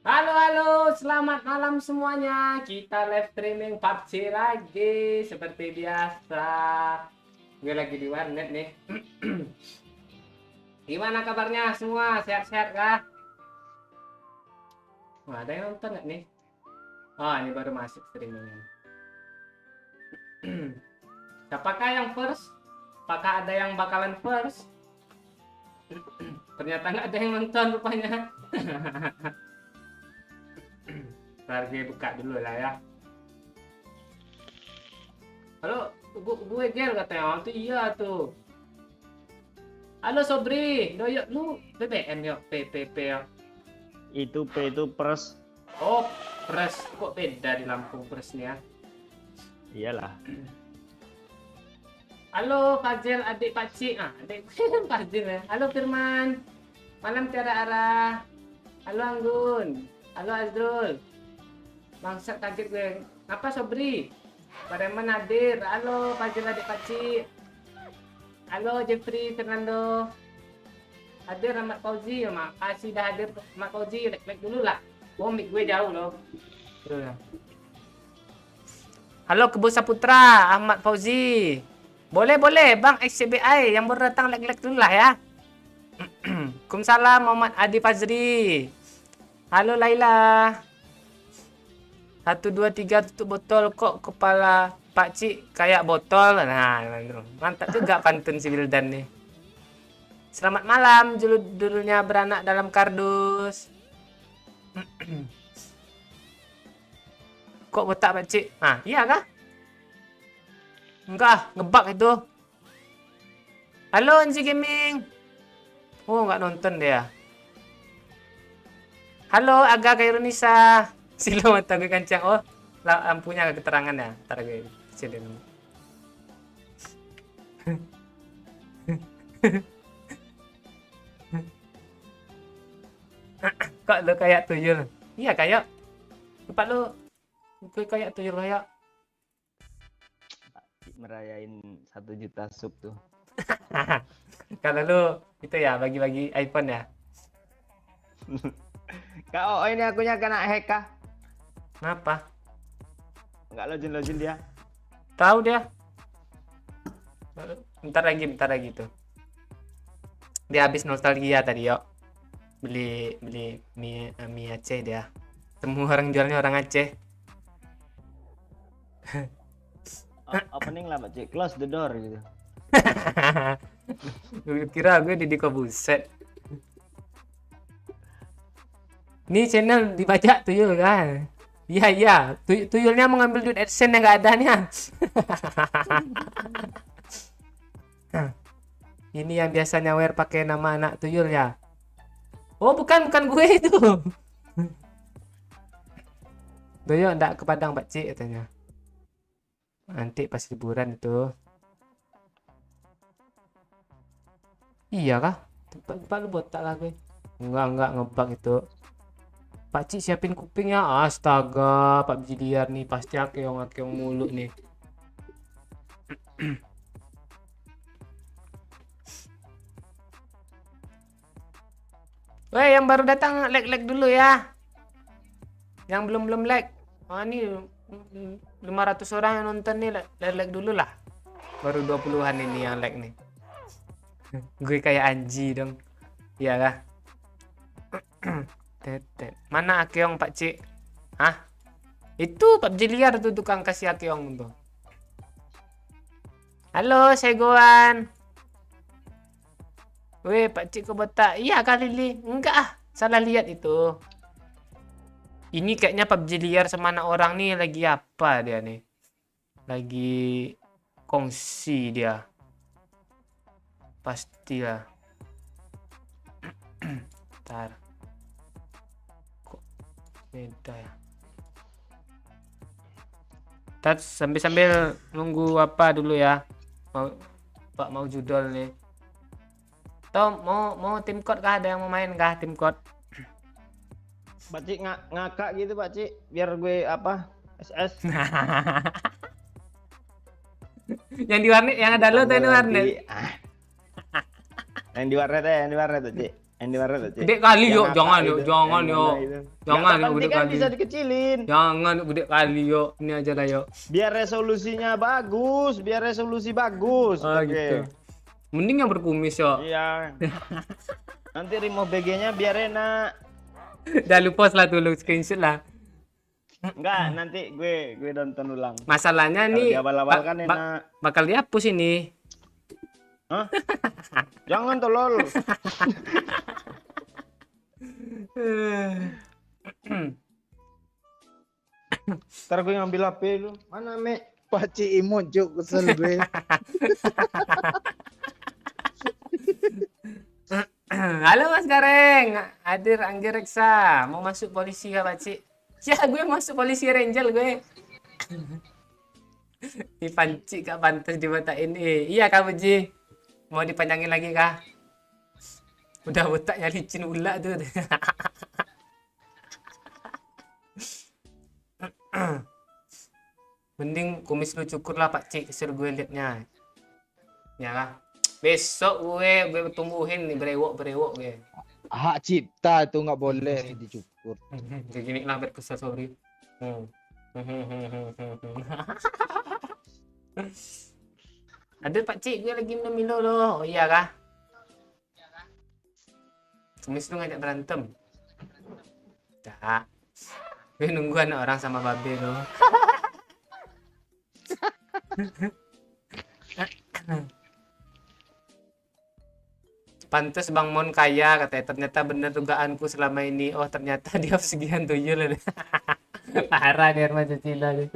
Halo, selamat malam semuanya. Kita live streaming PUBG lagi seperti biasa. Gue lagi di warnet nih. Gimana kabarnya semua? Sehat-sehat kah? Wah, ada yang nonton nggak nih? Oh, ini baru masuk streamingnya. Siapakah yang first? Apakah ada yang bakalan first? Ternyata nggak ada yang nonton rupanya. Ntar gue buka dulu lah ya. Halo, gue gel katanya. Itu iya tuh. Halo Sobri, doyok lu BBM yuk, PPP yuk. Itu P itu pers. Oh, pres kok beda di Lampung presnya. Iyalah. Halo Fazil, adik Paci. Adik Fazil ya. Halo Firman. Malam tiada arah. Halo Anggun. Halo Azrul. Bangsat kaget gue. Apa Sobri? Pareman hadir. Halo Fazil, adik Paci. Halo Jeffrey Fernando. Hadir Ahmad Fauzi. Makasih dah hadir Ahmad Fauzi. Like dulu lah. Oh, mic gue jauh loh. Halo Kebo Saputra, Ahmad Fauzi. Boleh Bang XCBI yang baru datang like dulu lah ya. Waalaikumsalam Muhammad Adi Fazri. Halo Laila. 1 2 3 tutup botol kok kepala Pak Cik kayak botol. Nah, mantap juga pantun si Wildan nih. Selamat malam, judulnya beranak dalam kardus. Kok botak Pak Cik? Iya kah? Enggak, ngebug itu. Halo NC Gaming. Oh, nggak nonton dia. Halo Aga Kairunisa. Silo mata gue kancang. Oh, lampunya ada keterangan ya. Ntar gue kecilin. Kok lu kayak tuyul? Iya kayak. Tempat lu kayak tuyul kayak. Merayain 1 juta sub tuh. Kalau lu itu ya bagi-bagi iPhone ya. Kak, ini akunya kena hack kah? Kenapa? Enggak login dia. Tahu dia. Bentar lagi tuh. Dia habis nostalgia tadi yuk. Beli mie Aceh dia. Semua orang jualnya orang Aceh. Opening lah Pak Cik, close the door gitu. Gue kira gue di Kobuset. Ini channel dibajak tuyul kan? Iya. Tuyulnya mau ngambil duit AdSense yang gak ada nih. Ini yang biasanya wear pakai nama anak tuyul ya. Oh, bukan gue itu. Doyo ndak ke Padang Pak Cik katanya. Nanti pas liburan itu. Iya kah? Tempat lu botak lah gue. Enggak ngebug itu. Pak Cik siapin kupingnya. Astaga, Pak Biliar nih pasti akeong mulu nih. Weh, yang baru datang like dulu ya. Yang belum like. Ini 500 orang yang nonton nih, like dulu lah. Baru 20-an ini yang like nih. Gue kayak Anji dong. Iya kah? Mana Akeong Pak Cik? Itu Pak Jiliar tuh tukang kasih Akeong tuh. Halo Segoan. Weh Pak Cik ke botak. Iya kali li. Enggak salah lihat itu. Ini kayaknya PUBG liar sama anak orang nih lagi apa dia nih? Lagi kongsi dia. Pastilah. Ntar. Kok beda ya? Ntar sambil nunggu apa dulu ya? Mau judul nih. Tom mau tim code kah? Ada yang mau main kah tim code? Pak Cik ngakak gitu Pak Cik, biar gue apa? SS. Yang di warnet yang ada lo tuh di warnet. Yang di warnet Pak Cik. Indomaret Pak Cik. Gede kali Yang yuk, ngakak jangan yuk, itu, jangan yang yuk. mana itu. Jangan Nggak, yuk, nanti gede kan kali. bisa dikecilin. Jangan yuk, gede kali yuk. Ini aja lah yuk. Biar resolusinya bagus, biar resolusi bagus. Oh Oke. gitu. Mending yang berkumis yuk. Iya. Nanti remove BG-nya biar enak. Jangan lupa lah dulu screenshot lah. Enggak, nanti gue nonton ulang. Masalahnya Kalau nih di awal-awal kan enak. bakal dihapus ini. Hah? Jangan tolol. Ntar gue ngambil HP lu. Mana, Mek? Pakcik imut cuk, kesel gue. Halo Mas Gareng, hadir Anggi Reksa. Mau masuk polisi kah Pak Cik? Ya gue masuk polisi Ranger gue. Dipanci gak pantas di mata ini. Iya Kak Puji. Mau dipanjangin lagi kah? Udah botaknya licin ular tuh. Mending kumis lu cukur lah Pak Cik, kesel gue liatnya. Ya kah? Besok gue tumbuhin nih berewok gue. Hak cipta tuh nggak boleh dicukur. Kayak gini lah biar kesel, sorry. Ada Pak Cik, gue lagi minum loh. Oh iya kah? Kumis lu ngajak berantem. Tak. Gue nunggu anak orang sama babe loh. Pantes Bang Mon kaya katanya. Ternyata bener dugaanku selama ini. Oh ternyata dia segian tuyul. Parah nih remaja Cina nih.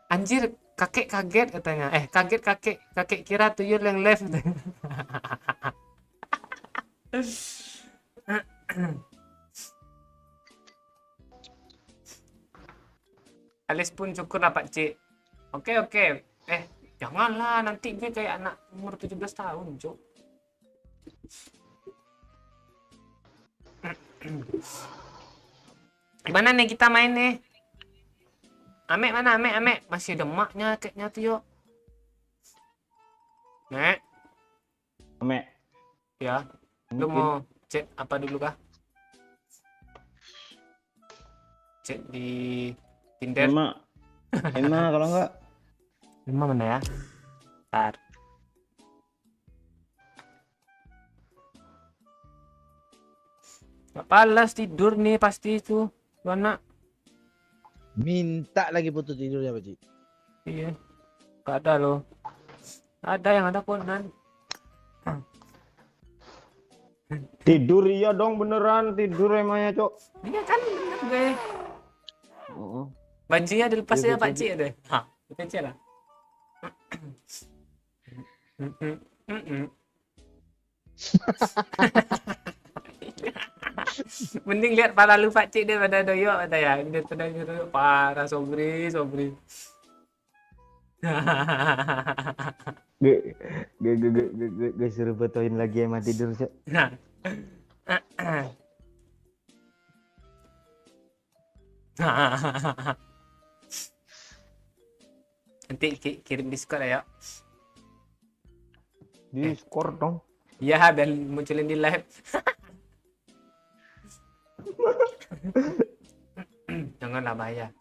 Anjir, kakek kaget katanya. Kaget kakek kira tuyul yang left. Alis pun cukur lah Pak Cik. Oke. Janganlah, nanti gue kayak anak umur 17 tahun, Cuk. Gimana nih kita main nih? Amek mana? Amek. Masih demaknya kayaknya tuh, yuk. Mek. Mek. Ya. Lu mau chat apa dulu kah? Chat di Tinder. Emma kalau enggak. Emma mana ya? Ntar. Gak palas tidur nih pasti itu. Lu anak. Minta lagi putus tidur ya Pakcik. Iya. Gak ada loh. Ada yang ada Conan. Tidur iya dong beneran tidur emangnya, Cok. Iya kan bener gue. Heeh. Bajunya dilepas Iya, ya Pak Cik deh. Hah, itu lah. Mending lihat pala lu Pak Cik daripada doyok kata ya. Daripada doyok parah sobri. Gue suruh fotoin lagi emang tidur, Cok. Nanti kirim Discord ya. Discord dong. Iya, biar munculin di live. Janganlah bahaya.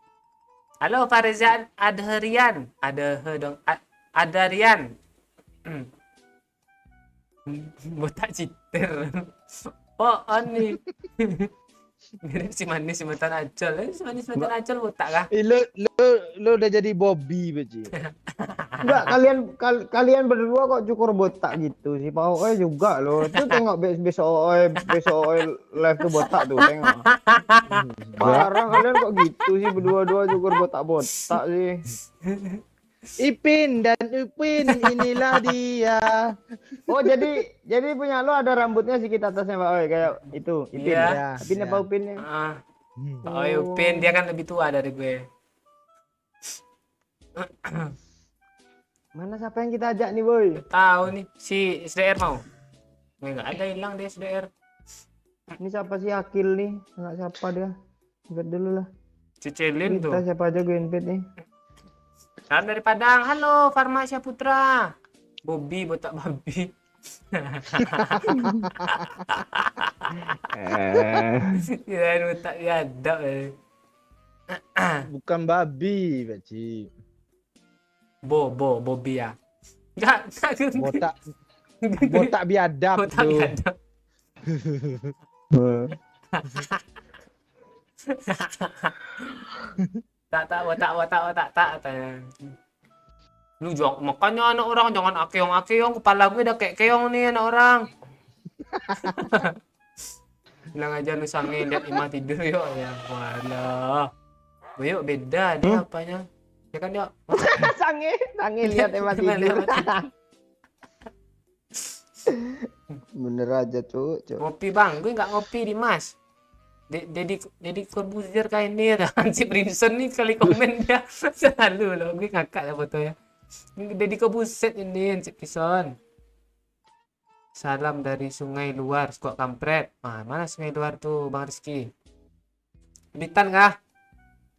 Halo Farizan Adherian. Adherian. Botak citer. Oh, nih. Mirip si manis si mantan acol. Si manis mantan acol botak kah? Lu udah jadi Bobby Pakcik. Enggak, kalian berdua kok cukur botak gitu sih. Pak Oe juga loh. Tuh tengok besok Oe live tuh botak tuh, tengok. Parah kalian kok gitu sih berdua-dua cukur botak-botak sih. Ipin dan Upin inilah dia. Oh, jadi punya lo ada rambutnya sedikit atasnya Pak Oe kayak itu, Ipin. Iya. Ya. Ipin apa Upinnya? Oh, Upin dia kan lebih tua dari gue. Mana siapa yang kita ajak nih, boy? Tahu nih si SDR mau. Enggak ada, hilang deh SDR. Ini siapa sih Akil nih? Enggak siapa dia. Invite dulu lah. Cicelin tuh. Kita siapa aja gue invite nih. Salam dari Padang. Halo Farmasya Putra. Bobby botak babi. Eh, Kirain botak biadab. Bukan babi, pakcik. Bobi ya. Enggak. Botak botak biadab Botak tuh. biadab. Tak botak tanya. Lu jangan, makanya anak orang jangan akeong kepala gue udah kayak keong nih anak orang. Bilang aja lu sange lihat Ima tidur yuk ya. Walah. Yuk beda dia apanya. Ya kan dia sange lihat emang Sange tidur. lihat. Bener aja cuk. Ngopi bang, gue nggak ngopi di Mas. Deddy Corbuzier kayak ini ya, si Brimson nih kali komen dia selalu loh, gue ngakak ya fotonya. Deddy Corbuzier ini si Brimson. Salam dari Sungai Luar, Skok Kampret. Mana Sungai Luar tuh Bang Rizky? Editan kah?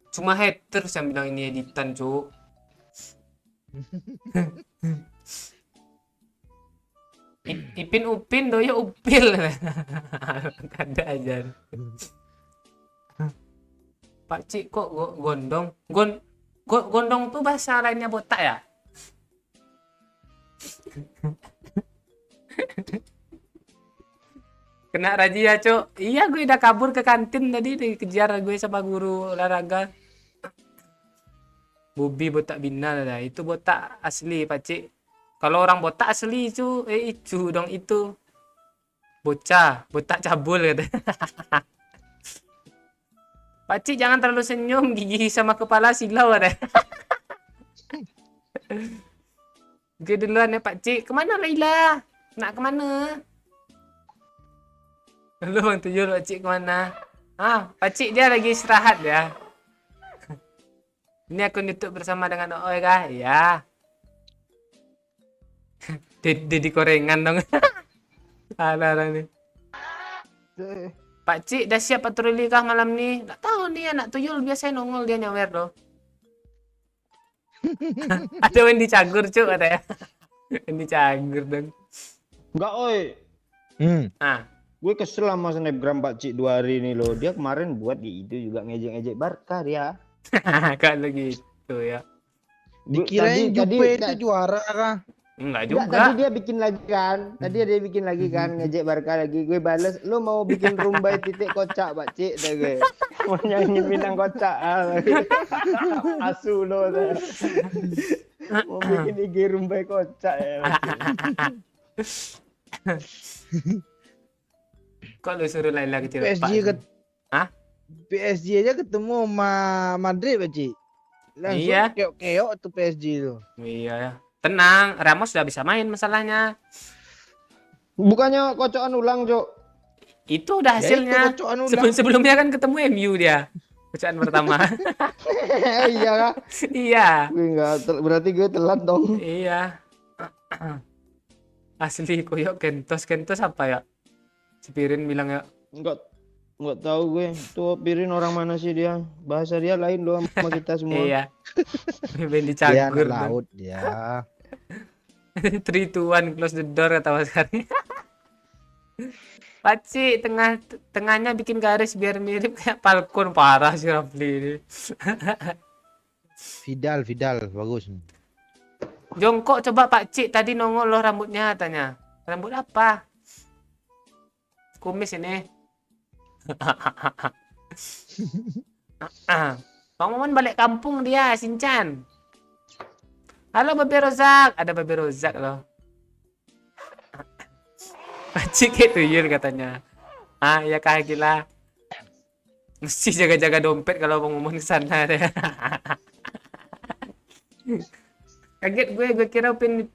Cuma haters yang bilang ini editan cuk. Ipin Upin doya upil. Ada aja. Pak Cik kok gondong? Gondong tuh bahasa lainnya botak ya? Kena razia, Cuk. Iya, gue udah kabur ke kantin tadi dikejar gue sama guru olahraga. Bobi botak binal dah. Itu botak asli, Pak Cik. Kalau orang botak asli itu dong itu. Bocah, botak cabul kata. Pak Cik jangan terlalu senyum, gigi sama kepala silau ada. Oke duluan ya Pak Cik. Kemana Laila? Nak kemana? Lalu Bang Tuyul, Pak Cik kemana? Pak Cik dia lagi istirahat ya. Ini akun YouTube bersama dengan Ooi kah? Iya. Dedi korengan dong. Alah nih. Pak Cik dah siap patroli kah malam nih? Tak tahu nih anak Tuyul biasanya nongol dia nyawer loh. Ada Wendy Cagur cuk ada ya. Wendy Cagur dong. Enggak oi. Gue kesel sama snapgram Pak Cik 2 hari ini loh. Dia kemarin buat di itu juga ngejek-ngejek Barca dia. Kalau gitu ya. Dikirain Jupe itu juara kah? Enggak juga. Tadi dia bikin lagi kan. Ngejek Barca lagi. Gue bales, lu mau bikin rumbai titik kocak Pak Cik dah gue. Mau nyanyi Minang kocak. Asu lo. Mau bikin IG rumbai kocak ya. Kok lu suruh Laila kecil PSG PSG aja ketemu sama Madrid Pak Cik. Langsung iya. keok-keok tuh PSG tuh. Iya ya. Tenang, Ramos sudah bisa main masalahnya. Bukannya kocokan ulang, Cok? Itu udah hasilnya. Sebelumnya kan ketemu MU dia. Kocokan pertama. Iya kah? Iya. Berarti gue telat dong. Iya. Asli koyok Kentos apa ya? Si Pirin bilang ya. Enggak tahu gue. Tuh Pirin orang mana sih dia? Bahasa dia lain loh sama kita semua. Iya. Bendy Cagur. Dia laut dia. 3, 2, 1, close the door kata Mas Kari. Paci tengahnya bikin garis biar mirip kayak Falcon. Parah si Rafli ini. Vidal bagus. Jongkok coba Pak Cik tadi nongol loh rambutnya katanya. Rambut apa? Kumis ini. Bang Momon balik kampung dia, Sinchan. Halo Babe Rozak, ada Babe Rozak loh. Pak Cik kayak tuyul katanya. Ya kah gila. Mesti jaga-jaga dompet kalau Bang Momon kesana deh. Kaget gue kira Upin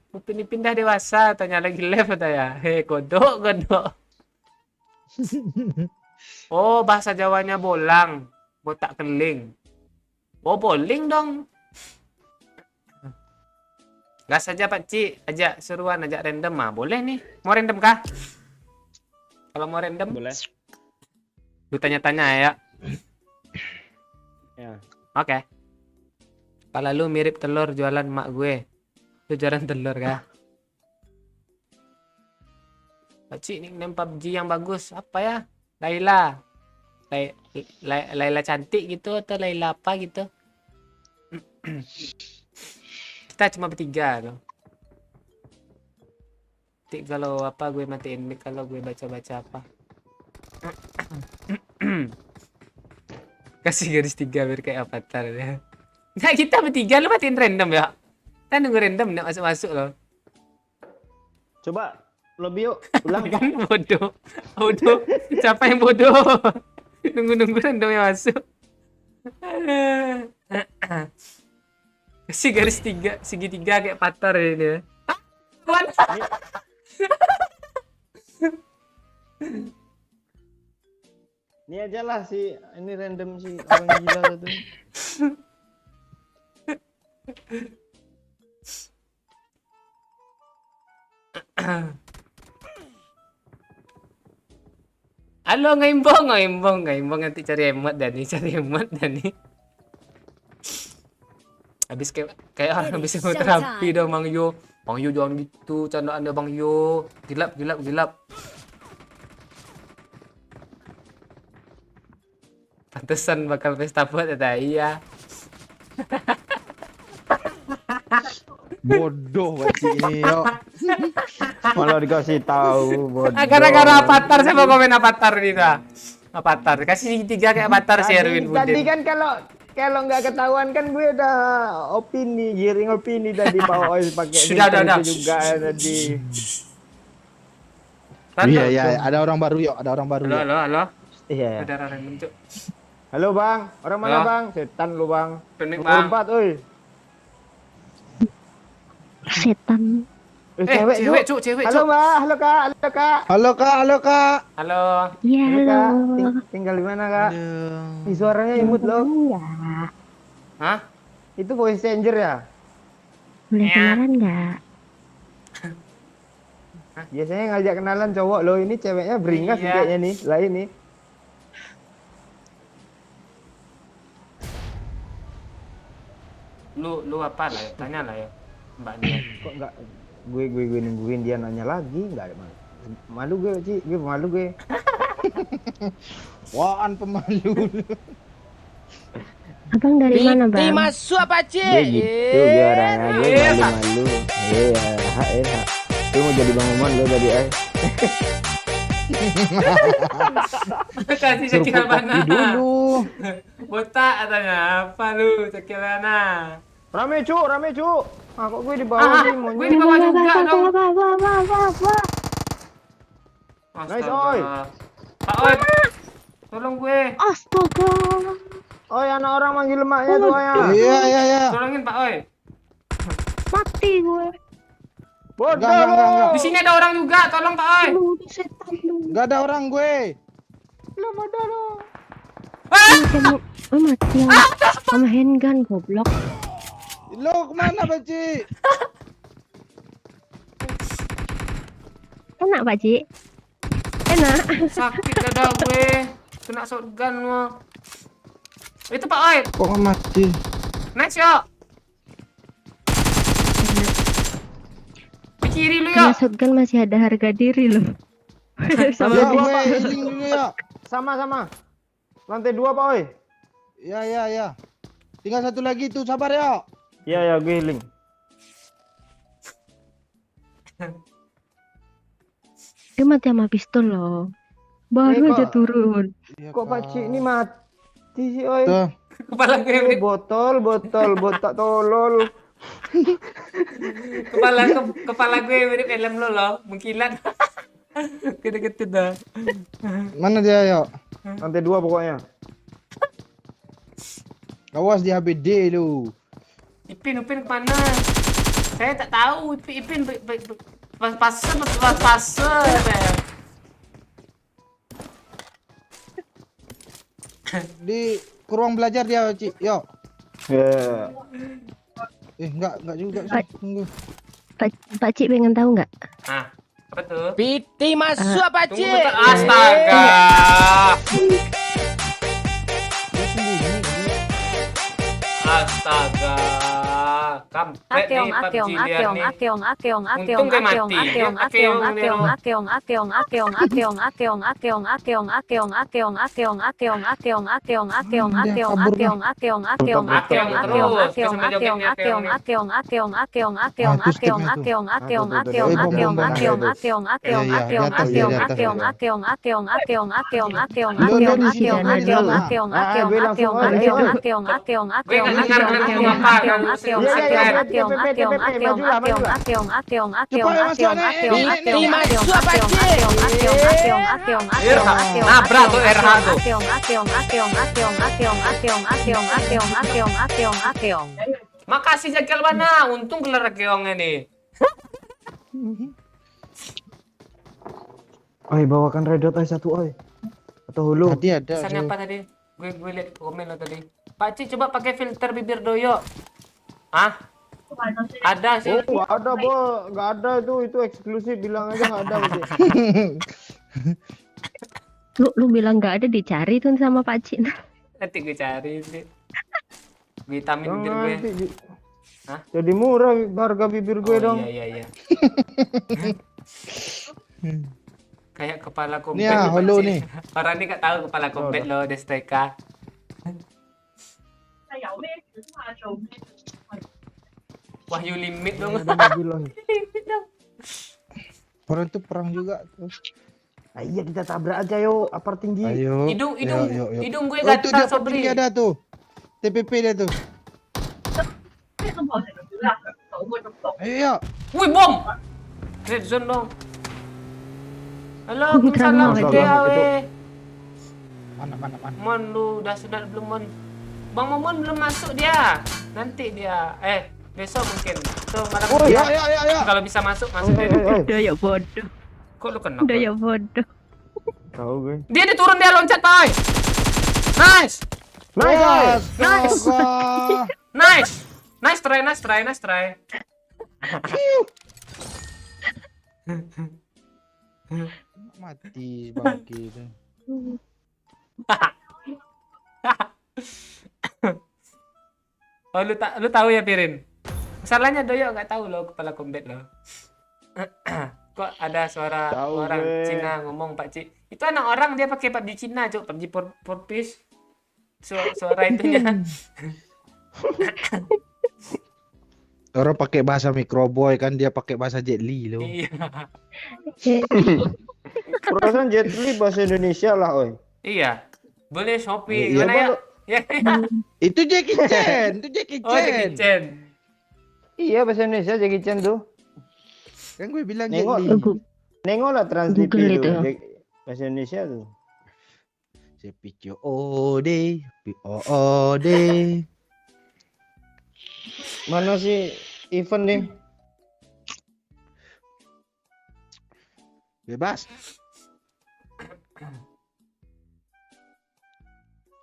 pindah dewasa, tanya lagi live ya. Kodok. Oh, bahasa Jawanya bolang, botak keling. Oh, bowling dong. Gas saja Pak Cik, ajak seruan, ajak random boleh nih. Mau random kah? Kalau mau random Boleh. Lu tanya-tanya ya. Ya. Oke. Kalau lu mirip telur jualan mak gue. Lu jualan telur kah? Pakcik nickname PUBG yang bagus apa ya? Laila. Laila cantik gitu atau Laila apa gitu? Kita cuma bertiga loh. Nanti kalau apa gue matiin mic kalau gue baca-baca apa. Kasih garis 3 biar kayak avatar ya. Nah, kita bertiga lu matiin random ya. Kita nunggu random nggak masuk-masuk loh. Coba lebih yuk, ulang. Kan bodoh. Bodoh. Siapa yang bodoh? Nunggu-nunggu random yang masuk. Kasih garis 3, segitiga kayak patar ini. Ini aja lah si ini random si orang gila itu. Halo ngaimbong nanti cari emot Dani, Habis kayak orang habis mau terapi dong Bang Yo. Bang Yo jangan gitu, candaan dia Bang Yo. Gilap. Pantesan bakal pesta buat ya, iya. Bodoh pakcik ini yo. Malah dikasih tahu bodoh. Gara-gara avatar saya mau komen avatar nih dah. Avatar kasih 3 kayak avatar si Erwin Tadi Budin. kan kalau nggak ketahuan kan gue udah giring opini tadi Pak Oi pakai Sudah. itu juga tadi. Iya, ada orang baru yo, ada orang baru. Halo. Iya. Saudara random cuk. Halo Bang, orang mana Halo. Bang? Setan lu Bang. Penik Nomor Bang. 4 oi. Setan. Cewek cuk. Halo Mbak, halo Kak. Halo Kak. Halo. Iya, Halo Kak. halo. Tinggal di mana Kak? Aduh. Ih, suaranya imut loh. Enggak. Hah? Itu voice changer ya? Boleh Ya. kenalan enggak? Biasanya ngajak kenalan cowok loh, ini ceweknya beringas Iya. kayaknya nih. Lah ini. Lu apa lah ya? Tanya lah ya. Mbak Nia. Kok enggak gue nungguin dia nanya lagi, enggak ada malu gue, Ci. Gue malu gue. Waan pemalu. Abang dari mana, Bang? Gue gitu gue orangnya, gue malu-malu. Enak. Gue mau jadi Bang Oman lo tadi Kasih Suruh cekil kopi mana? dulu. Botak katanya. Apa lu cekilana? Rame cu. Ah kok gue di bawah nih Gue monyet. di bawah juga dong. Wah. Nice, Astaga. Oi. Pak Oi. Tolong gue. Astaga. Oh ya anak orang manggil emaknya tuh ya. Iya. Tolongin Pak Oi. Mati gue. Bodoh Enggak. lo. Di sini ada orang juga. Tolong Pak Oi. Lu setan lu. Enggak ada orang gue. Lo bodoh lo. Oh, mati ya. Sama handgun goblok. Lo kemana pakcik? Enak, Pak Ci. Enak. Sakit dada gue. Kena shotgun lo. Itu Pak Oi. Kok nggak mati? Nice yo. Di kiri lu yo. Kena shotgun masih ada harga diri loh. Sama Ya, dia. gue healing dulu ya. Sama. Lantai 2 Pak Oi. Ya. Tinggal satu lagi tuh, sabar ya. Iya gue healing. Dia mati sama pistol loh. Baru Kok- aja turun. Iya, Kok Kak. Pak Ci ini mati sih Oi? Tuh. Kepala gue. Oh, botol, botak tolol. Kepala gue mirip helm lo loh. Mengkilat. Gede-gede dah. Mana dia ya? Lantai 2 pokoknya. Awas di HBD lu. Ipin kemana? Saya tak tahu. Ipin pas-pasan. Di ruang belajar dia, Cik. Yo. Ya. Enggak juga. Pak. Tunggu. Pak Ci pengen tahu nggak? Nah, apa tuh? Piti masuk apa Tunggu Cik? bentar. Astaga. Dia sembunyi. Astaga. kampret nih PUBG liar nih. Untung gue mati. Nabrak tuh RH tuh. Makasih Jakil Bana, untung kelar keongnya nih. Oi, bawakan Red Dot aja satu, oi. Atau hulu. Tadi ada. Pesannya apa tadi? Gue lihat komen lo tadi. Pak Ci coba pakai filter bibir doyo. Ah? Ada sih. Oh, nggak ada, Bo. Nggak ada itu eksklusif. Bilang aja nggak ada. Lu bilang nggak ada, dicari tuh sama Pak Cik. Nanti gue cari sih. Vitamin bibir gue. Hah? Jadi murah harga bibir gue dong. Iya. Kayak kepala kompet. Nih, halo nih. Orang ini nggak tahu kepala kompet lo, Desteka. Wahyu limit dong. Limit dong. Orang tuh perang juga tuh. Nah, iya kita tabrak aja yo, apar tinggi. Ayo. Hidung gue Oh, itu dia gatal Sobri. dia ada tuh. TPP dia tuh. Ayo. Wih bom. Red zone dong. Halo, salam gede awe. Mana. Mon lu udah sunat belum Mon? Bang Momon belum masuk dia. Nanti dia. Besok mungkin. Tuh malam Ya. kalau bisa masuk dia. Udah ya bodoh. Kok lu kena? Udah ya bodoh. Tahu gue. Dia turun dia loncat, boy. Nice. Nice try. Mati bangki itu. Oh, lu tahu ya Pirin? Masalahnya Doyo nggak tahu lo kepala kompet lo. Kok ada suara Tahu orang gue. Cina ngomong Pak Cik. Itu anak orang dia pakai PUBG Cina, Cuk. PUBG Porpis. Suara itunya. Orang pakai bahasa Microboy kan, dia pakai bahasa Jet Li loh. Iya. Perasaan Jet Li bahasa Indonesia lah, oi. Iya. Boleh Shopee. Iya, Gimana ya? Bang. Ya. Itu Jackie Chan. Oh, Jackie Chan. Iya bahasa Indonesia Jackie Chan tuh. Kan gue bilang Jet Nengok. Li. Nengok lah Trans TV Google tuh. itu. Bahasa Indonesia tuh. CPCOD. POOD. Mana sih event nih? Bebas.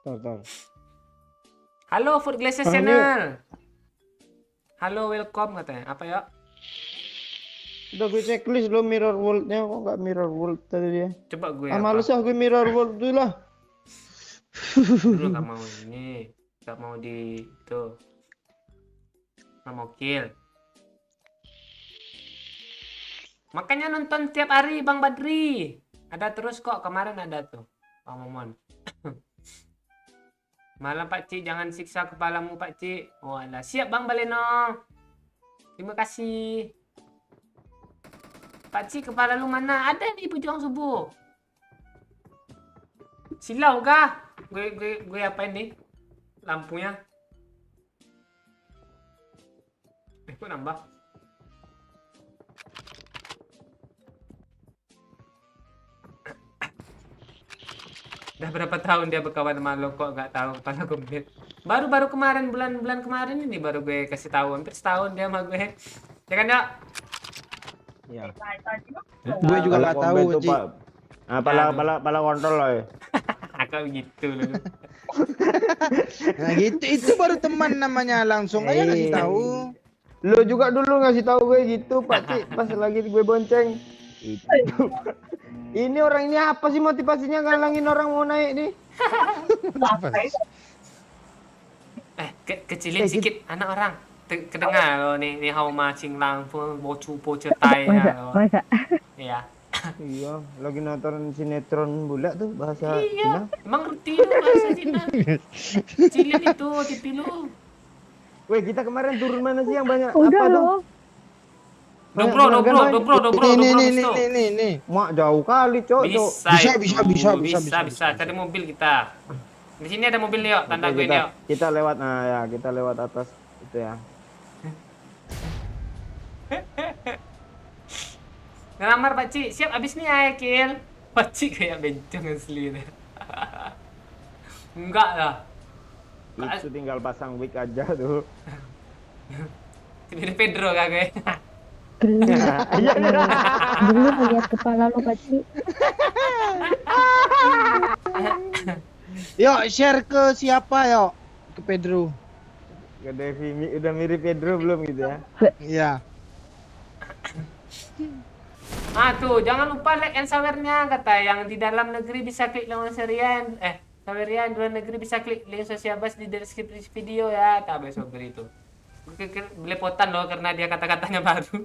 Tar. Halo Food Glacier Channel. Halo, welcome katanya. Apa ya? Udah gue checklist lo mirror world-nya, kok nggak mirror world tadi dia? Coba gue Males ah gue mirror world dulu lah. Dulu nggak mau ini, nggak mau di itu, nggak mau kill. Makanya nonton tiap hari Bang Badri. Ada terus kok, kemarin ada tuh Bang Momon. Malam Pak Cik, jangan siksa kepalamu Pak Cik. Oh alah, siap Bang Baleno. Terima kasih. Pak Cik, kepala lu mana? Ada di Pejuang Subuh. Silau kah? Gue apain nih? Lampunya. Kok nambah? Udah berapa tahun dia berkawan sama lo kok nggak tahu kepala komplit. Baru kemarin bulan kemarin ini baru gue kasih tahu, hampir setahun dia sama gue. Ya kan ya? Iya. Gue juga nggak tahu, Ci. Ah, pala kontrol lah. Aku gitu loh. Nah gitu, itu baru teman namanya, langsung aja kasih tahu. Lo juga dulu ngasih tahu gue gitu, Pak Cik, pas lagi gue bonceng. Itu. Ini orang ini apa sih motivasinya ngalangin orang mau naik nih? Kecilin sedikit anak orang. kedengar lo nih hao ma qing lang pun bo chu po cetai Masa, ya lo. masa. Iya. Iya, lagi nonton sinetron bulat tuh bahasa Iya, Cina. emang ngerti lu bahasa Cina. Cilin itu TV lu. Weh, kita kemarin turun mana sih yang banyak Udah apa tuh? loh. Banyak Dobro, juragan, dobro, Boy. dobro, dobro, Nih, dobro, nih, Misto. nih. Mak jauh kali, Cok. Bisa, Bisa, itu. bisa. Cari mobil kita. Di sini ada mobil nih, yuk. Tanda Oke, gue nih, yuk. kita lewat, nah ya, kita lewat atas itu ya. Ngelamar Pak Ci, siap abis nih ya, Kil. Pak Ci kayak bencong asli nih. Enggak lah. Itu tinggal pasang wig aja tuh. Ini Pedro kagak. Geli. Iya, Geli melihat kepala lo, Paci. Yuk, share ke siapa yuk? Ke Pedro. Ke Devi, udah mirip Pedro belum gitu ya? Iya. Ah tuh, jangan lupa like and share-nya kata yang di dalam negeri bisa klik link Serian. Serian luar negeri bisa klik link sosial bas di deskripsi video ya. Tak besok beri itu. Belepotan loh karena dia kata-katanya baru.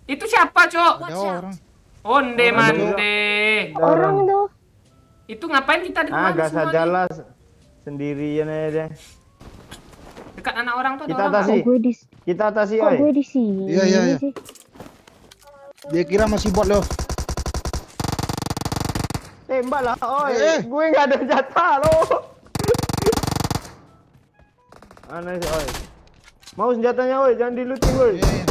Itu siapa, Cok? Ada orang. Onde Orang mande. Orang tuh. Itu ngapain kita di Ah, rumah gak semua nih? sajalah sendirian aja deh. Dekat anak orang tuh ada Kita orang atas nggak? sih. Kok gue di Kita atasi, kok oi. gue di sini Iya. sih? Dia kira masih bot loh. Tembak lah, oi. Eh. Gue nggak ada jatah loh. Aneh sih, oi. Mau senjatanya, oi. Jangan diluting, oi. Iya.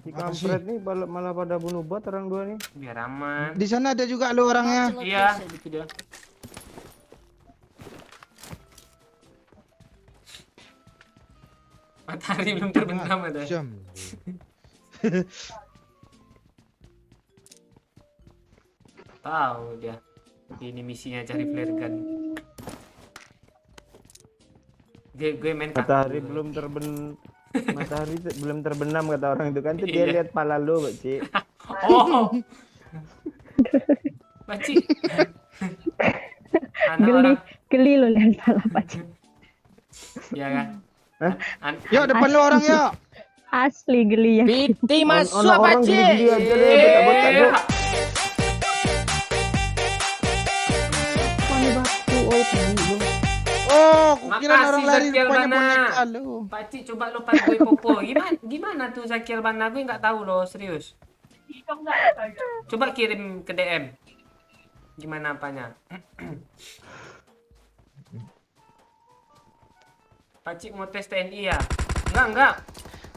Si Makasih. kampret nih malah pada bunuh bot orang dua nih. Biar aman. Di sana ada juga lo orangnya. Iya, itu dia. Matahari belum terbenam ada. Jam. Tahu dia. Ini misinya cari flare gun. Gue main Matahari kaku. belum terbenam kata orang itu kan tuh dia Iya. lihat pala lu, Pak Ci. Oh. Baci. Anak Geli, orang. geli lo lihat salah, Paci. Ya kan? Hah? Yuk, depan lo orang yuk. Asli geli ya. Piti masuk Orang Pak gini-gini Cik. aja deh, botak-botak deh. Mana batu oh tunggu. Oh, kukira Makasih, orang lari Zakir rupanya Bana. boneka lo. Pakcik coba lo gue popo. Gimana tuh Zakir Bana? Gue nggak tahu loh, serius. Coba kirim ke DM. Gimana apanya? Pakcik mau tes TNI ya? Enggak.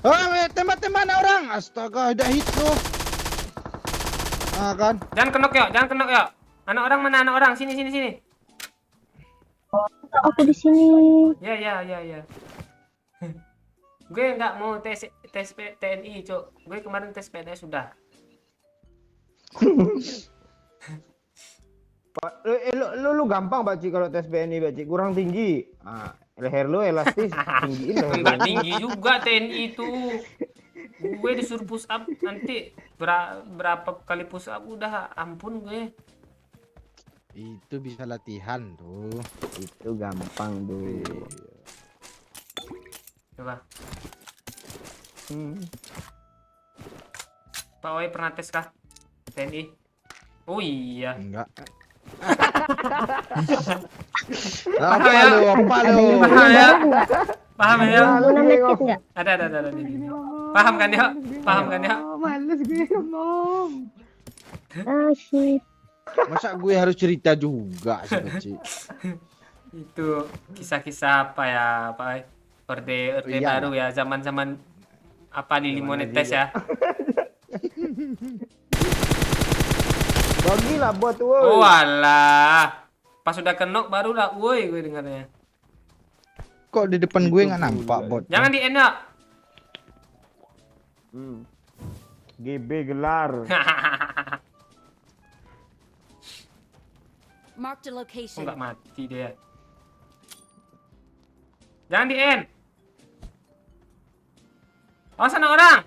Oh, tembak-tembak orang. Astaga, udah hit lo. Ah kan? Jangan kenok yuk. Anak orang mana anak orang? Sini. Aku di sini. Ya. Gue nggak mau tes TNI, Cok. Gue kemarin tes PNS sudah. Lu gampang, Pak Ci, kalau tes BNI, Pak Ci. Kurang tinggi. Ah, leher lu elastis, tinggiin leher Enggak lu. tinggi juga TNI itu. Gue disuruh push up nanti berapa kali push up udah ampun gue. Itu bisa latihan tuh. Itu gampang tuh. Coba. Hmm. Pak Oi pernah tes kah? TNI? Oh iya. Enggak. Paham ya? Apa Ada lo? yang Paham ya? bareng nggak? Paham ya? Mau nambah kit nggak? Ada ini. Paham kan ya? Paham kan ya? Oh, males gue ngomong. Ah shit. Masa gue harus cerita juga sih, kecil. Itu kisah-kisah apa ya, Pak Oi? Orde Iya. baru ya, zaman-zaman apa di Limonetes ya? Bagilah buat woi. Oh alah. Pas sudah kenok barulah woi gue dengarnya. Kok di depan gue nggak nampak bot? Jangan di end ya. GB gelar. Marked a Oh, location. nggak mati dia. Jangan di end. Oh sana orang.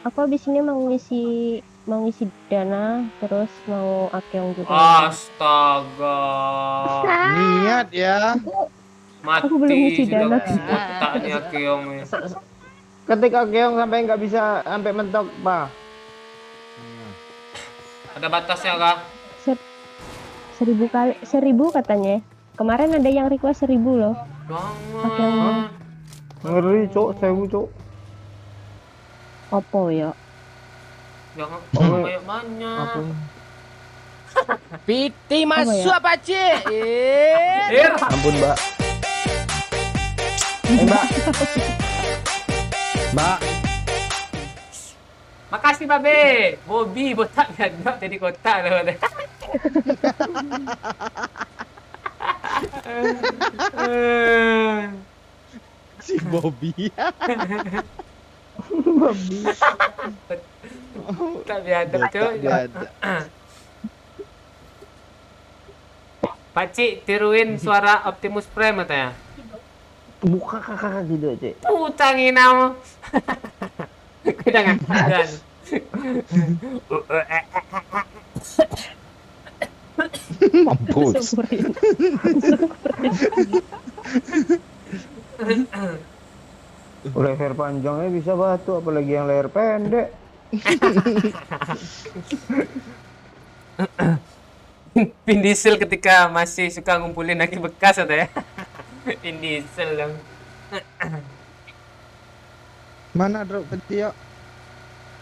Aku habis ini mau ngisi dana, terus mau Akeong juga. Astaga. Niat ya. Aku belum Mati ngisi sudah dana. otaknya keong. Ketika keong sampai nggak bisa sampai mentok, Pak. Ada batasnya kah? 1000 katanya. Kemarin ada yang request 1000 loh. Jangan. Ngeri, Cok, 1000, Cok. Opo ya? Jangan Oh, kayak banyak. Aku Piti masuk apa Cik? ampun, Mbak. Mbak. Mbak. Makasih Babe. Bobby botak gadok jadi kotak loh. Si Bobby. Tak biadab cuy. Pakcik tiruin suara Optimus Prime katanya. Buka kakak gitu, Cek. Putangin nama. Jangan. Mampus. Syukurin. Leher panjangnya bisa batu, apalagi yang leher pendek. Vin Diesel ketika masih suka ngumpulin lagi bekas atau ya? Vin Diesel dong. Mana drop tadi ya?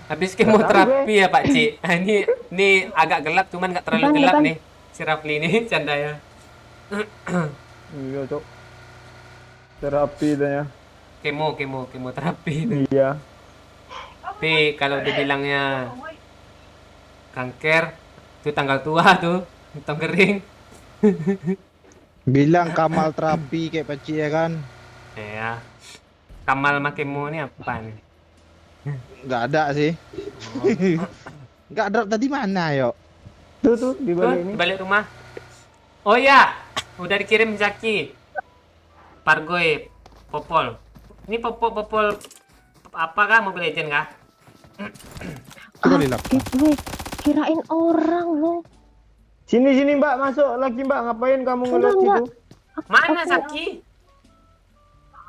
Habis kemoterapi ya Pak Ci. Ini agak gelap cuman nggak terlalu gelap nih. Si Rafli ini canda ya. Iya, Cok. Terapi dah ya. Kemoterapi. Iya. Tapi kalau dibilangnya kanker itu tanggal tua tuh, hitam kering. Bilang Kamal terapi kayak Paci ya kan? Ya. Kamal makemo ini apa nih? Nggak ada sih. Nggak drop tadi mana yo? Tuh, di balik Tuh, ini. di balik rumah. Oh ya, udah dikirim Zaki. Pargoy, Popol. Ini Popol apa kah? Mobile Legend kah? Coba dilap. Gue kirain orang loh. Sini, Mbak, masuk lagi, Mbak. Ngapain kamu ngeliat Enggak. situ? Mana Zaki?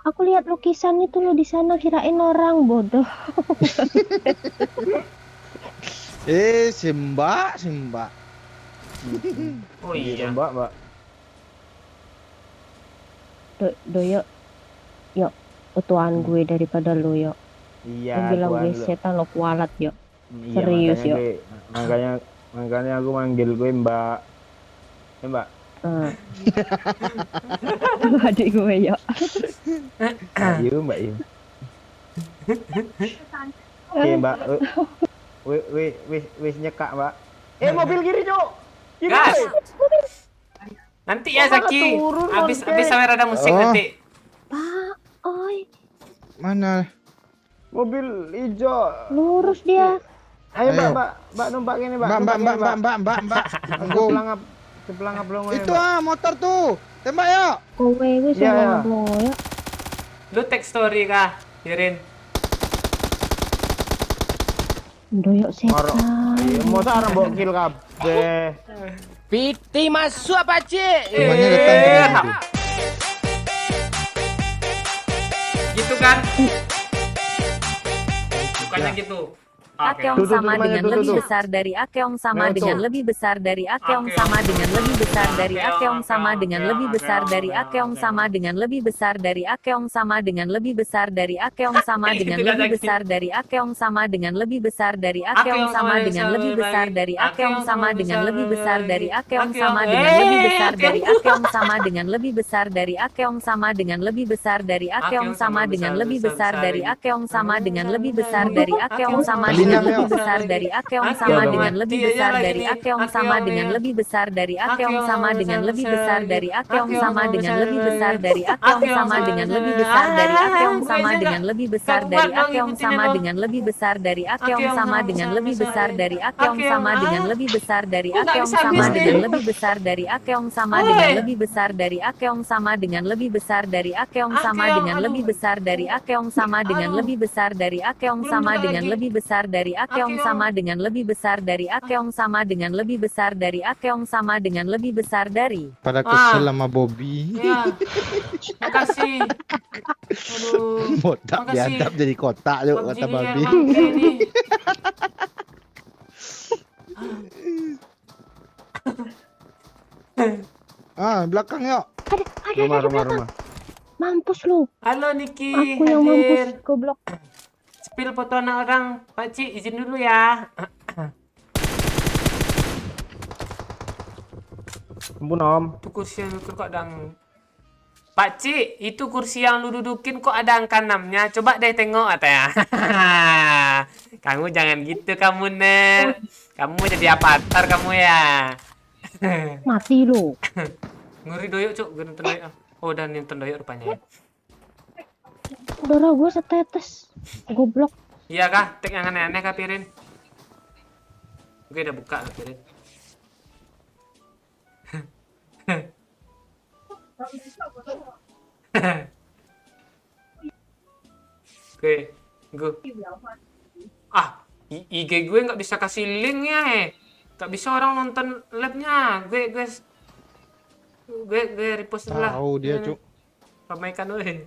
Aku lihat lukisan itu loh di sana, kirain orang bodoh. Simbak. Oh iya. Mbak. Doyok, yuk, utuhan gue daripada lo yuk. Iya, Lo bilang Tuhan gue lu. setan lo kualat yuk. Iya, Serius, makanya yuk. makanya aku manggil gue Mbak. Ya, Mbak. Adik gue yuk. Mbak Yu. Oke, Mbak. Wis nyekak, Mbak. Mobil kiri, Cok. Kiri. Gas. Nanti ya Zaki. Turun, Habis Monke. sawer ada musik Oh. nanti. Pak, oi, Mana? Mobil hijau. lurus dia. Ayo, Ayo. Mbak numpak gini, Mbak. Mbak. Numpak gini, Tunggu. Cepelangap belum Itu motor tuh. Tembak ya. Kowe gue Iya, iya. sama lo yuk. Lu text story kah? Kirin. Doyok Maro. setan. Iya, mau sarang bokil kabeh. Piti masuk apa Cik? Eh, Rumahnya datang ha. gitu. Gitu kan? Bukannya gitu. Oke. Akeong Tuh, sama rumahnya dengan tuh, lebih tuh. besar dari Akeong sama Nah, dengan tuh. lebih besar dari Akeong Akeong. sama dengan lebih besar dari Akeong, Akeong sama dengan Akeong, lebih besar Akeong, dari Akeong, Akeong sama Akeong. dengan lebih besar dari Akeong sama dengan lebih besar dari Akeong sama dengan Itu lebih lagi. besar dari Akeong sama dengan lebih besar dari Akeong sama dengan lebih besar dari Akeong sama dengan lebih besar dari Akeong sama dengan lebih besar dari Akeong sama dengan lebih besar dari Akeong sama dengan lebih besar dari Akeong sama dengan lebih besar dari Akeong sama dengan lebih besar dari Akeong sama dengan dengan Akeong. lebih besar dari Akeong sama dengan lebih besar dari Akeong sama dengan lebih besar dari Akeong sama dengan lebih besar dari Akeong sama dengan lebih besar dari Akeong sama dengan lebih besar dari Akeong sama dengan lebih besar dari Akeong sama dengan lebih besar dari Akeong sama dengan lebih besar dari Akeong sama dengan lebih besar dari Akeong sama dengan lebih besar dari Akeong sama dengan lebih besar dari Akeong sama dengan lebih besar dari Akeong sama dengan lebih besar dari Akeong sama dengan lebih besar dari Akeong sama dengan lebih besar dari Akeong sama dengan lebih besar dari Akeong sama dengan lebih besar dari Akeong sama dengan lebih besar dari Pada kesel sama Bobby. Ya. Makasih. Aduh. Botak Makasih. diadap jadi kotak yuk kata PUBG Babi. bangke ini. Belakang yuk. Rumah. Mampus lu. Halo Niki. Aku yang mampus, goblok. Spill foto anak orang. Pakcik izin dulu ya. Ampun Om. Itu kursi yang kok ada. Pakcik, itu kursi yang lu dudukin kok ada angka 6-nya. Coba deh tengok katanya. Kamu jangan gitu kamu, Nek. Kamu jadi avatar kamu ya. Mati lu. Ngeri doyok, Cuk. Gue nonton doyok. Oh, udah nonton doyok rupanya ya. Darah gue setetes. Goblok. Iya kah? Tag yang aneh-aneh kah, Pirin? Gue udah buka lah, Pirin. Oke, gue. IG gue nggak bisa kasih link ya, nggak bisa orang nonton live-nya. Gue repost dulu lah. Tahu dia, Ini, Cuk. Ramaikan weh.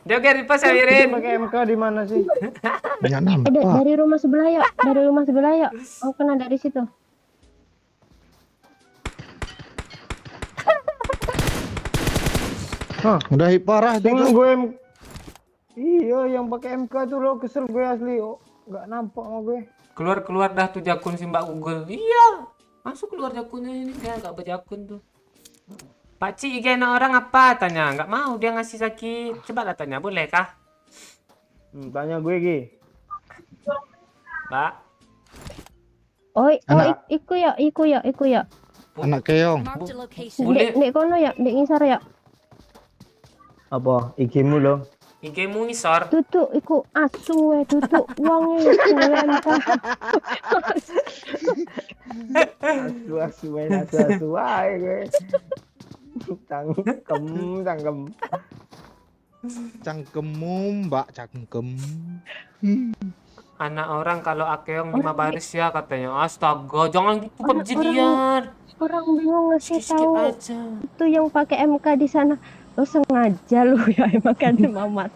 Dia oke repost ya, Pirin. Pakai MK di mana sih? Ya nampak. Dari rumah sebelah ya. Dari rumah sebelah ya. Aku kena dari situ. Hah, Udah parah tuh. dengan Cuk. gue Iya, yang pakai MK tuh lo kesel gue asli. Oh, nggak nampak sama gue. Keluar dah tuh jakun si Mbak Google. Iya, masuk keluar jakunnya ini. Dia nggak berjakun tuh. Pakcik IG anak orang apa? Tanya. Nggak mau dia ngasih sakit. Coba lah tanya, boleh kah? Tanya gue Gi. Mbak. Oi, Anak- iku ya. Anak keong. Marked a location. Boleh. Dek kono ya, dek ngisar ya. Apa? IG-mu lo? IG-mu ngisor. Tutuk iku asu tutuk uangnya UMK. Asu ae gue. Cangkem. Cangkemmu, Mbak, cangkem. Anak orang kalau Akeong 5 baris ya katanya. Astaga, jangan gitu PUBG dia. Orang bingung ngasih Sikit-sikit tahu aja. itu yang pakai MK di sana. Lo sengaja lu ya makan Mamat.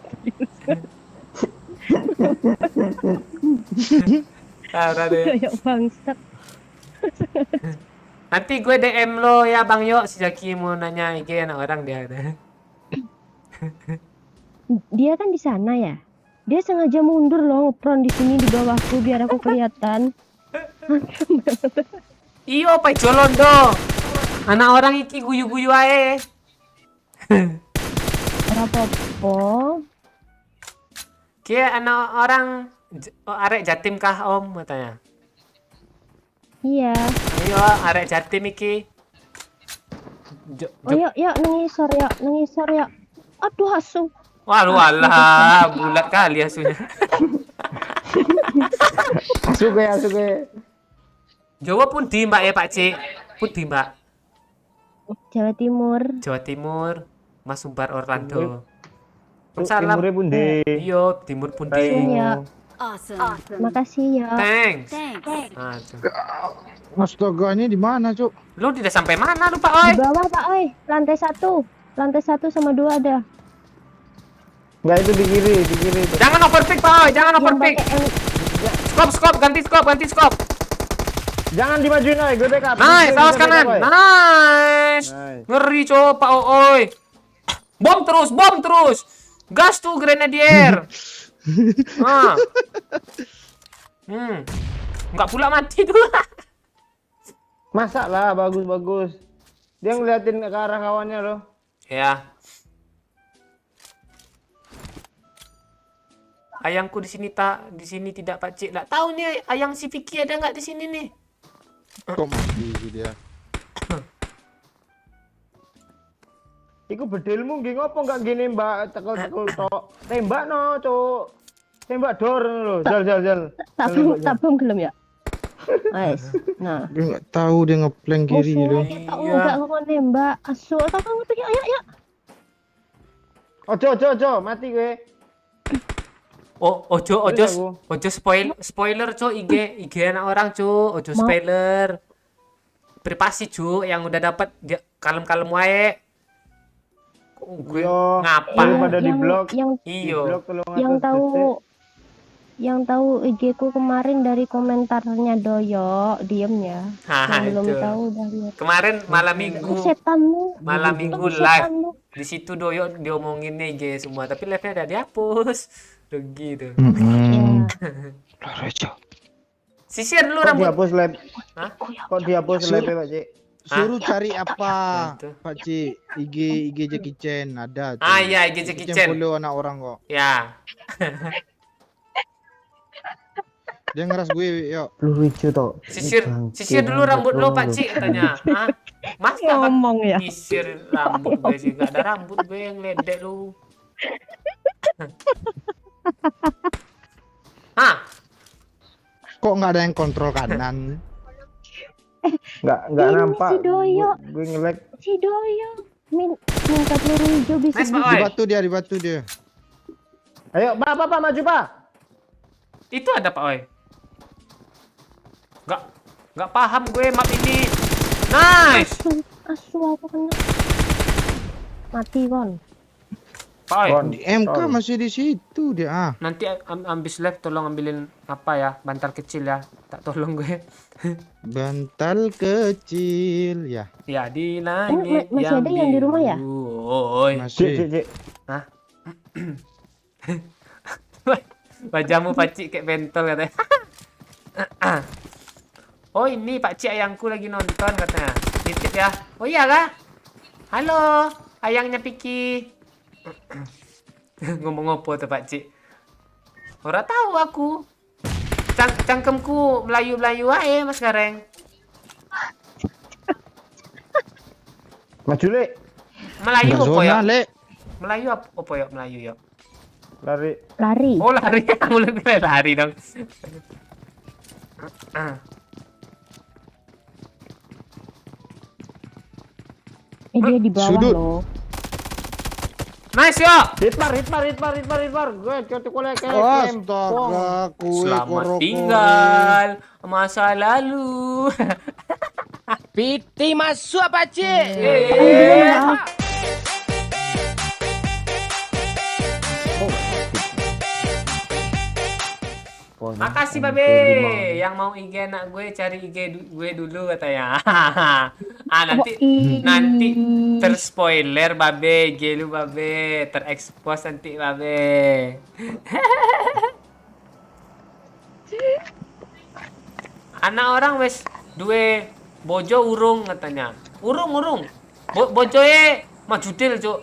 Parah deh. Kayak bangsat. Nanti gue DM lo ya Bang Yo. Si Zaki mau nanya IG anak orang dia ada. Dia kan di sana ya. Dia sengaja mundur loh ngepron di sini di bawahku biar aku kelihatan. Iyo, Pak Jolondo. Anak orang iki guyu-guyu ae. Apa-apa. Kia anak orang arek Jatim kah Om katanya. Iya. Ayo arek Jatim iki. Oh yuk nengisor ya. Aduh asu. Walah, bulat kali asunya. Asu gue. Jawa pun di Mbak ya Pak Cik. Pun di Mbak. Jawa Timur. Jawa Timur. Mas Umbar Orlando. Timure Salam. pun deh. Iyo, Timur pun di. Iya. Awesome. Makasih ya. Thanks. Thanks. Ah, tuh. Astaga, ini di mana, Cuk? Lu tidak sampai mana lu Pak Oi? Di bawah Pak Oi, lantai 1 sama 2 ada. Enggak itu di kiri itu. Jangan overpick Pak Oi, jangan Yang overpick. pakai Skop, ganti skop. Jangan dimajuin gue backup. Nice, awas Gue kanan. backup, Oi. Nice. Nice. Ngeri coba Pak Oi. Bom terus. Gas tuh grenadier. Ah. Enggak pula mati tuh. Masak lah bagus. Dia ngeliatin ke arah kawannya loh. Ya. Ayangku di sini tidak Pak Cik. Nggak tahu nih ayang si Vicky ada nggak di sini nih? Kok mati sih dia? Iku bedilmu nggih ngopo enggak gini Mbak tekel-tekel tok. Tembak no, Cuk. Tembak dor lho. Jal. Tabung gelem ya. Wes. Nah. Dia nggak tahu dia ngeplank kiri loh. Tahu enggak kok nembak. Asu atau kamu tuh ya. Ojo, mati gue. Ojo spoiler Cuk, IG anak orang Cuk. Ojo spoiler. Privasi Cuk, yang udah dapat dia kalem-kalem wae. Gue Yo, ngapa? pada di blog. Iyo. Yang tahu IG ku kemarin dari komentarnya Doyo, diem ya. Yang belum Itu. tahu dari Kemarin malam minggu setanmu. live. Di situ Doyo diomongin IG semua, tapi live-nya udah dihapus. Rugi tuh. Sisir dulu Kok rambut. dihapus live? Hah? Kok dihapus live Pak Cik? Suruh cari apa, Itu. Pak Cik? IG Jackie Chan ada. tuh. Ah iya, IG Jackie Chan. follow anak orang kok. Ya. Dia ngeras gue, yuk. Peluru hijau toh. Sisir dulu rambut lo Pak Cik katanya. Hah? Mas Ngomong ya. sisir rambut gue sih, gak ada rambut gue yang ledek lu. Hah? Kok nggak ada yang kontrol kanan? Enggak Ini nampak. si Doyo. Gue nge-lag. Si Doyo minta peluru hijau bisa. Nice, Pak Di Oi. batu dia. Ayo, Pak maju, Pak. Itu ada Pak Oi. Gak paham gue map ini. Nice. Asu aku kena. Mati kon. Pak Oi. Di MK masih di situ dia. Ah, Nanti ambis live tolong ambilin apa ya, bantal kecil ya. Tak tolong gue. bantal kecil ya. Ya di langit masih ada yang di rumah ya? Oi. Masih. Cik. Hah? Wajahmu Pakcik kayak bentol katanya. Oh ini Pakcik ayangku lagi nonton katanya. Titip ya. Oh iya kah? Halo, ayangnya Piki. Ngomong apa tuh Pakcik? Ora tahu aku. Cangkemku Melayu-Melayu ae Mas Gareng. Maju, Le. Melayu Nggak apa ya? zona, Le. Melayu apa ya? Melayu ya. Lari. Oh lari, aku lebih lari dong. Dia di bawah Sudut. loh. Nice yo. Hitmar. Gue cocok oleh kayak Astaga, kue Selamat koroko. tinggal masa lalu. Piti masuk apa Cik? Makasih Babe. Yang mau IG anak gue cari IG gue dulu katanya. Nanti terspoiler Babe, IG lu Babe, terekspos nanti Babe. Anak orang wes duwe bojo urung katanya. Urung. Bojoe majudil, Cuk.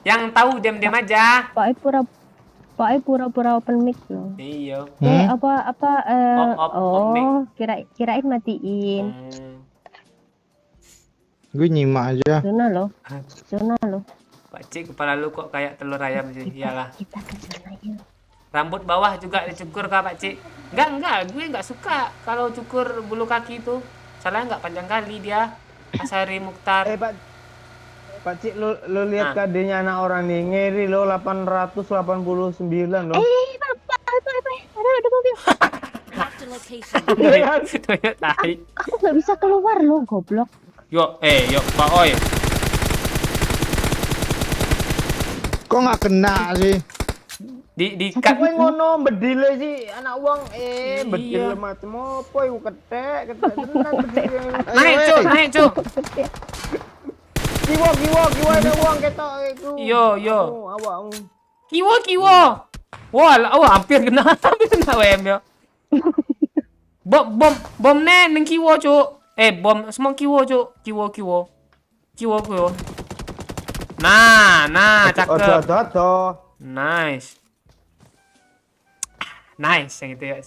Yang tahu diam-diam aja. Pak pura-pura open mic loh. Iya. Oh, mic. kirain matiin. Gue nyimak aja. Zona loh. Pakcik kepala lu kok kayak telur ayam sih. Iyalah. Kita ke zona yuk. Rambut bawah juga dicukur kah Pakcik? Enggak, gue enggak suka kalau cukur bulu kaki itu. Soalnya enggak panjang kali dia. Asari Mukhtar. Pak Cik, lu lihat KD-nya anak orang nih, ngeri lo 889 lo. Bapak, ada mobil. Tai. Aku nggak bisa keluar lo, goblok. Yuk, Pak Oi. Kok nggak kena sih? Di Kowe ngono bedile sih anak wong Iya. bedil macam apa iku ketek tenan bedile. naik, Cuk. Kiwo ada uang ketok itu. Yo. Awakmu. Kiwo. Wah, hampir kena WM yo. Bom neng kiwo cuk. Bom semua kiwo cuk. Kiwo. Nah, cakep. Odo. Nice yang itu ya.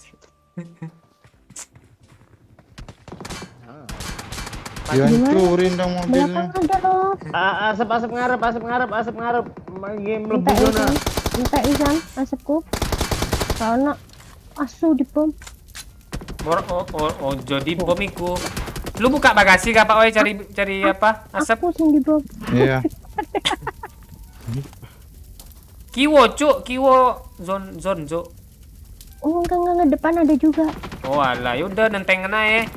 Dihancurin dong mobilnya. Belakang ada loh. Asap ngarep. Lagi mlebu Entek zona. Izan. Entek Izan, asapku. Karena asu di bom. Jadi bom iku. Lu buka bagasi gak Pak Oi cari apa? Asap. Aku sing di bom. Iya. Kiwo zone cuk. Oh, enggak, depan ada juga. Oh alah, yaudah nenteng kena ya.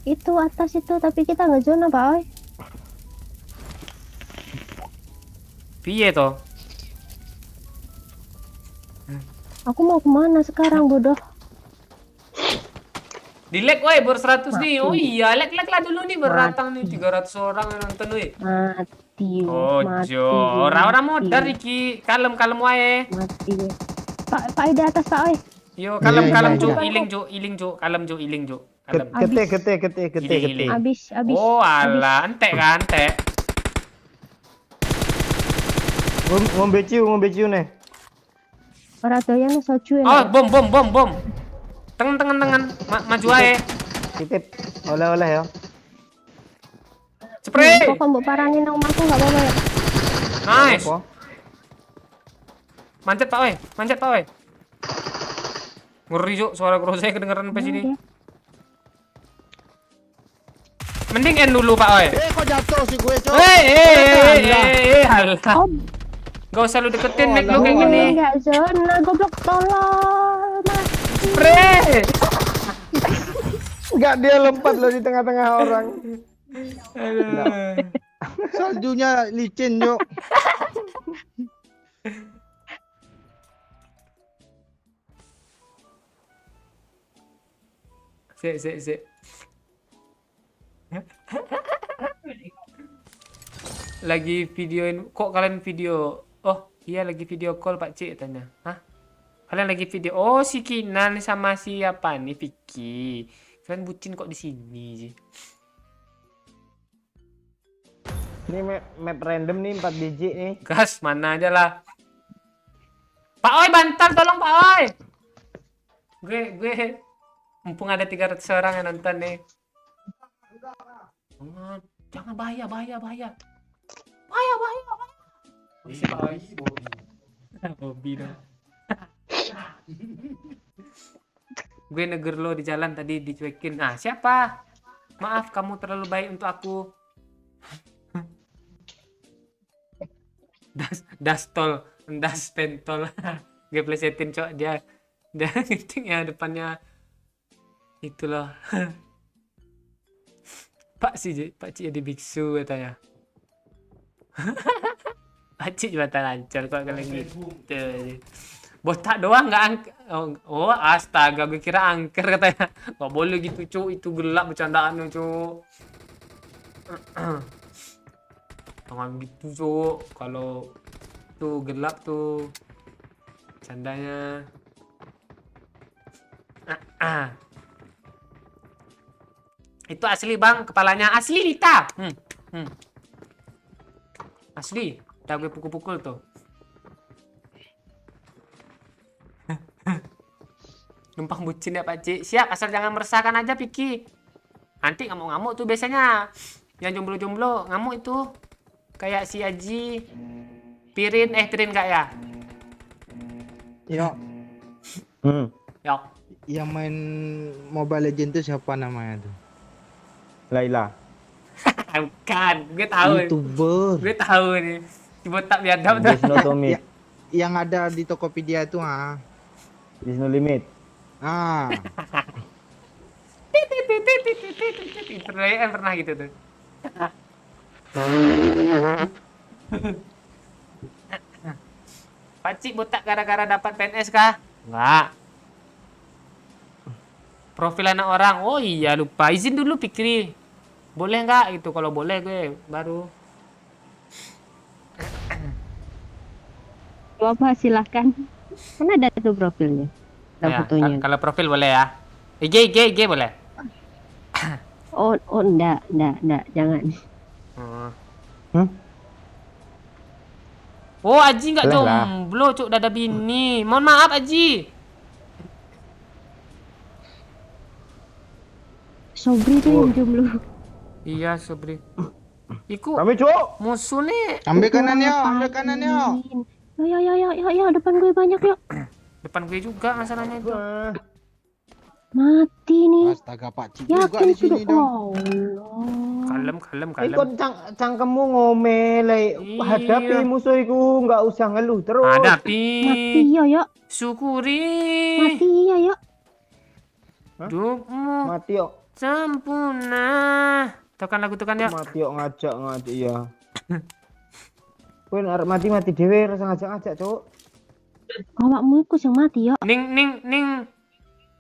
Itu atas itu, tapi kita nggak zona, Pak Oi. Piye toh? Aku mau kemana sekarang, bodoh? Di lag woi baru 100 nih. Oh iya, lag lah dulu nih beratang nih 300 orang yang nonton woi. Mati. Ojo, orang modar iki. Kalem wae. Mati. Pak Oi di atas, Pak Oi. Yo kalem Iya. cuk, iling cuk. Kalem. Gete. Iling. Abis. Oh alah, entek kan, entek. Ngombeciu nih. Ora doyan soju Oh, ya. bom. Tengen. Maju ae. Titip. Oleh ya. Spray. Kok mbok parani nang omahku enggak apa-apa ya? Nice. Apa? Manjat Pak Oi. Ngeri cuk, suara crossnya kedengeran sampai sini. Oke. Mending end dulu Pak Oi. Kok jatuh sih gue, Cok? Halah. Oh, Gak usah lu deketin mic lu kayak gini. enggak zona, goblok tolong. Mati. Spray. Enggak, dia lompat loh di tengah-tengah orang. Saljunya licin, Cok. Sik. Lagi videoin, kok kalian video? Oh iya lagi video call Pak Cik tanya. Hah? Kalian lagi video? Oh si Kinan sama siapa nih Vicky? Kalian bucin kok di sini sih? Ini map random nih 4 biji nih. Gas mana aja lah. Pak Oi bantal tolong Pak Oi. Gue mumpung ada 300 orang yang nonton nih. Oh, jangan bahaya. Isi Pak Oi. Bobby dong. Gue negur lo di jalan tadi dicuekin. Nah, siapa? Maaf, kamu terlalu baik untuk aku. Das pentol. Gue plesetin cok dia ngeting ya depannya itu loh. Pak Cik jadi biksu katanya. Pak Cik juga tak lancar kok kalian gitu. Botak doang nggak angker. Oh astaga, gue kira angker katanya. Nggak boleh gitu cu, itu gelap bercandaan cu. Jangan gitu cu, kalau tuh gelap tuh candanya. Itu asli bang, kepalanya asli Lita. Asli, udah gue pukul-pukul tuh. Numpang bucin ya Pak Cik. Siap, asal jangan meresahkan aja Piki. Nanti ngamuk-ngamuk tuh biasanya. Yang jomblo-jomblo ngamuk itu. Kayak si Aji. Pirin kak ya? Yo, Yok. yang main Mobile Legends itu siapa namanya tuh? Laila. Bukan, gue tahu. YouTuber. Gue tahu nih. Si botak biadab tuh. Wisnu Tommy. Yang ada di Tokopedia itu Wisnu Limit. Itu pernah gitu tuh. Pacik botak gara-gara dapat PNS kah? Enggak. Profil anak orang. Oh iya lupa. Izin dulu Fikri. Boleh nggak gitu? Kalau boleh gue baru. Bapak silahkan. Kan ada tuh profilnya. Ada Ya, fotonya. kalau profil boleh ya. IG boleh. Oh, enggak, jangan. Hmm. Oh, Aji nggak Boleh lah. jomblo, cuk, udah ada bini. Mohon maaf, Aji. Sobri tuh yang jomblo. Iya, Sobri. Iku Kami cuk. musuh nih. Ambil kanan yo, ambil kanan yo. Yo, depan gue banyak yuk. Depan gue juga masalahnya itu. Mati nih. Astaga Pak Cik juga Yakin di sini sudah. dong. Allah. Kalem. Ikut cangkemmu ngomel, Iya. hadapi musuh iku, nggak usah ngeluh terus. Hadapi. Mati yo. Syukuri. Mati yo. Hidupmu Mati yuk. sempurna. Tahu kan lagu itu kan ya? Mati yuk ngajak iya. Kowe arep mati dhewe rasa ngajak cuk. Awakmu iku sing mati yo. Ning.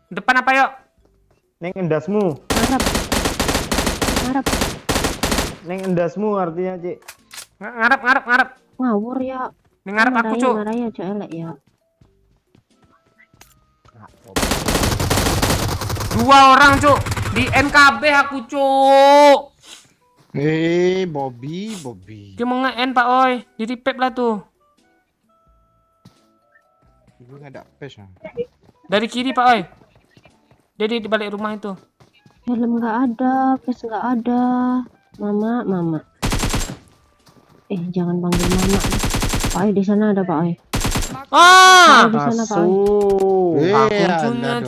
Depan apa yuk? Neng endasmu. Ngarep. Neng endasmu artinya, Cik. Ngarep. Ngawur ya. Ning ngarep aku, cuk. Marah ya, cuk elek ya. Dua orang, cuk. Di NKB aku, cuk. Bobby. Dia mau nge-end, Pak Oi. Di repep lah tuh. Ibu nggak ada pes. Dari kiri, Pak Oi. Dia di balik rumah itu. Helm nggak ada, face nggak ada. Mama. Jangan panggil mama. Pak Oi di sana ada Pak Oi. Ah! Di sana Pak Oi. Aku punya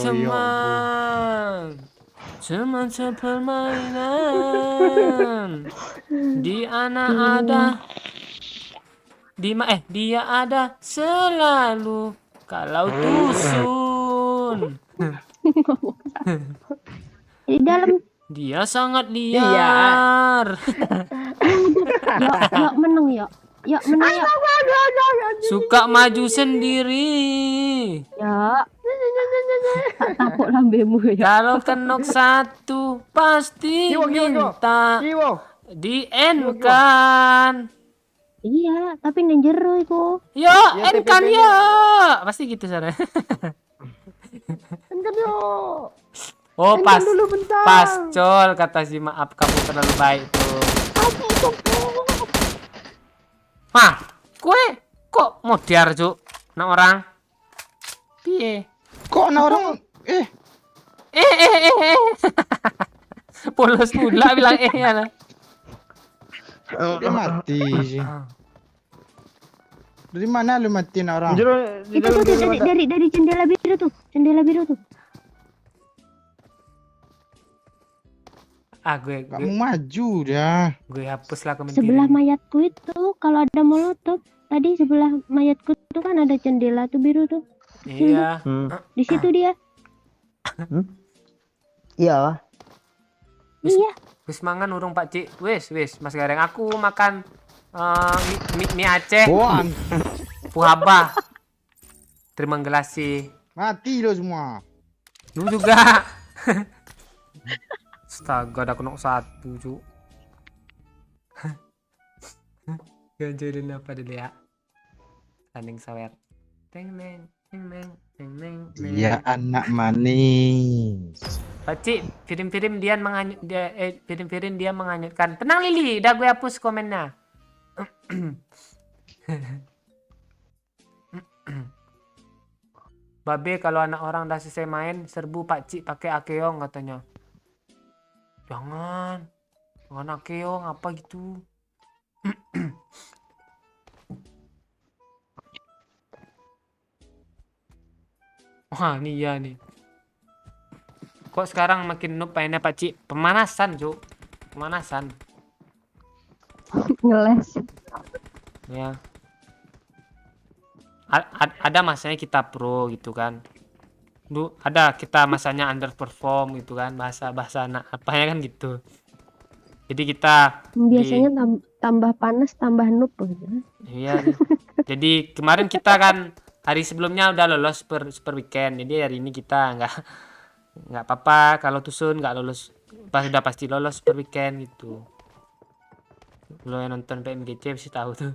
teman sepermainan. Dia ada selalu kalau tusun. Di dalam. Dia sangat liar. Yuk menang yuk. Suka maju sendiri. Ya. Tak tapuk lambemu ya. Kalau kenok satu pasti minta di-end-kan. Iya, tapi nang jero iku. Yo, end-kan yo. Pasti gitu sana. Enggak yuk. Oh, pas dulu bentar. pascol kata si maaf kamu terlalu baik tuh. Hah, kue kok modar cuk? Nak orang? Piye? Kok ada orang? Polos pula bilang ya lah. Dia mati sih. Dari mana lu matiin orang? Itu tuh dari jendela biru tuh. Gue Gak mau maju dah. gue hapus lah komen Sebelah kiri. mayatku itu kalau ada molotov tadi sebelah mayatku tuh kan ada jendela tuh biru tuh. Iya. Di situ dia. Iya. Iya. Wis mangan urung Pak Cik. Wis Mas Gareng aku makan mie Aceh. Boan. Puhaba. Terima kasih. Mati lo semua. Lu juga. Astaga, ada kenok satu, cuk. Ganjarin apa dulu ya? Tanding sawer. Teng neng. Dia anak manis. Pacik, Firim dia menganyutkan. Tenang Lili, udah gue hapus komennya. Babe kalau anak orang udah selesai main, serbu Pakcik pakai akeong katanya. Jangan akeong apa gitu. Wah, nih ya nih. Kok sekarang makin noob mainnya Pakcik? Pemanasan, Cuk. Pemanasan. Ngeles. Ya. Ada masanya kita pro gitu kan. Ada kita masanya underperform gitu kan, bahasa anak apanya kan gitu. Jadi kita Biasanya tambah panas tambah noob gitu. Iya. Jadi kemarin kita kan hari sebelumnya udah lolos super weekend. Jadi hari ini kita nggak apa-apa kalau Tusun nggak lolos, udah pasti lolos super weekend gitu. Lo yang nonton PMGC pasti tahu tuh.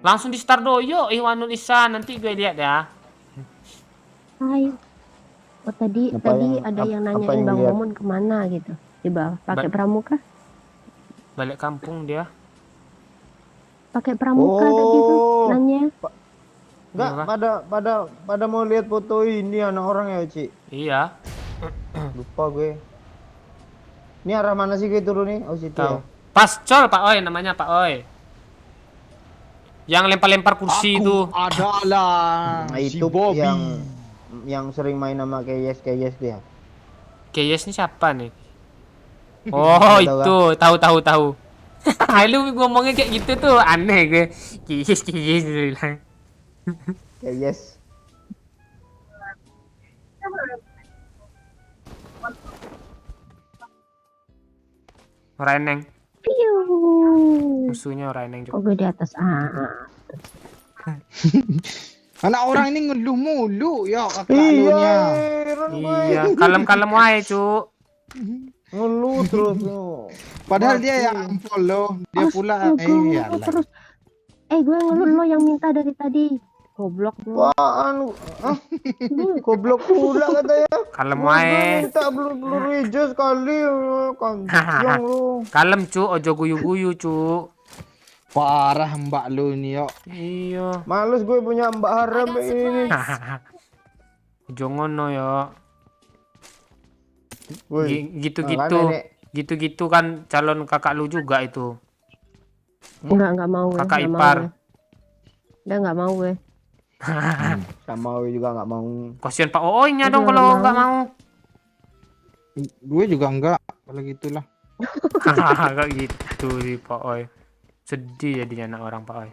Langsung di start doyo Iwanul Ihsan, nanti gue lihat ya. Hai. Oh tadi Apa tadi yang- ada yang apa nanyain yang Bang lihat? Momon kemana gitu. Di bawah. Pakai Ba- pramuka? Balik kampung dia. Pakai pramuka tadi tuh Oh. nanya. Enggak, Kenapa? pada mau lihat foto ini anak orang ya, Ci. Iya, Lupa gue. Ini arah mana sih gue turun nih? Oh, situ tahu. ya. Pascol Pak Oi namanya Pak Oi. Yang lempar-lempar kursi itu. Aku adalah Nah, si itu Bobby. yang sering main sama Kayes dia. Kayes ini siapa nih? Oh, Nggak tahu, itu. Tahu. Lu ngomongnya kayak gitu tuh aneh gue. Kayes gitu bilang. Kayes. Reneng. Piu. Musuhnya Reneng juga. Kok gue di atas? Anak orang ini ngeluh mulu ya kakak Iya, lunya. heran gue. Iya, kalem-kalem wae, Cuk. Ngeluh terus lu. Padahal Mati. dia yang unfollow, dia pula Astaga, alah. terus gue ngeluh lo yang minta dari tadi. Goblok lo. Apaan? Goblok pula katanya. Kalem Gue wae. minta peluru hijau sekali. Kanjong lu. Kalem, Cuk. Ojo guyu-guyu, Cuk. Parah mbak lu ini yo. Iya. Males gue punya Mbak Harem ini. Ojo ngono yo. Woi, Gitu-gitu. makanya, Nek. Gitu-gitu kan calon kakak lu juga itu. Enggak mau gue. Kakak nggak mau ipar. gue. Udah enggak mau gue. Sama gue juga nggak mau. Kasihan Pak Ooy-nya dong Udah, kalau nggak nggak mau. Gue juga enggak kalau gitulah. Kayak gitu sih Pak Ooy. Sedih jadinya anak orang Pak Ooy.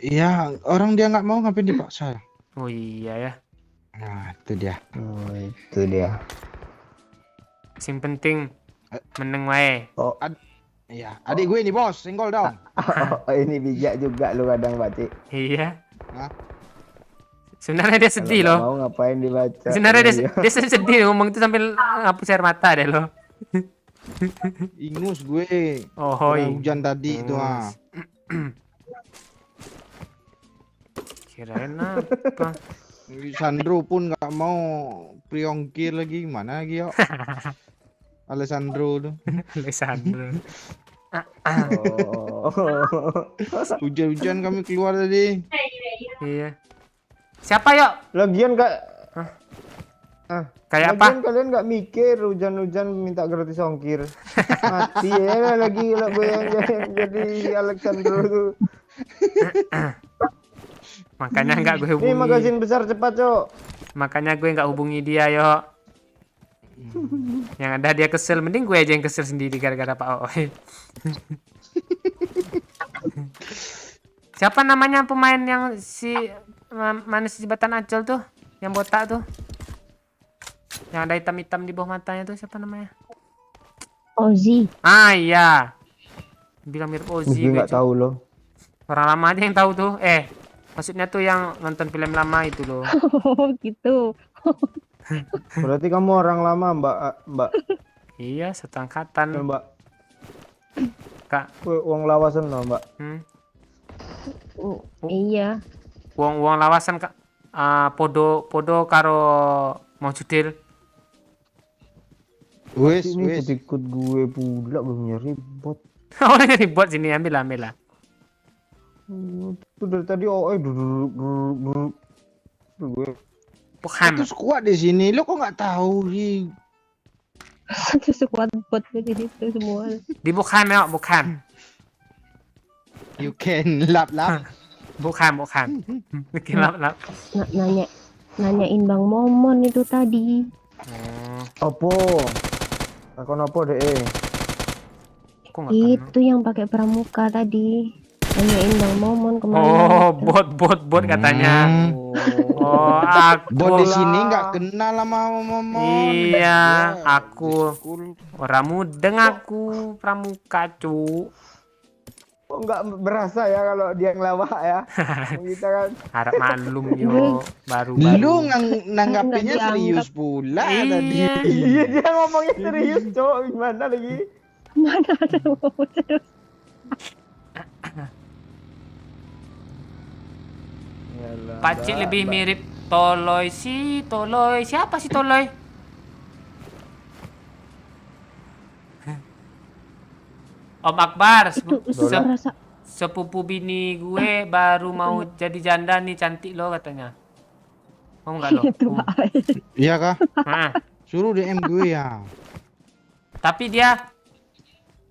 Iya, orang dia nggak mau ngapain dipaksa. Oh iya ya. Nah, itu dia. Oh, itu dia. Sing penting meneng wae. Oh, Iya, adik gue ini bos, senggol dong. ini bijak juga lu kadang baca. Iya. Hah? Sebenarnya dia sedih Kalau loh. nggak mau ngapain dibaca? Sebenarnya Iya. dia sedih ngomong itu sambil ngapus air mata deh lo. Ingus gue. Oh, Kena iya. hujan tadi itu ah. Kirain apa? Sandro pun nggak mau priongkir lagi, mana lagi yo? Alessandro tuh. Alessandro. Oh. Hujan-hujan kami keluar tadi. Iya. Siapa yuk? Lagian kak. Kayak Lagian apa? kalian nggak mikir hujan-hujan minta gratis ongkir. Mati ya lagi lah gue yang jadi Alexandro tuh. Makanya nggak gue Ini hubungi. magasin besar cepat cok. Makanya gue nggak hubungi dia yo. Yang ada dia kesel, mending gue aja yang kesel sendiri gara-gara Pak Ooy. Siapa namanya pemain yang mana si jembatan Ancol tuh? Yang botak tuh? Yang ada hitam-hitam di bawah matanya tuh siapa namanya? Ozzy. Ah iya. Bilang mirip Ozzy. Gue nggak Cuk. tahu loh. Orang lama aja yang tahu tuh. Maksudnya tuh yang nonton film lama itu loh. Oh gitu. Berarti kamu orang lama mbak. Iya, satu angkatan. Mbak. Kak. Uang lawasan loh mbak. Iya. Uang lawasan Kak. Podo karo mau judil. Wes, Ini wes. ikut gue pula punya ribet. Oh ini ribut sini ambil lah. Itu dari tadi gue. Bukan. Terus kuat di sini, lo kok nggak tahu sih? Sekuat buat gue jadi itu semua. Di bukan ya, bukan. You can lap. Bukan. Bikin lap. Nanyain Bang Momon itu tadi. Apa? Takon apa deh? Aku nggak kenal. Itu yang pakai pramuka tadi. Nanyain Bang Momon kemana. Oh, bot katanya. Oh, aku. Bot di sini nggak kenal sama Momon. Iya, aku orang mudeng aku pramuka cu. Kok nggak berasa ya kalau dia ngelawak ya? Kita kan. Harap maklum yo, baru. Lu nanggapinnya Nggak serius pula tadi. Iya. Iya dia ngomongnya serius cowok gimana lagi? Mana ada Momon terus. Yalah, Pakcik Mbak, lebih Mbak. mirip Toloy sih, Toloy. Siapa sih Toloy? Om Akbar, Rasa sepupu bini gue baru mau jadi janda nih, cantik lo katanya. Mau nggak lo? itu Pak. Iya kah? Nah, Suruh DM gue ya. tapi dia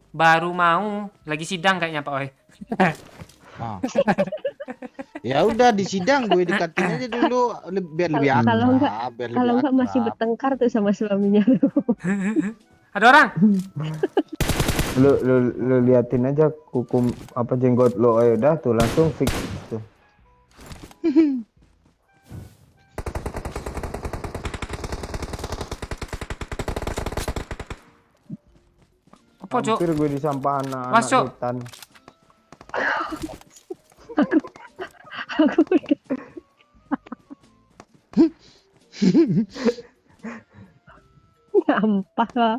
baru mau, lagi sidang kayaknya Pak Oi. Ah. Ya udah di sidang gue dekatin aja dulu biar lebih akrab. Kalau enggak- biar lebih Kalau enggak masih akrab. bertengkar tuh sama suaminya tuh. Ada orang? Lu liatin aja kuku apa jenggot lo, udah tuh langsung fix tuh. Apa Cok? Hampir gue disampah anak-anak Masuk. setan. Aku udah nyampah lah.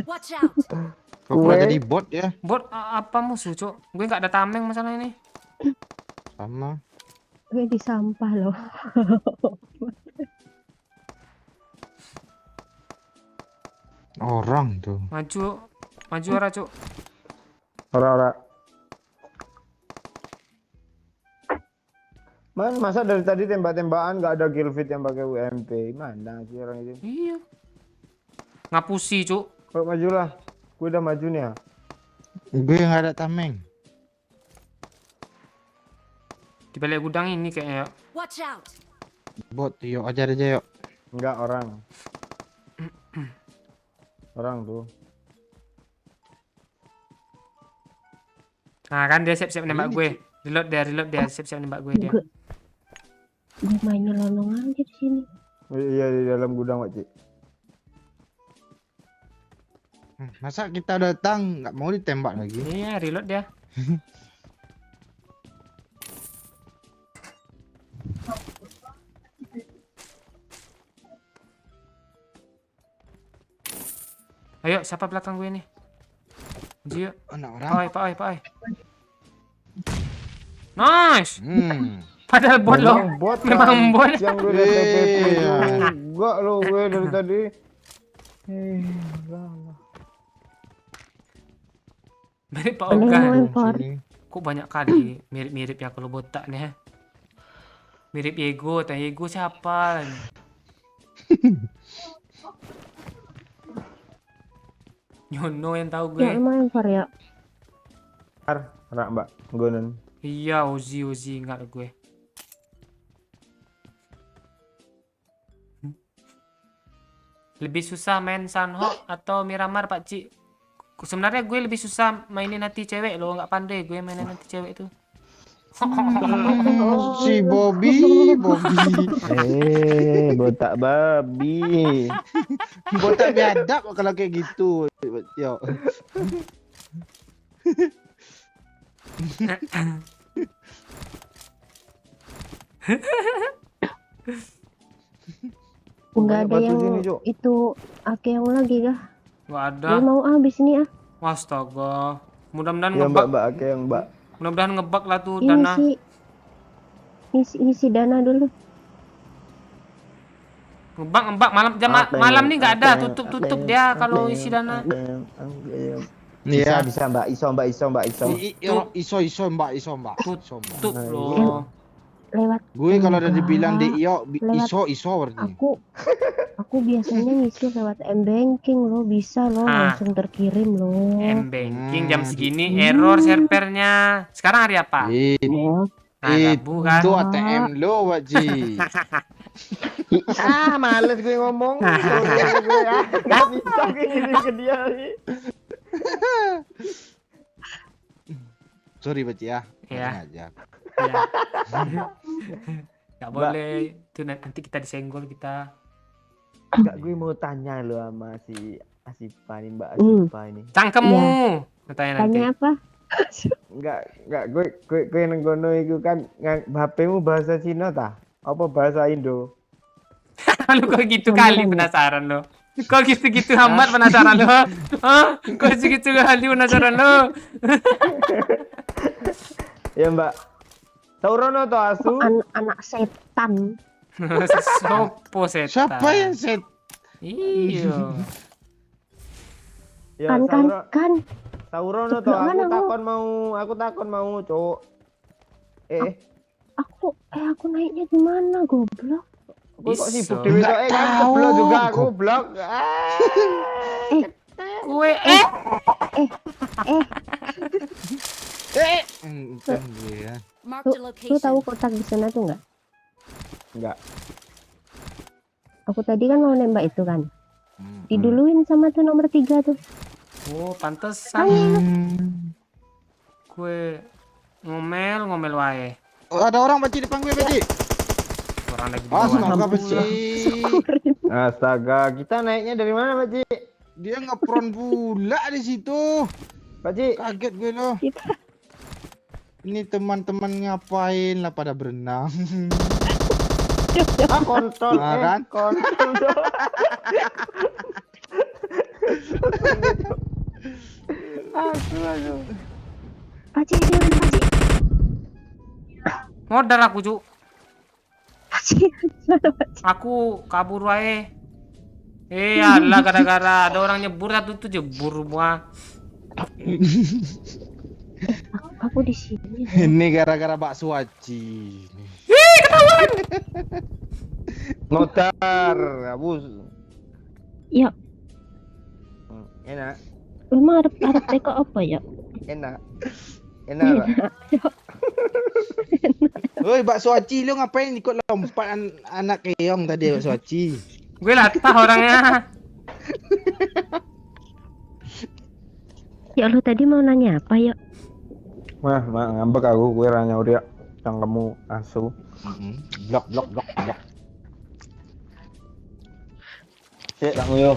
Watch out. Kok pula Gue- jadi bot ya? Bot apa musuh Cok? Gue nggak ada tameng masalah ini. Sama. Gue di sampah loh. Orang tuh. Maju arah Cok. Ora. Man, masa dari tadi tembak-tembakan nggak ada kill feed yang pakai UMP? Mana sih orang itu? Iya. Ngapusi Cok. Kok majulah. Gue udah maju nih ya. Gue nggak ada tameng. Di balik gudang ini kayaknya. Watch out. Bot, yuk ajar aja yuk. Enggak orang. Orang tuh. Nah kan dia siap-siap nembak gue. Reload dia siap-siap nembak gue dia. Gue mainnya lolongan aja di sini. Iya di dalam gudang Pak Cik. Masa kita datang nggak mau ditembak lagi? Iya, reload dia. Ayo, siapa belakang gue nih? Maju yuk. Anak Pak orang. Oi. Nice. Padahal bot lo. Memang bot kan. Memang bot. Yang gue udah TPP Iya. juga lo gue dari tadi. Lah. Mirip Pak Ada yang Ogan. lempar. Sini. Kok banyak kali mirip-mirip ya kalau botak nih ya. Mirip Yego, tanya Yego siapa? Nyono yang tahu gue. Ya emang lempar ya. Anak Mbak Gonen. Iya, Ozi ingat gue. Lebih susah main Sanhok atau Miramar, Pak Cik? Sebenarnya gue lebih susah mainin hati cewek loh, nggak pandai gue mainin hati cewek tuh. Si Bobby. Botak babi. Botak biadab kalau kayak gitu. Yuk. Enggak Banyak ada batu yang sini, Cuk. itu Ake yang lagi kah? Nggak ada. Dia mau habis nih ah. Astaga. Mudah-mudahan Ya ngebak. Mbak Ake yang Mbak. Mudah-mudahan ngebak lah tuh Ini dana. isi dana dulu. Ngebak malam nih nggak ada, tutup dia kalau isi dana. Iya. Bisa Mbak Iso. Iso mbak. Tutup loh. Lewat Gue kalau udah dibilang di Lewat. iso berarti. aku biasanya ngisi lewat m-banking loh, bisa loh Ah. langsung terkirim loh. M-banking jam segini error servernya. Sekarang hari apa? Nah, Rabu kan. Itu ATM lo, Wajib. Males gue ngomong. Gue ya. Nggak bisa kayak gini ke dia nih. Sorry, Baci ya. Iya. Aja. Ya. Nggak boleh. Itu nanti kita disenggol kita. Enggak, gue mau tanya lo sama si Asifa nih, Mbak Asifa ini. Cangkemmu. Katanya nanti. Tanya apa? Enggak, gue nenggono itu kan HP-mu bahasa Cina tah? Apa bahasa Indo? Lu kok gitu kali penasaran lo. Kok gitu-gitu amat penasaran lo? Hah? Kok segitu kali penasaran lo? Ya Mbak. Saurono to asu. Anak setan. Sopo setan. Siapa yang set? Iya. Ya, Kan. Saurono to Ceplok kan aku. aku takon mau, Cuk. Aku naiknya di mana goblok? Gue kok sibuk Iso. dewe to kan tahu. keblok juga aku blok. Kue Kan gue ya. Lu tahu kotak di sana tuh nggak? Enggak. Aku tadi kan mau nembak itu kan. Diduluin sama tuh nomor 3 tuh. Oh, pantesan kue ngomel wae. Oh, ada orang Pak Cik depan gue, Pak Cik. Orang lagi di Ah, bawah. semoga Pak Cik. Astaga, kita naiknya dari mana, Pak Ci? Dia ngepron pula di situ. Pak Ci, Kaget gue loh. Kita Ini teman-teman ngapain lah pada berenang. kontol, Nah, kan? kontol. Aduh. Paci, Paci. Modal aku, Cuk. Paci. Aku kabur wae. Alah gara-gara ada orang nyebur satu tuh jebur semua. Aku di sini. Ini gara-gara bakso aci. Notar, abus. Ya, Enak, emang ada teko apa ya? enak. Enak. Woi, bakso aci lu ngapain ikut lompat anak keong tadi bakso aci? Gue latah orangnya. Ya lu tadi mau nanya apa ya? Wah, ngambek aku, gue ranya udah yang kamu asu. Blok. Cek, tak nguyuh.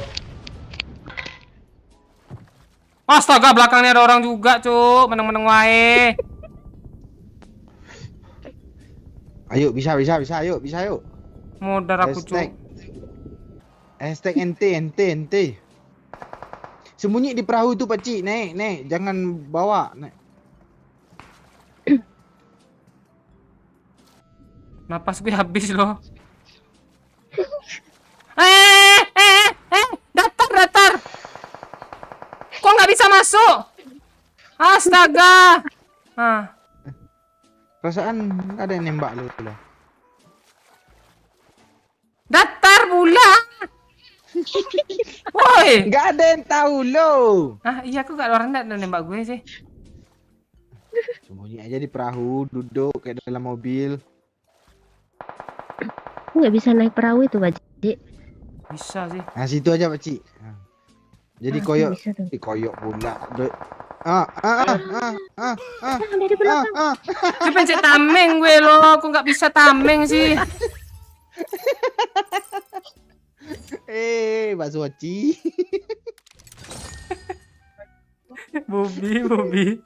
Astaga, belakangnya ada orang juga, Cuk. Meneng-meneng wae. Ayo, bisa, ayo. Modal aku, Cuk. Hashtag ente. Sembunyi di perahu itu, Pak Cik. Naik. Jangan bawa. Naik. Napas gue habis loh. Datar. Kok nggak bisa masuk? Astaga. Perasaan ada yang nembak lu lah. Datar pula. Woi. Nggak ada yang tahu lo. Iya aku gak ada orang yang nembak gue sih. Sembunyi aja di perahu, duduk kayak dalam mobil. Aku nggak bisa naik perahu itu, Paci. Bisa sih. Nah, situ aja, Pak Cik. Jadi koyok, Bisa tuh. koyok pula. Ada di belakang. Gue pencet tameng gue loh. Kok nggak bisa tameng sih? Bakso aci. Bobi.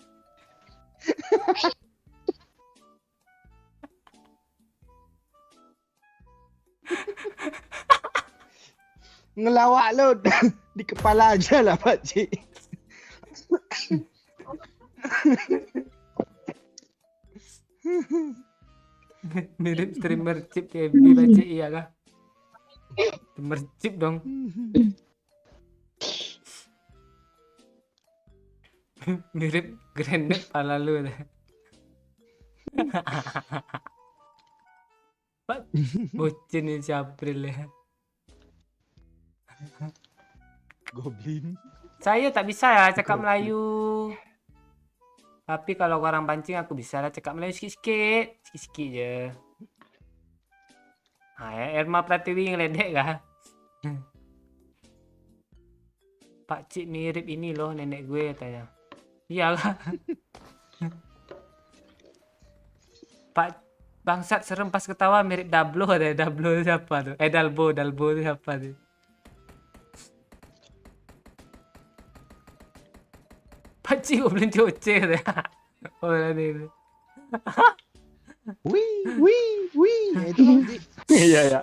Ngelawak lo di kepala aja lah, Pak Cik. Mirip streamer chip KB baca iya kah? Streamer chip dong. Mirip granat pala lu deh. Bocin ini si April ya. Goblin. Saya tak bisa ya cakap Melayu. Tapi kalau orang pancing aku bisa lah cakap Melayu sikit-sikit je. Ya, Irma Pratiwi ngeledek kah? Pak Cik mirip ini loh nenek gue katanya. Iyalah. Pak bangsat serem pas ketawa mirip Dablo ada Dablo siapa tuh? Dalbo itu siapa tuh? Pak Cik gue belum coce deh. Oh ini. Wih. Ya, itu Pak Cik. Iya.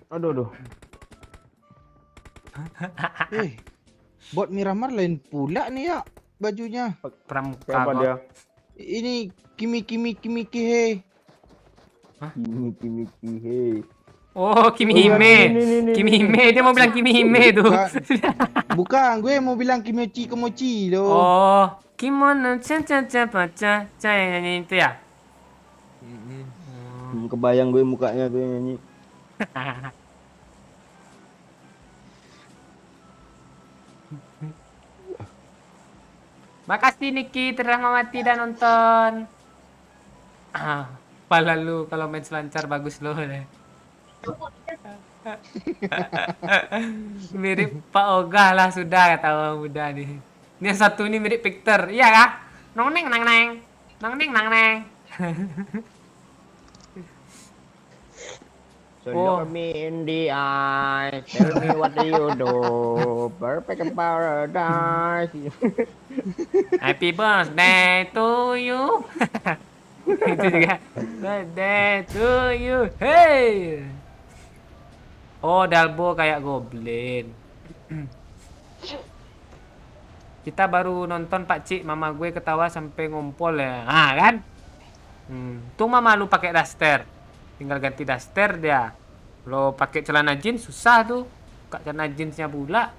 Aduh, aduh. Bot Miramar lain pula nih ya bajunya. Pramuka Siapa kok. dia? Ini Kimi Kihe. Kimi Kimi Kihe. Oh, Kimi Oh, iya, Hime. ini, Kimi ini. Hime, dia mau bilang Kimi Hime tuh. Bukan, gue mau bilang Kimochi loh. Oh, kimono cha yang nyanyi itu ya? Kebayang gue mukanya tuh yang nyanyi. Makasih Niki telah mati dan nonton. Pala lu kalau main selancar bagus lo deh. Mirip Pak Ogah lah sudah kata orang muda nih. Ini yang satu ini mirip Victor, iya kah? Nong neng nang neng, nong neng nang neng. So Oh. look at me in the eye, tell me what do you do, perfect paradise. Happy birthday to you. Itu juga. Birthday to you. Hey. Oh, Dalbo kayak goblin. Kita baru nonton Pak Cik, mama gue ketawa sampai ngompol ya. Ah, kan? Tuh mama lu pakai daster. Tinggal ganti daster dia. Lo pakai celana jeans susah tuh. Buka celana jeansnya pula.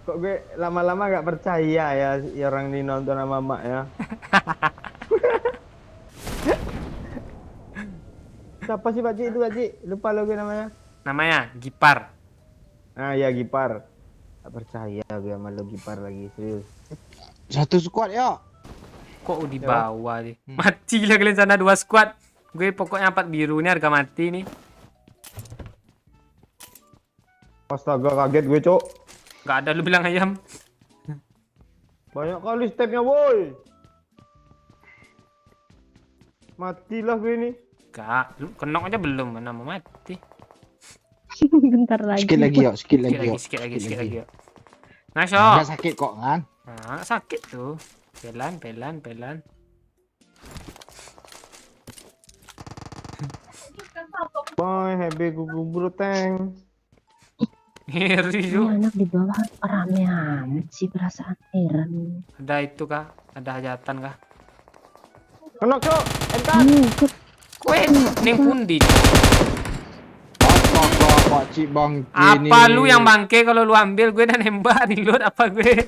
Kok gue lama-lama gak percaya ya orang ini nonton sama mak ya. Siapa sih Pak Cik itu Pak Cik? Lupa lo gue namanya. Namanya Gipar. Ah ya Gipar. Gak percaya gue sama lo Gipar lagi serius. Satu squad ya. Kok di bawah sih? Mati lah kalian sana 2 squad. Gue pokoknya 4 biru ini harga mati nih. Astaga kaget gue cok. Gak ada lu bilang ayam. Banyak kali stepnya boy. Matilah gue ini. Gak, lu kenok aja belum, mana mau mati. Bentar lagi. Sikit lagi yuk, sikit lagi yuk. Sikit lagi. Nah, so. Nggak sakit kok kan? Nah, sakit tuh. Pelan. Boy, happy gugur tank. Ngeri Ini yuk. anak di bawah rame amat sih perasaan heran. Ada itu kah? Ada hajatan kah? Kenok cok, entar. Kue neng pundi. Apa Pak Cik bangke nih? Apa lu yang bangke kalau lu ambil gue dan nembak di load apa gue?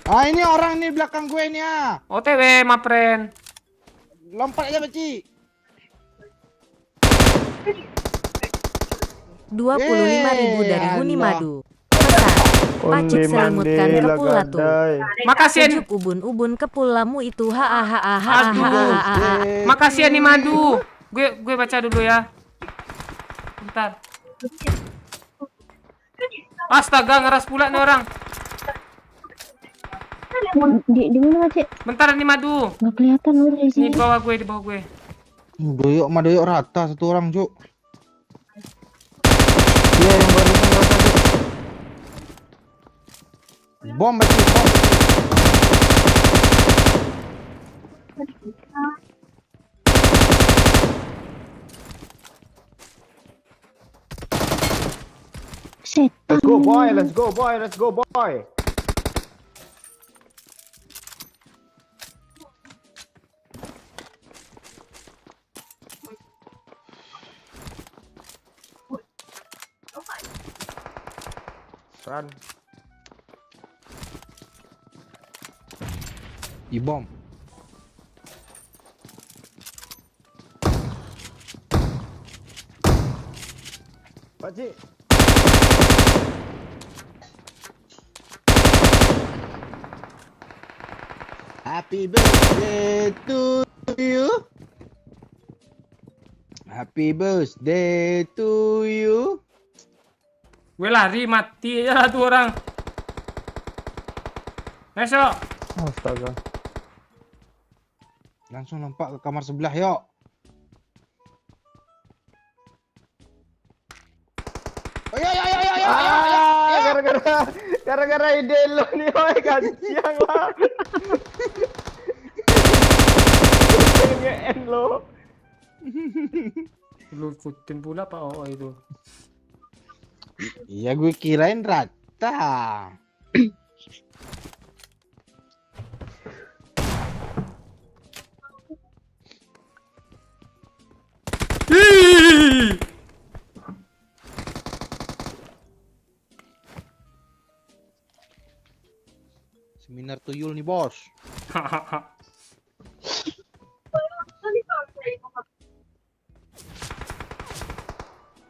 Ah ini orang nih belakang gue nih ah. OTW, my friend. Lompat aja Pak Cik. 25.000 dari Huni Madu. Pesan. Pacik selimutkan kepul latu. Makasih Ujuk ubun-ubun kepul lamu itu Aduh. Makasih ya nih Madu. Gue baca dulu ya. Bentar. Astaga, ngeras pula nih orang. Di mana Pak Cik? Bentar nih Madu. Nggak kelihatan lu dari Ini sini. di bawah gue. Doyok rata satu orang cuk. Iya yang barusan rasa cok. Bom Pak Cik, bom. Setan. Let's go boy, let's go boy. Run. Bom. Pak Cik. Happy birthday to you. Happy birthday to you. Gue lari mati aja lah tuh orang. Besok. Astaga. Langsung lompat ke kamar sebelah yuk. Gara-gara ide lo nih, oi kasihan lah. Pengen nge-end lo. Lu ikutin pula Pak Oo itu. Iya gue kirain rata. Seminar tuyul nih bos.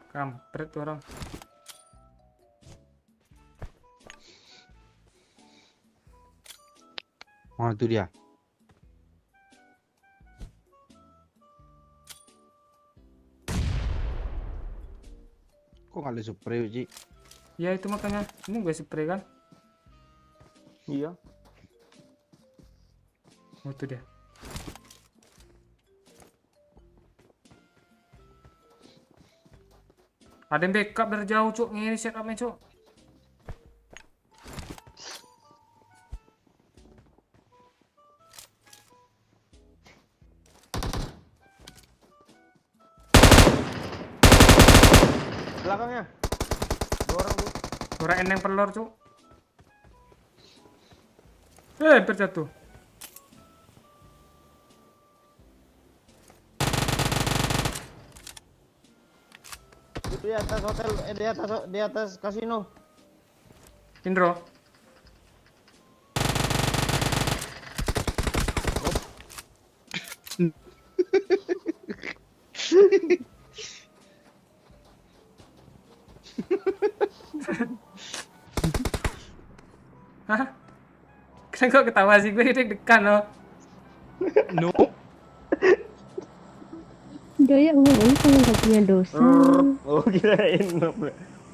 Kampret tuh orang. Mana tuh dia? Kok nggak ada spray Ci? Ya itu makanya. Ini gue spray kan. Iya. Oh itu dia. Ada yang backup dari jauh cuk. Ngiri set up-nya cuk. Belakangnya. Dua orang Bu. Suara eneng pelor cuk. Terjatuh. Di atas hotel, di atas kasino. Indro. Hah? Kenapa kok ketawa sih gue deg-degan loh. No. Dia ngomong kalau nggak punya dosa. Oh kirain.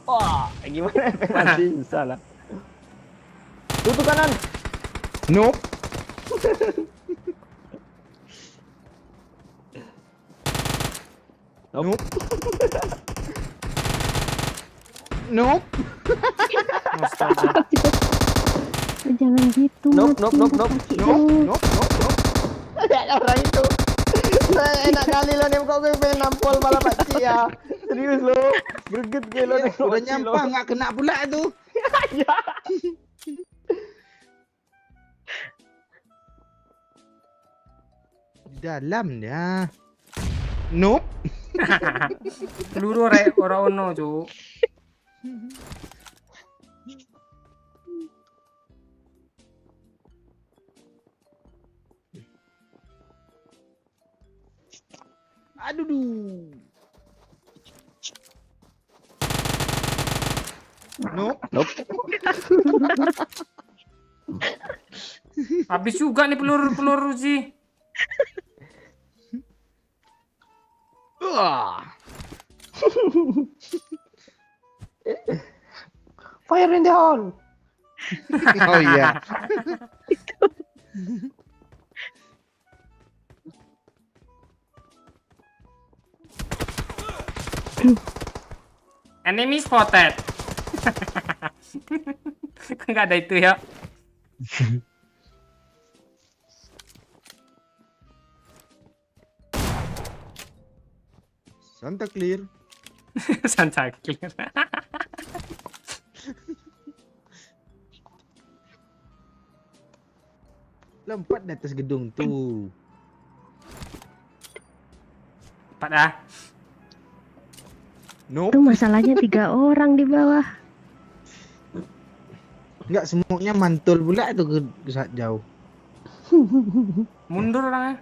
Wah, gimana efek bisa lah. Tutup kanan. Nope. Nope. Nope. Astaga. Jangan gitu. Nope, Mat. nope, nope, nope. Nope. Nope. Ya orang itu. Saya enak kali lo nih kok gue pengen nampol malah Pak Ci ya. Serius lo. Greget gue lo nengok Udah Pak Ci lo. nyampah nggak kena pula tuh. Ya. Di dalam dia. Nope. Peluru ora ono cuk. Aduh duh. Nope. Habis juga nih peluru sih. Fire in the hole. Oh iya. Enemy spotted. Enggak ada itu ya. Santa clear. Santai clear. Lompat di atas gedung tuh. Pak dah. Nope. Itu masalahnya 3 orang di bawah. Enggak semuanya mantul pula tuh ke saat jauh. Mundur orangnya.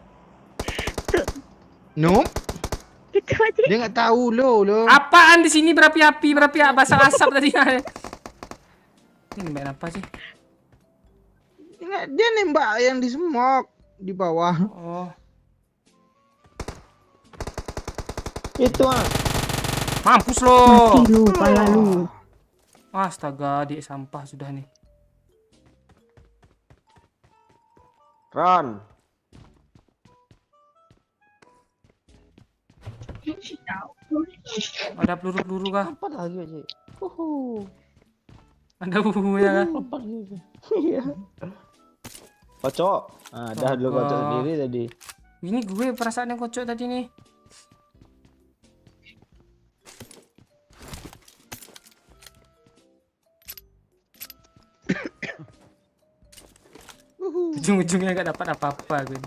Nope. Itu aja. Dia nggak tahu lo. Apaan di sini berapi-api basah asap tadi. Ini main apa sih? Dia nembak yang di smok di bawah. Oh, Itu ah. mampus lo. Mati lu, pala lu. Astaga, di sampah sudah nih. Run. Ada peluru-peluru kah? Empat lagi aja. Ada bubunya kah? Empat lagi. Iya. Kocok. Nah, dah dulu kocok sendiri tadi. Ini gue perasaan yang kocok tadi nih. Ujung-ujungnya nggak dapat apa-apa gue.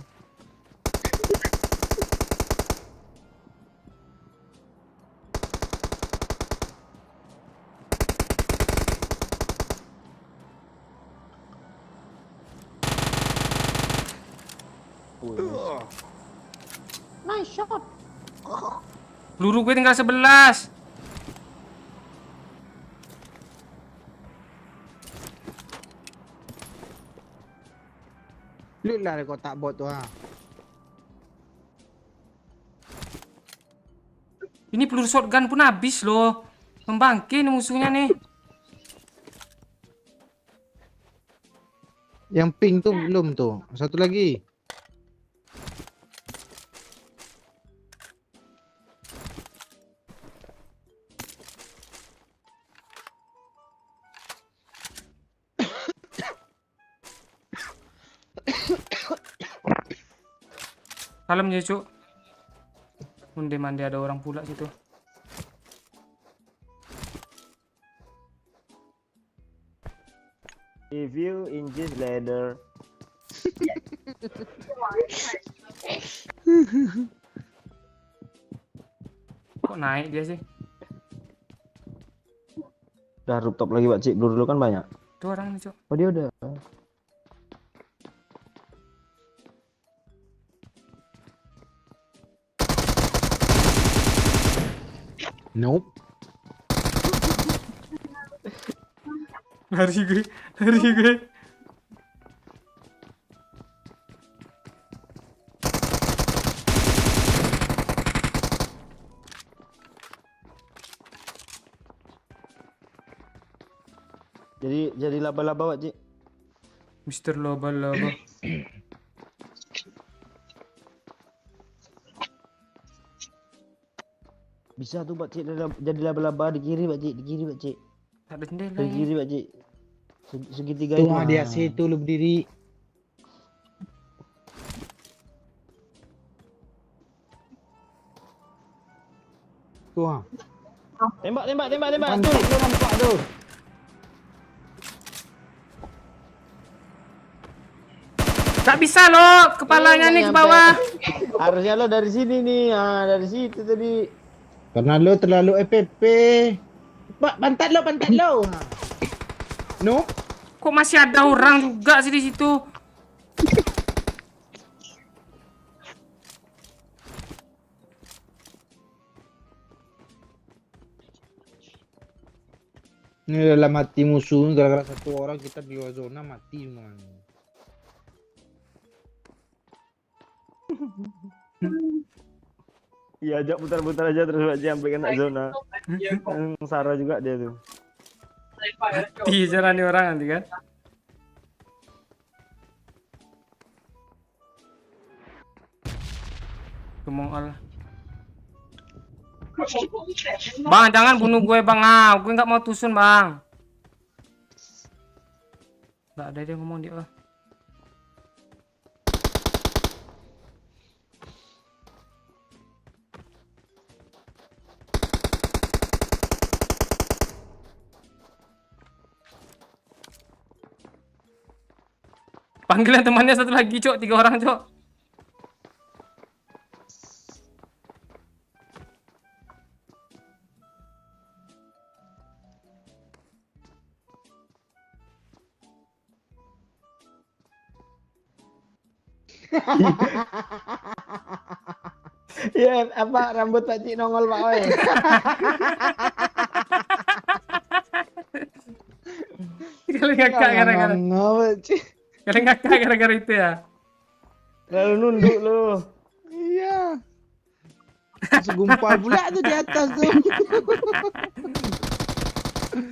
Nice shot. Peluru gue tinggal 11. Lu lah kotak bot tuh ha. Ini peluru shotgun pun habis loh. Membangke nih musuhnya nih. Yang pink tuh belum tuh. Satu lagi. Kalem ya cuk. Munde mandi ada orang pula situ. A few inches later. Kok naik dia sih? Udah rooftop lagi Pak Cik, peluru dulu kan banyak. Tuh orang nih cuk. Oh dia udah. Nope. Lari gue, lari gue. Jadi laba-laba Pak Cik. Mister Loba-loba. Bisa tuh Pak Cik jadi laba-laba di kiri Pak Cik, di kiri Pak Cik. Tak ada jendela Di ya. kiri Pak Cik. Segitiga Tuh itu. ha, dia situ lu berdiri. Tuh ha. Tembak. Mantap Tuh. lu nampak tuh. Tak bisa loh, kepalanya nih ke bawah. Harusnya lo dari sini nih. Ah, dari situ tadi. Karena lu terlalu FPP. Pak, pantat lo. Ha. No? Kok masih ada orang juga sih di situ? Ini adalah mati musuh gara-gara satu orang kita di zona mati man. Iya, ajak putar-putar aja terus Pak Cik sampai kena zona. Sarah juga dia tuh. Mati cara nih orang nanti kan. Ngomong Allah. Bang, jangan bunuh gue bang. Ah, gue nggak mau tusun bang. Nggak ada dia ngomong dia. Panggilan temannya satu lagi cok, 3 orang cok. Iya, apa rambut Pak Cik nongol Pak Oi. Kalian ngakak gara-gara. Kalian ngakak gara-gara itu ya. Lalu nunduk lu. Iya. Segumpal pula tuh di atas tuh.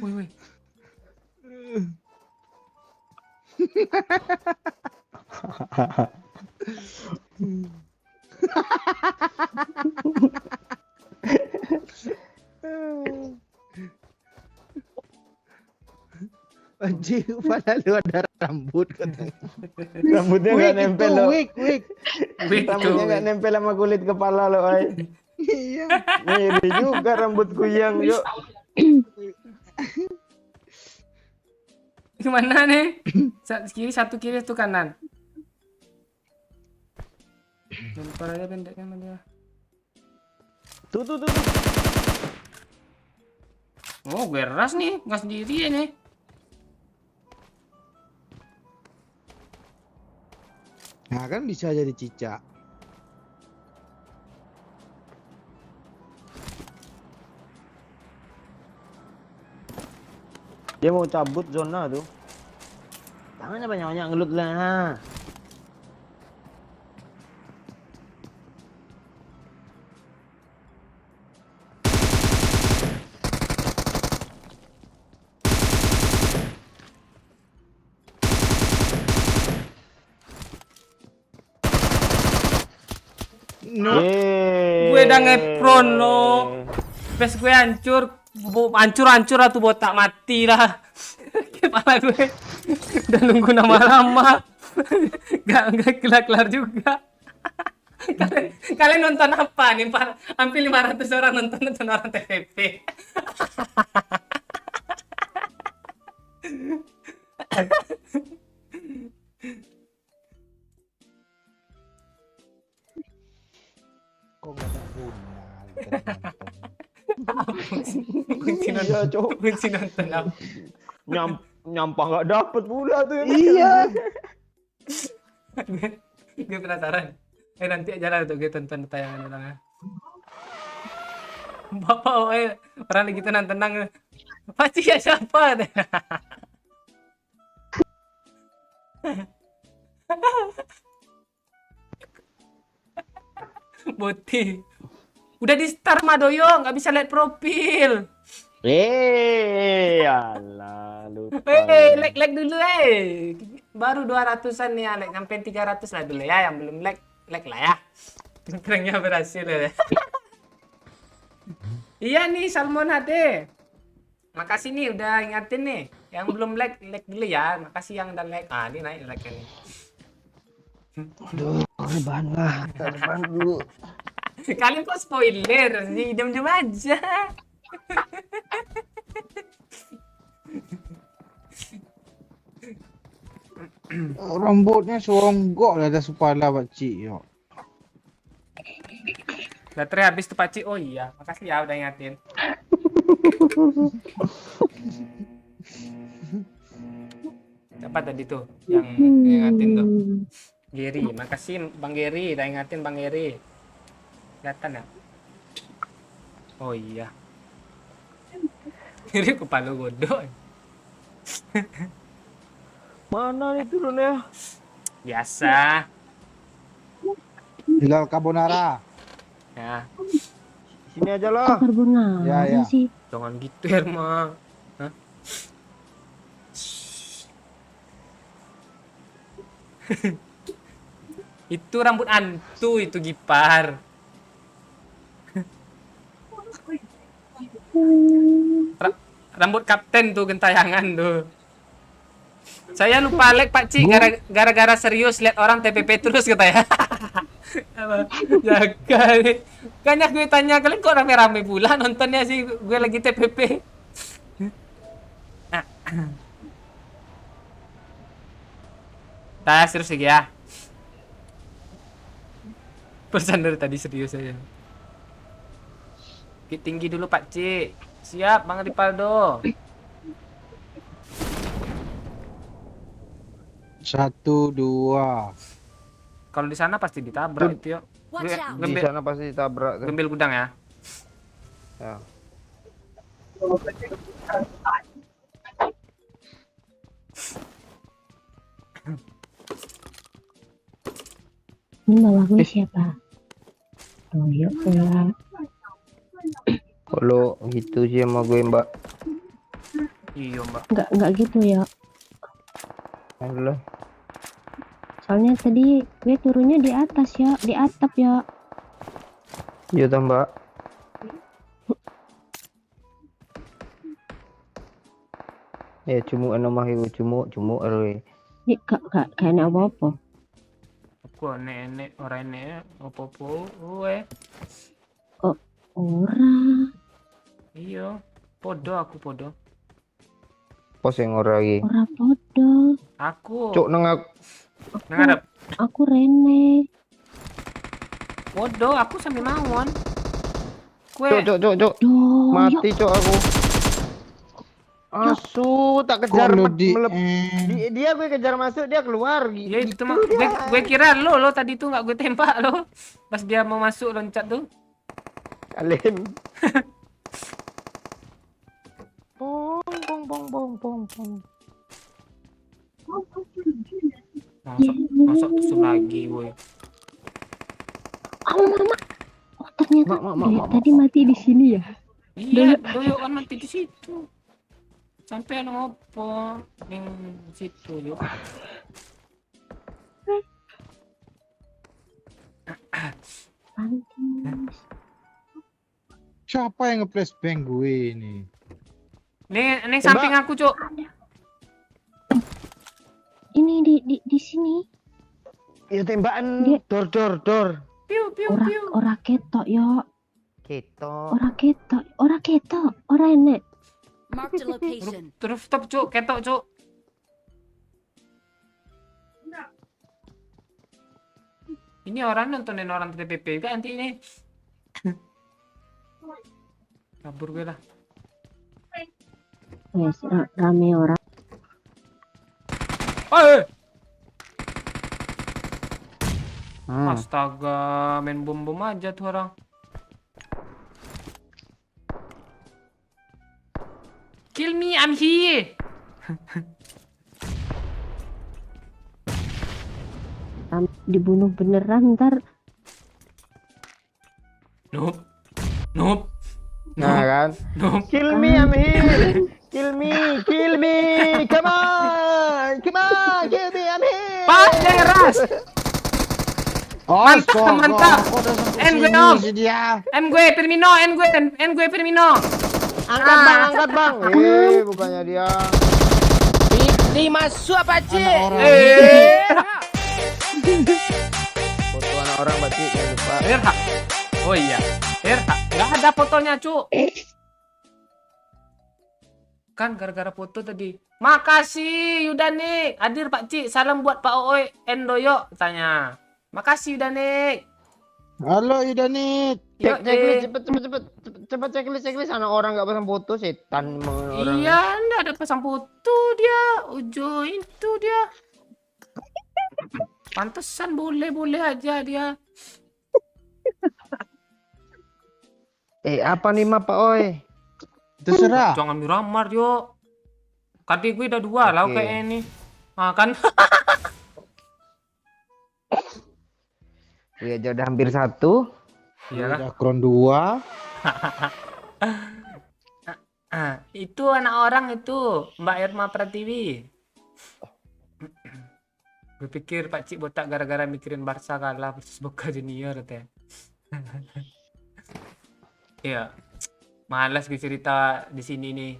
Woi woi. Anjing, padahal lu ada rambut katanya. Rambutnya nggak nempel lo. Wig. Wait Rambutnya nggak nempel sama kulit kepala lo, Oi. Iya. Mirip juga rambutku yang yuk. Gimana nih? Kiri satu kiri satu kanan. Lempar aja pendeknya sama dia. Tuh. Oh, gue ras nih, nggak sendiri ya nih. Nah kan bisa jadi cicak. Dia mau cabut zona tuh. Tangannya banyak-banyak ngelut lah. No. Gue udah ngepron lo. Bes gue hancur. Hancur atau botak mati lah. Kepala gue udah nunggu lama-lama. Gak kelar-kelar juga. Kalian nonton apa nih? Hampir 500 orang nonton orang TVP. Kok nggak ada guna Kunci Iya, Cok. kunci nonton apa? Nyampah nggak dapet pula tuh. Iya. Gue penasaran. Nanti aja lah untuk gue tonton tayangan orangnya. Bapak, orang lagi tenang-tenang. Pasti ya siapa deh. Boti. Udah di start Madoyo, nggak bisa lihat profil. Alah, lupa. Like dulu Baru 200-an nih, like sampai 300 lah dulu ya, yang belum like lah ya. Pranknya berhasil ya. Iya nih Salmon HD. Makasih nih udah ingatin nih. Yang belum like dulu ya. Makasih yang udah like. Ini naik like nih. Aduh, rebahan lah. Rebahan dulu. Kalian kok spoiler? Diam-diam aja. Rambutnya songgok lah ada supaya pakcik yo. Baterai habis tuh Pakcik. Oh iya, makasih ya udah ingatin. Siapa tadi tuh yang ingatin tuh? Geri, makasih Bang Geri, udah ingatin Bang Geri. Kelihatan ya? Oh iya. Geri kepala godok. Mana nih turunnya? Biasa. Hilal Carbonara. Ya, Sini aja lah. Carbonara Ya. sih. jangan gitu Herma. Hah? Itu rambut antu itu Gipar. Rambut kapten tuh gentayangan tuh. Saya lupa like Pak Cik gara-gara serius lihat orang TPP terus katanya. Jaga nih. Kayaknya gue tanya kalian kok rame-rame pula nontonnya sih gue lagi TPP. Nah, serius lagi ya. Pesan dari tadi serius aja. Tinggi dulu Pak Cik. Siap Bang Ripaldo. 1, 2. Kalau di sana pasti ditabrak itu yuk. Watch out. Di sana pasti ditabrak tuh. Gembil gudang ya. Ya. Ini bawahnya siapa? Oh, yuk pula. Kalau gitu sih sama gue Mbak. Iya Mbak. Enggak gitu ya. Alhamdulillah. Soalnya tadi gue turunnya di atas ya, di atap ya. Iya toh Mbak. Ya cumuk nomah itu cumuk arwe. Ini kak kayaknya apa-apa. Aku nenek orang nenek opo-opo gue. Ora. Iya. Podo aku podo. Pos yang ora lagi. Ora podo. Aku. Cuk nang Ngarep. Aku Rene. Bodoh, aku sambil mawon. Kue. cuk. Doh, Mati cuk aku. Asu tak kejar Kok lu dia gue kejar masuk dia keluar Ya itu gitu mah gue kira lo tadi tuh nggak gue tembak lo pas dia mau masuk loncat tuh. kalian. Pong. Masuk tusuk lagi woi. oh mama. Oh ternyata Mak. tadi mati di sini ya. Iya, doyok kan mati di situ. Sampai ngopo ning situ yuk. Pantes. Siapa yang nge-flashbang gue ini? Nih samping aku, Cuk. Ini di sini. Ya tembakan Dia- dor. Piu Ora ketok yo. Ketok. Ora ketok. Ora enek. Marked a location. Terus stop, Cuk. Ketok, Cuk. Ini orang nontonin orang TPP kan nanti ini. Kabur gue lah. Wes rame orang. Oh, Hmm. astaga, main bom aja tuh orang. Kill me, I'm here. Dibunuh beneran ntar. Nope. Nah kan. Nope. Kill me, I'm here. Kill me. Come on, kill me, I'm here. Pas yang ras. Mantap. En gue om. En gue Firmino. Angkat bang. Bukannya dia. Piti masuk Pakcik. Foto anak orang berarti jangan lupa. Erha. Oh iya. Erha. Nggak ada fotonya, Cuk. Kan gara-gara foto tadi. Makasih Yudanik. Hadir Pak Cik. Salam buat Pak Ooi Endoyo tanya. Makasih Yudanik. Halo Yudanit. Yuk, Checklist cepet checklist anak orang nggak pasang foto setan emang orang. Iya, enggak ada pasang foto dia. Ujo itu dia. Pantesan boleh aja dia. Apa nih Pak Oi? Terserah. Jangan miramar yo. Kaki gue udah 2 lah Oke. kayak ini. Ah kan. Gue aja udah hampir 1. Iya lah. Udah Crown 2. Itu anak orang itu, Mbak Irma Pratiwi. Gue pikir Pak Cik botak gara-gara mikirin Barca kalah versus Boca Junior teh. Iya. Malas gue cerita di sini nih.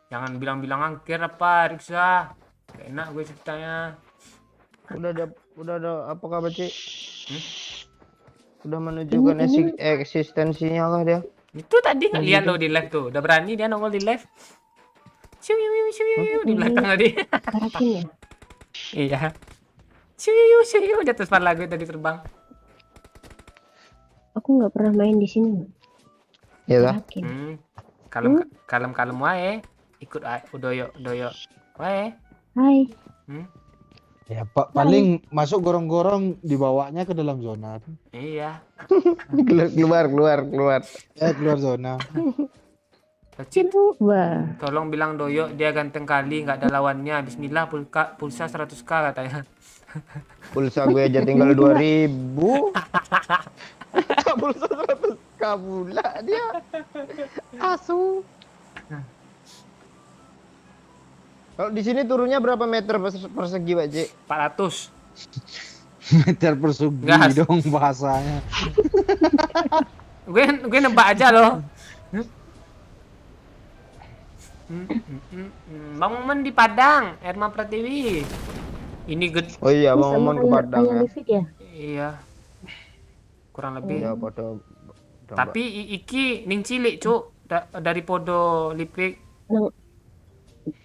Jangan bilang-bilang angker apa, Riksa. Gak enak gue ceritanya. Udah ada apa kabar Cik? Udah Ini- menunjukkan eksistensinya lah dia. Itu tadi nggak lihat lo di live tuh. Udah berani dia nongol di live. Siu di belakang tadi. Karakin ya. Iya. Siu di atas kepala gue tadi terbang. Aku nggak pernah main di sini. Iya lah. Karakin. Kalem wae. Ikut doyo. Wae. Hai. Ya Pak, paling masuk gorong-gorong dibawanya ke dalam zona. Iya. Keluar. Keluar zona. Cik, Wah. tolong bilang doyo dia ganteng kali nggak ada lawannya. Bismillah pulsa 100k katanya. Pulsa gue aja tinggal 2000. Pulsa 100 kabula dia. Asu. Kalau di sini turunnya berapa meter persegi, Pak Cik? 400. Meter persegi Gas. dong bahasanya. Gue nebak aja loh. Bang Momen di Padang, Irma Pratiwi. Ini gede. Oh iya, Bang Momon ke Padang ya. ya. Iya. Kurang lebih. Iya, pada. Tapi iki ning cilik, Cuk. Dari podo lipik.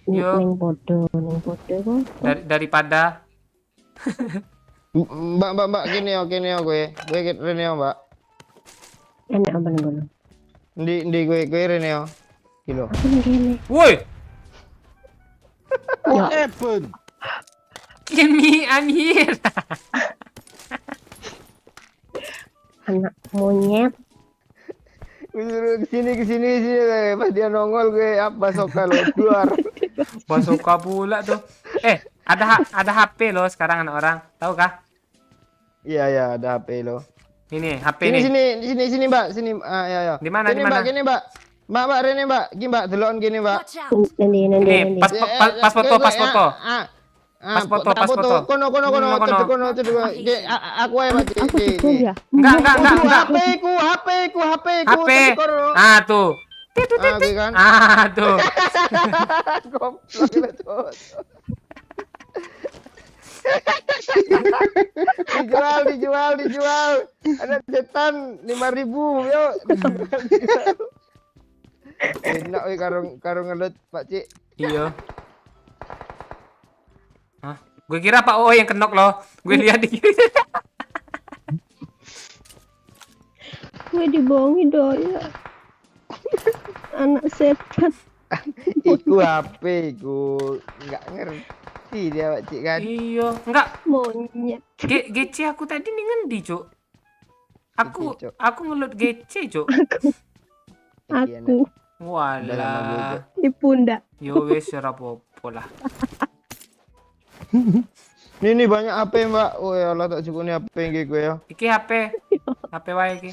Yo. Neng podo kok. Daripada Mbak gini yo gue rene yo mbak. Enak apa nih bono? Di gue rene yo. Kilo. Aku nih kene. woi, What happened? Kimi Amir. Anak monyet. Gue suruh kesini pas dia nongol gue apa soka lo keluar. Basoka pula tuh. Ada HP loh sekarang anak orang. Tahu kah? Iya ada HP lo. Ini HP nih. Sini mbak sini ya. Di mana, Sini di mana? mbak gini mbak rene mbak gini mbak delon gini mbak. Nanti. Ini pas foto. Pas foto. Kono. Aku aja mbak. Aku pukul ya. Enggak. HP ku. HP. Ah tuh. Oke kan. Ah tuh. Goblok itu. Dijual. Ada setan 5.000 yuk. Enak weh karung ngelut Pak Cik. Iya. Hah? Gue kira Pak Oo yang kenok loh. Gue lihat di kiri. Gue dibohongi doya. Anak setan. Iku HP iku enggak ngerti dia Pak Cik kan. Iya, enggak. Monyet. GC aku tadi nih ngendi, Cuk? Iki, Cuk. Aku ngelut GC, Cuk. Aku Walah. di pundak. Yo wis ora apa-apa lah. Ini banyak HP Mbak. Oh ya Allah tak cukup nih HP nggih gue ya. Iki HP wae iki.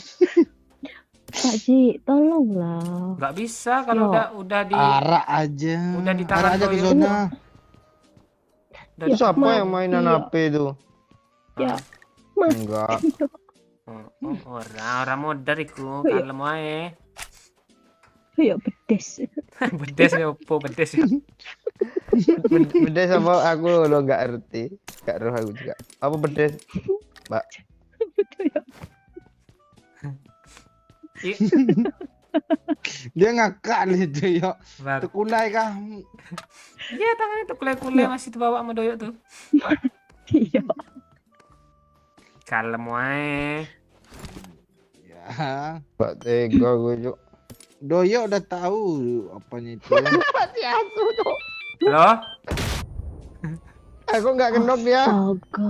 Pak Ji, tolonglah. Enggak bisa kalau Yo. udah di Arak aja. Udah di tangan Arak aja kau ke itu. zona. udah Itu di- siapa mati, yang mainan ya. HP itu? Ya, Enggak. Orang modar iku, kalem wae. ya bedes. Bedes ya opo bedes ya. Bedes apa aku lo enggak ngerti. Enggak roh aku juga. Apa bedes? Mbak. I- Dia ngakak di situ yo. Bar. Terkulai kah? Iya tangannya tuh kulai-kulai masih terbawa sama doyok tuh. Iya. Kalem wae. Ya. Mbak tega gue Cuk. Doyok udah tahu apanya itu. Pasti aku tuh. Halo? Aku enggak kenok dia. Astaga.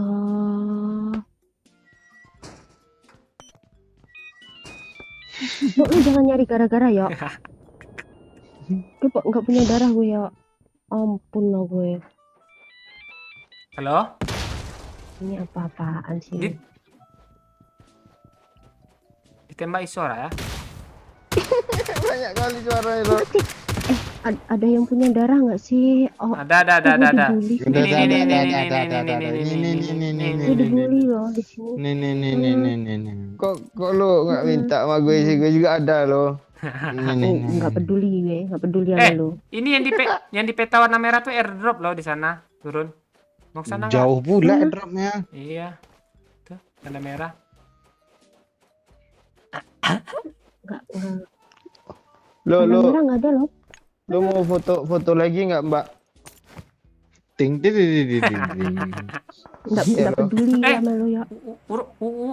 Lu jangan nyari gara-gara ya. Gue nggak punya darah gue ya. Ampun lah gue. Halo? Ini apa-apaan sih? Di- Ditembak Isora ya? Banyak kali suara itu. Ada yang punya darah nggak sih? Oh, Ada. gue dibully. Udah, Ini. Gue dibully loh di sini. Nih. Kok lu enggak minta sama gue sih? Gue juga ada loh. Nggak peduli gue, nggak peduli sama lu. Ini yang di peta warna merah tuh airdrop loh di sana. Turun. Mau ke sana nggak? Jauh pula dropnya. Iya. Tuh, tanda merah. Nggak. Lo Merah nggak ada loh. Lu mau foto lagi nggak Mbak? Ting. Nggak peduli Eh. sama lu ya.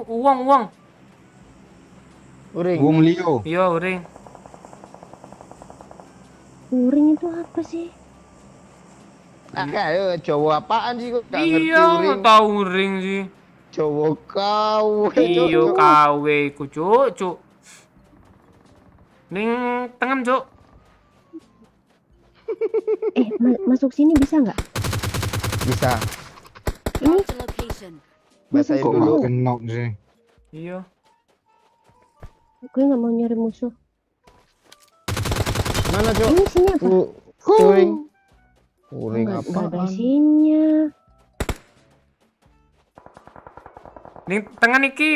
Uang. Uring. Wong Leo. Iya, uring. Uring itu apa sih? Ayo cowok apaan sih kok nggak ngerti Iya, uring? nggak tahu uring sih. Cowok kau. Iyo kawe ku cuk. Ning tengen cuk. Masuk sini bisa nggak? Bisa. Ini Basahin Kok dulu. nggak kenok sih? Iya. gue nggak mau nyari musuh. Mana cok? Ini sini apa? Uring. Uring Nggak ada apaan? isinya. Ning tengen iki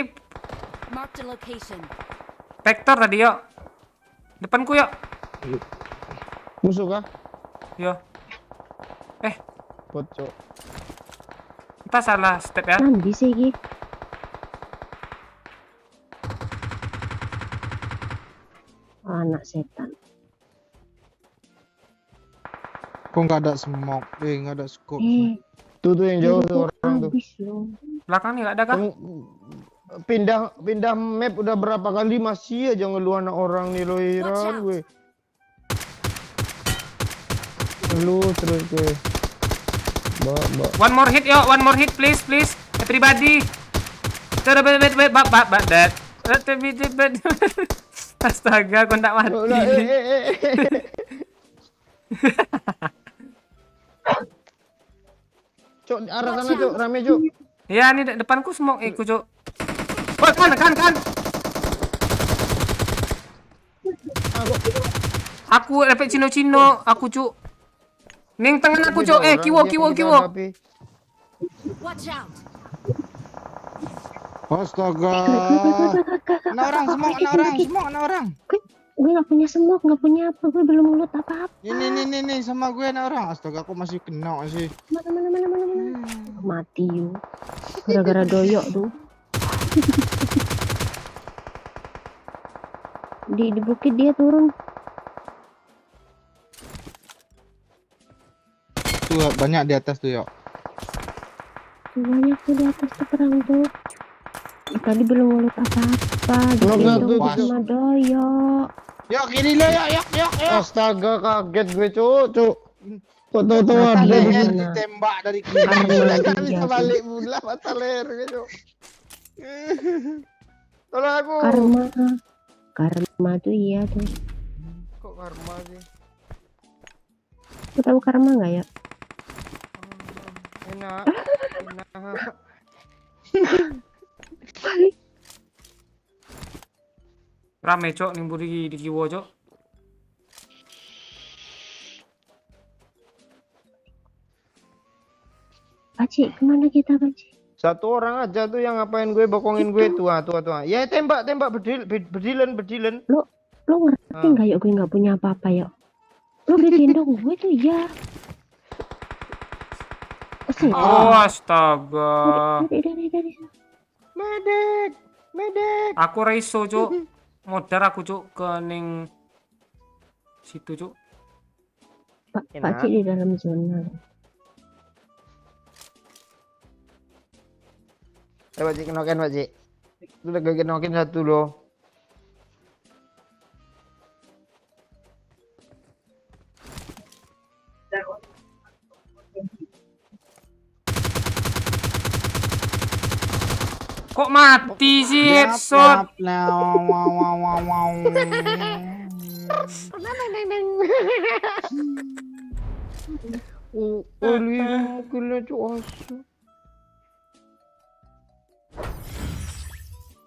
Vector tadi yo. Depanku yuk. Musuh kah? Yo. Bocok. Kita salah step ya. Nanti sih Gi. Anak setan. Kok nggak ada smoke? Nggak ada scope. Tuh yang jauh tuh peluru orang tuh. habis loh. Belakang nih nggak ada kah? Pindah map udah berapa kali masih aja ngeluh anak orang nih lo heran gue. Lu terus gue. One more hit yo, one more hit please everybody. That. Astaga, kau tak mati. Cok, arah sana cok, rame cok. Ya, ini depanku smoke ku cuk. Oh, kan. Aku dapat cino, aku cuk. Ning tangan aku cuk, kiwo. Watch out. Astaga. Ada orang. Gue nggak punya smoke, nggak punya apa, gue belum ngelut apa-apa. Ini sama gue ada orang. Astaga, aku masih kena sih. Mana. Mati yuk. Gara-gara doyok tuh. Di bukit dia turun. Tuh banyak di atas tuh, yuk. Banyak tuh di atas tuh perang tuh. Tadi belum ngelut apa-apa. Gitu sama doyok. Yuk, kiri lo, yuk. Astaga, kaget gue cok. Kok tahu ada Leher ditembak dari kiri. Nggak bisa balik pula mata leher gue cok. Tolong aku. Karma tuh iya tuh. Kok karma sih? Lu tahu karma nggak ya? Enak. Rame cok ning buri di kiwo cok. Pakcik, kemana kita Pakcik? Satu orang aja tuh yang ngapain gue bokongin gue tuh. Ya tembak berdilan. Lu ngerti nggak yuk gue nggak punya apa-apa yuk? Lu digendong gue tuh ya. Oh, astaga. Dari. Medek. Aku raiso cuk. Modar aku cuk ke ning situ cuk. Pakcik di dalam zona. Pakcik kenokin Pakcik. Lu udah gak kenokin satu loh. Kok mati sih headshot?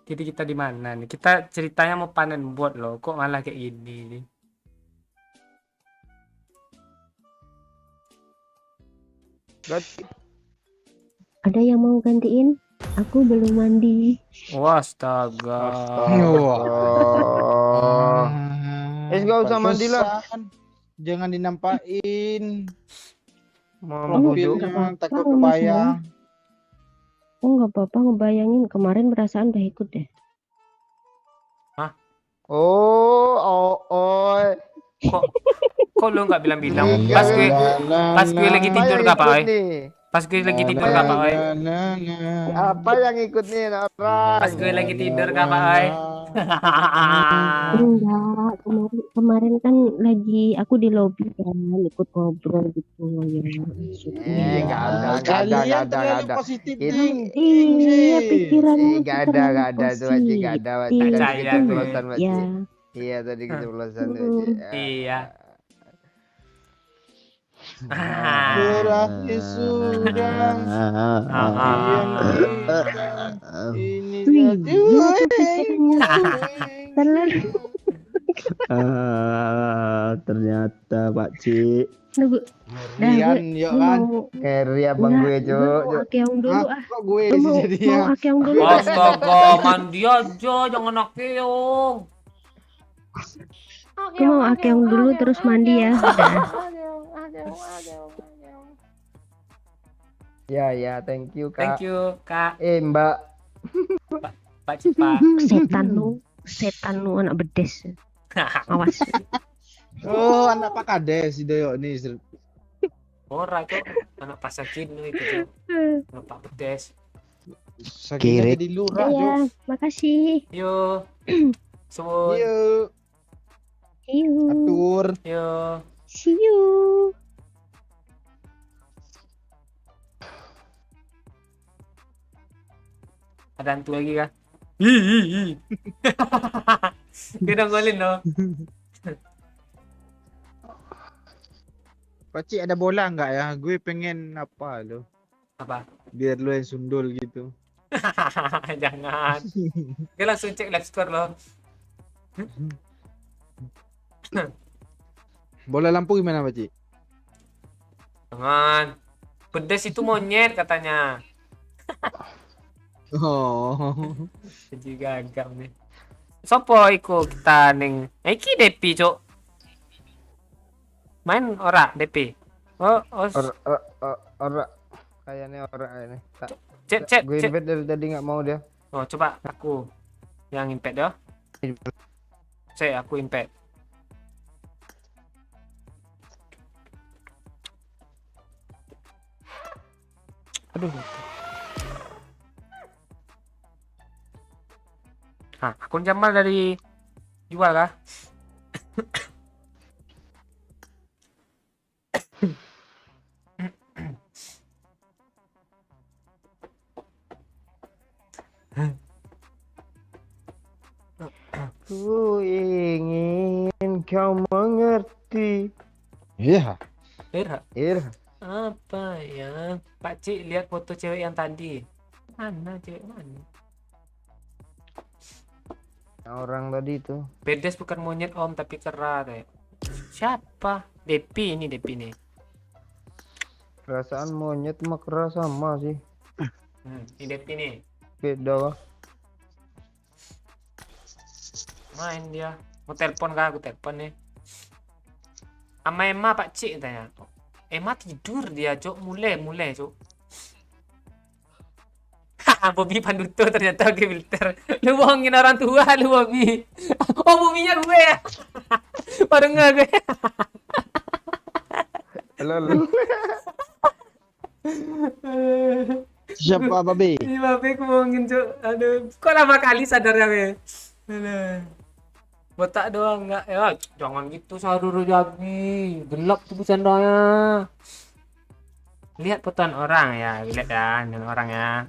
Jadi kita di mana nih? Kita ceritanya mau panen bot loh. Kok malah kayak gini nih? Ada yang mau gantiin? Aku belum mandi. Wah, astaga. Gak usah mandi lah. Jangan dinampain. Mau Mobilnya takut kebayang. Oh nggak apa-apa, ngebayangin kemarin perasaan udah ikut deh. Kok lu nggak bilang-bilang? Pas gue lagi tidur gak apa Pas gue lagi tidur gak apa Apa yang ikut nih orang? Pas gue lagi tidur gak apa Enggak, kemarin kan lagi aku di lobby kan ikut ngobrol gitu ya. Nggak ada. Kalian terlalu positif thinking Iya, sih. pikiranmu Nggak ada tuh Pakcik, nggak ada Pakcik. Tadi Percaya keceplosan gue. Pakcik. Ya. Iya tadi keceplosan Pakcik. Iya. Berakhir sudah. Ini Terlalu. Ternyata Pakcik. Nunggu. Rian, yuk kan. Carry abang gue cok. Akeong dulu ah. Kok gue Lu sih mau jadinya? akeong dulu. Astaga, mandi aja, jangan akeong. Aku mau akeong dulu terus mandi ya. Udah. Ya, thank you Kak. Thank you, Kak. Mbak. Pak Cipa. Setan lu anak bedes. Awas. Oh, anak Pak Kades si Doyo nih. Ora cok, anak pasar kino itu cok. Anak Pak Pedes. Saking Kiri. jadi Udah lurah, ya, Cuk. makasih. Yo. Sun. Yuk, See you. atur. Yo. See you. Ada hantu lagi kah? Ih. Kita golin loh. Pakcik ada bola nggak ya? Gue pengen apa lo? Apa? Biar lo yang sundul gitu. Jangan. Kita langsung cek live score loh. Bola lampu gimana, Pakcik? Jangan. Pedes itu monyet katanya. Oh. Jadi gagap nih. Sopo iku kita ning. Iki Depi, Cuk. Main ora Depi. Oh. Ora kayaknya ora ini. Cek. Gue invite dari tadi nggak mau dia. Oh, coba aku yang impact ya. Aku impact. Aduh. Akun Jamal dari jual kah? Ku ingin kau mengerti. Iya. Irha. Apa ya? Pak Cik lihat foto cewek yang tadi. Mana cewek mana? Orang tadi itu. Bedes bukan monyet om tapi kera kayak. Siapa? Depi ini Depi nih. Perasaan monyet sama kera sama sih. Ini Depi nih. Beda lah. Main dia. Mau telepon kah? Aku telepon nih. Sama Emma Pak Cik tanya. Emma tidur dia cok. Mulai cok. Bobby Panduto ternyata gue filter. Lu bohongin orang tua lu Bobby. Oh Bobby-nya gue ya. Baru nggak gue. Halo. Siapa, Babe? Ini Babe aku bohongin cok. Aduh. Kok lama kali sadarnya gue. Aduh. Botak doang nggak. Ya jangan gitu Saruru Jagi. Gelap tuh bercandanya. Lihat fotoan orang ya. Lihat ya. Dengan orang ya.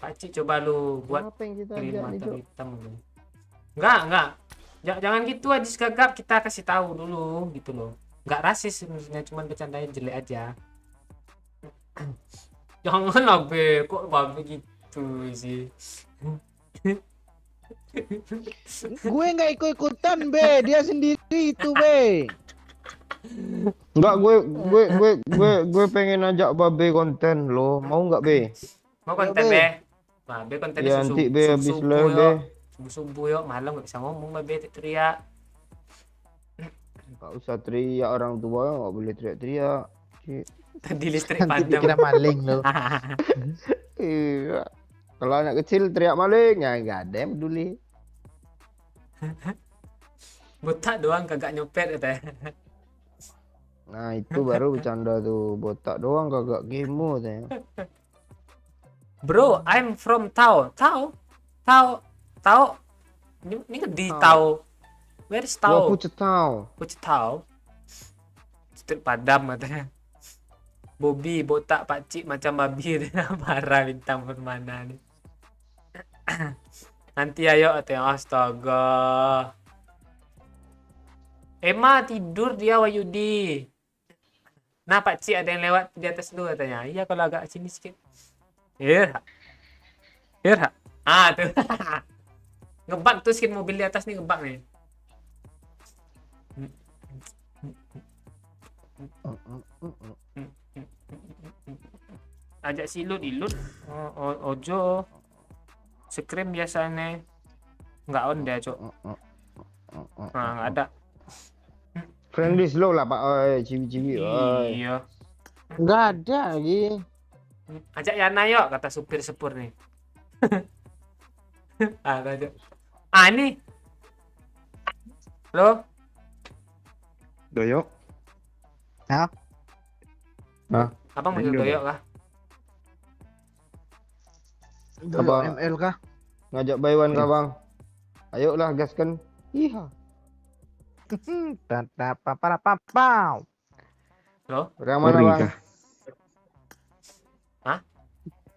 Pakcik coba lu buat Apa yang kita kirim ajak nih, mata Cuk? hitam lu. Enggak. Jangan gitu aja gagap, kita kasih tahu dulu gitu loh. Enggak rasis sebenarnya, cuman bercandanya jelek aja. Jangan lah be, kok babe gitu sih. Gue nggak ikut-ikutan, Be. Dia sendiri itu, Be. Enggak, gue pengen ajak Babe konten lo. Mau nggak Be? Mau konten Be. be? Nah, be kontennya Ya nanti Be habis live Be. Subuh yuk, malam nggak bisa ngomong be teriak. Gak usah teriak, orang tua nggak boleh teriak-teriak. Tadi listrik Nanti padam. dikira maling lo. Iya. Kalau anak kecil teriak maling, ya nggak ada yang peduli. Botak doang kagak nyopet katanya. Nah itu baru bercanda tuh, botak doang kagak gemo katanya. Bro, I'm from Tao. Ini di Tao. Where is Gua Tao? pucet tau. Tao. Listrik padam katanya. Bobby botak pakcik macam babi dia marah bintang permana nih. Nanti ayo katanya. Astaga. Emma tidur dia Wayudi. Nah pakcik ada yang lewat di atas lu katanya. Iya kalau agak sini sedikit. Iya. Tuh. Ngebak tuh skin mobil di atas nih ngebak nih. Ajak si ilut. Ojo. Scream biasanya. Nggak on dia, Cok. Nah, nggak ada. Friendly slow lah Pak, oi, cibi-cibi, oi. Iya. Nggak ada lagi. Ajak Yana yuk, kata supir sepur nih. Ajak. Ini. Halo, Doyok. abang manggil Manggil, Doyok kah? Doyok ML kah? Ngajak Baywan kah bang? Ayolah gaskan. Iya. Papau. Halo, Yang mana Ori bang? kah?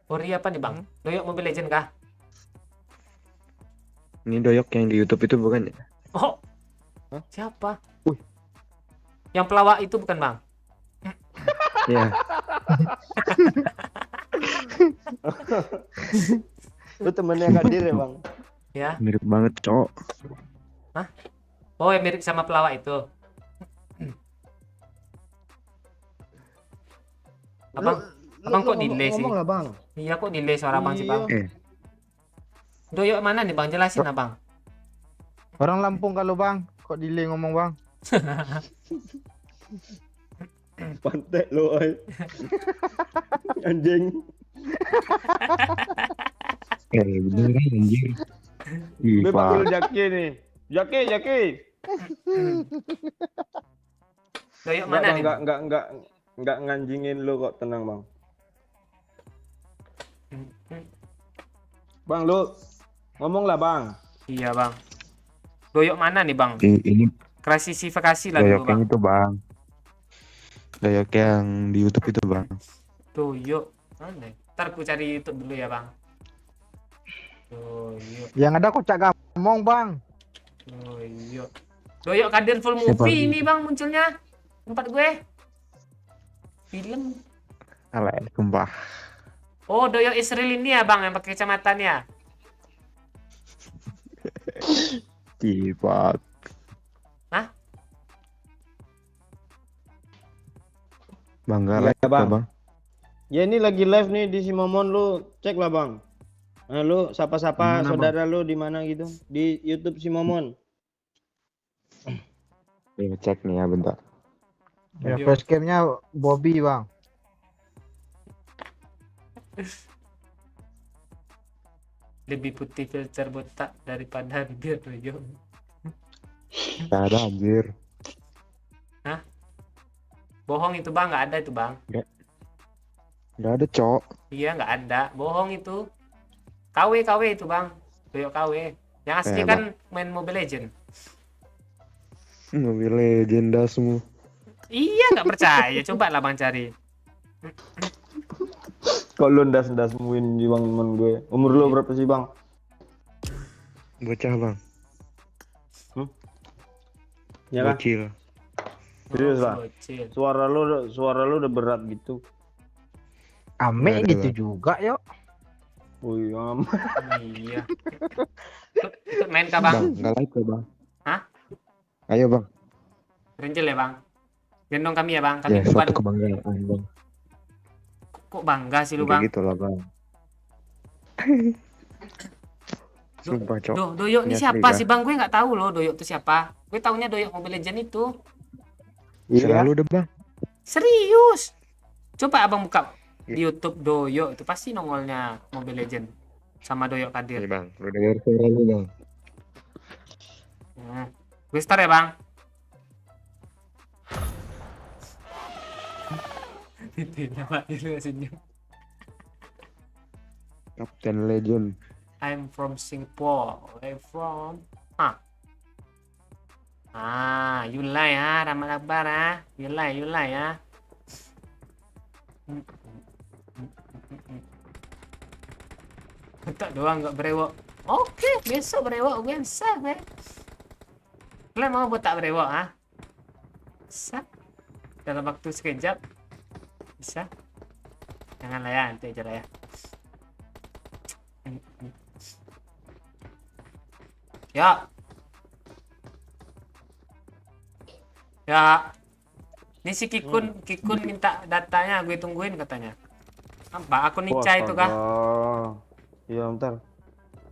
Ori apa nih bang? Doyok Mobile Legend kah? Ini Doyok yang di YouTube itu bukan ya? Oh, Hah? siapa? Yang pelawak itu bukan bang? Iya. Lu temennya Kadir ya bang? Ya. Mirip banget, Cok. Oh, yang mirip sama pelawak itu. Abang kok delay sih? Ngomong lah bang. Iya kok delay suara abang sih bang? Eh. Doyok mana nih bang? Jelasin abang. Orang Lampung kalau bang, kok delay ngomong bang? Pantek lu oi. Anjing. Bener kan anjir. Gue Ih, panggil Pak. Jaki nih. Jaki. Doyok mana nih? Bang? Enggak nganjingin lu kok, tenang bang. Bang lu ngomong lah bang. Iya bang. Doyok mana nih bang? Ini Klasifikasi lah Doyok dulu bang. yang itu, Bang. Doyok yang di YouTube itu, Bang. Doyok mana? Ntar ku cari YouTube dulu ya bang. Doyok. Yang ada kocak gamong bang. Doyok. Doyok Kadir full Siapa movie lagi? ini bang munculnya. Tempat gue. Film. Alay, sumpah. Oh, Doyok Israel ini ya bang yang pakai kacamata nih ya. Ih, Pak. Hah? Bangga Iya, lah, kita, Bang. Bang. Ya ini lagi live nih di Simomon, lu cek lah bang. Nah, lu sapa-sapa Dimana, saudara lu di mana gitu di YouTube Simomon. Iya, cek nih ya, bentar. Ya, Yo. facecamnya Bobby bang. Lebih putih filter botak daripada bibir Doyok. Gak ada, anjir. Bohong itu bang, nggak ada itu bang. Gak ada, Cok. Iya nggak ada, bohong itu. KW itu bang, Doyok KW. Yang asli Eh, kan main Mobile Legend. Mobil legenda semua. Iya nggak percaya, coba lah bang cari. Kok lu ndas muin di bang temen gue. Umur lu berapa sih bang? Bocah, Bang. Ya kan? Bocil. Serius, Oh, Bang? bocil. Suara lu udah berat gitu. Ame Nggak ada, gitu Bang. juga yuk. Wih, Iya. Ikut main kah bang? Bang, gak like ya, Bang. Hah? Ayo, Bang. Ranger ya bang? Gendong kami ya bang? Kami Ya, bukan. suatu kebanggaan, Bang. Kok bangga sih lu Kayak bang? gitu lah, Bang. Sumpah, Cok. Doyok ini Ini siapa asli, sih bang? Gue nggak tahu loh Doyok itu siapa. Gue taunya Doyok Mobile Legend itu. Selalu deh, Bang. Serius. Coba abang buka Iya. di YouTube Doyok itu pasti nongolnya Mobile Legend sama Doyok Nih, Kadir. Bang. Lu denger suara lu, Bang. Gue start ya bang. Itu nama itu senyum. Captain Legend. I'm from Singapore. I'm from. Yulai ya, Rahmat Akbar ya. Yulai ya. Betul doang nggak berewok. Oke, besok berewok gue bisa gue. Kalian mau buat tak berewok ah? Bisa. Dalam waktu sekejap. Bisa. Janganlah ya, nanti aja lah ya. Ya. Ya. Ini si Kikun minta datanya, gue tungguin katanya. Apa? Akun Nica itu kah? Iya, bentar.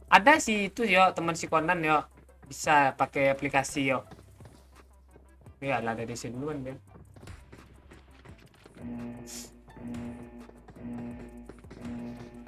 Ada sih itu yo, teman si Konan yo. Bisa pakai aplikasi yo. Ya lah dari sini duluan dia.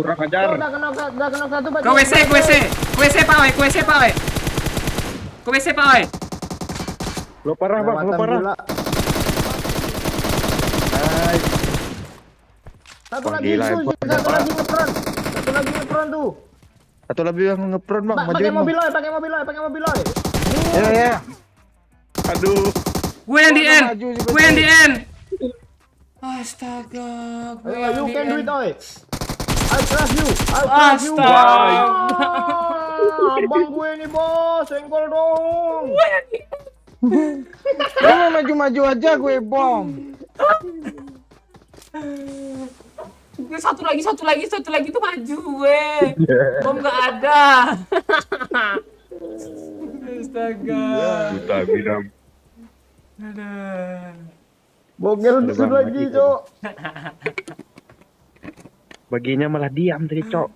Kurang Tuh, ajar. udah kena satu Pak. Ke WC, ke WC. Ke WC Pak Oi, ke WC Pak Oi. Ke WC Pak Oi. Lo parah bang, lo parah. Hai. Satu Wah, lagi gila, tuh, impor satu lagi ngepron. Satu lagi ngepron tuh. Atau lebih yang ngepron bang, Pakai majuin bang. mobil oi, pakai mobil oi, pakai mobil oi. Ya. Aduh. Gue yang di Oh, end. maju si Gue yang di Bajai. end. Astaga, gue Ayo, yang you di can do end. it oi. I trust you. I trust you. Astaga. Wah, abang gue nih bos, senggol dong. Lo mau maju-maju aja gue bom. Satu lagi tuh maju gue. Bom nggak ada. Astaga. Buta biram. Aduh. Bogel Udah, satu Bang, lagi, mati, Cok. Baginya malah diam tadi cok.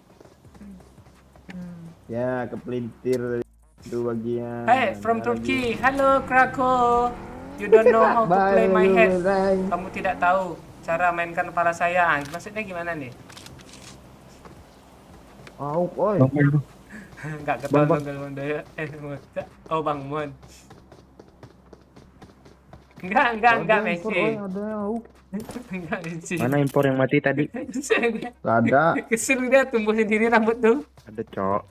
Ya, kepelintir itu bagian. Hey, from Turkey. Halo, Krakow. You don't know how to play my head. Kamu tidak tahu cara mainkan kepala saya. Ah, maksudnya gimana nih? Au, oi. Enggak ketahuan Bang Daya. Oh, Bang Mon. Enggak, Messi. Ada yang au. Enggak, Messi. Mana impor yang mati tadi? Gak ada. Kesel dia tumbuh sendiri rambut tuh. Ada cok.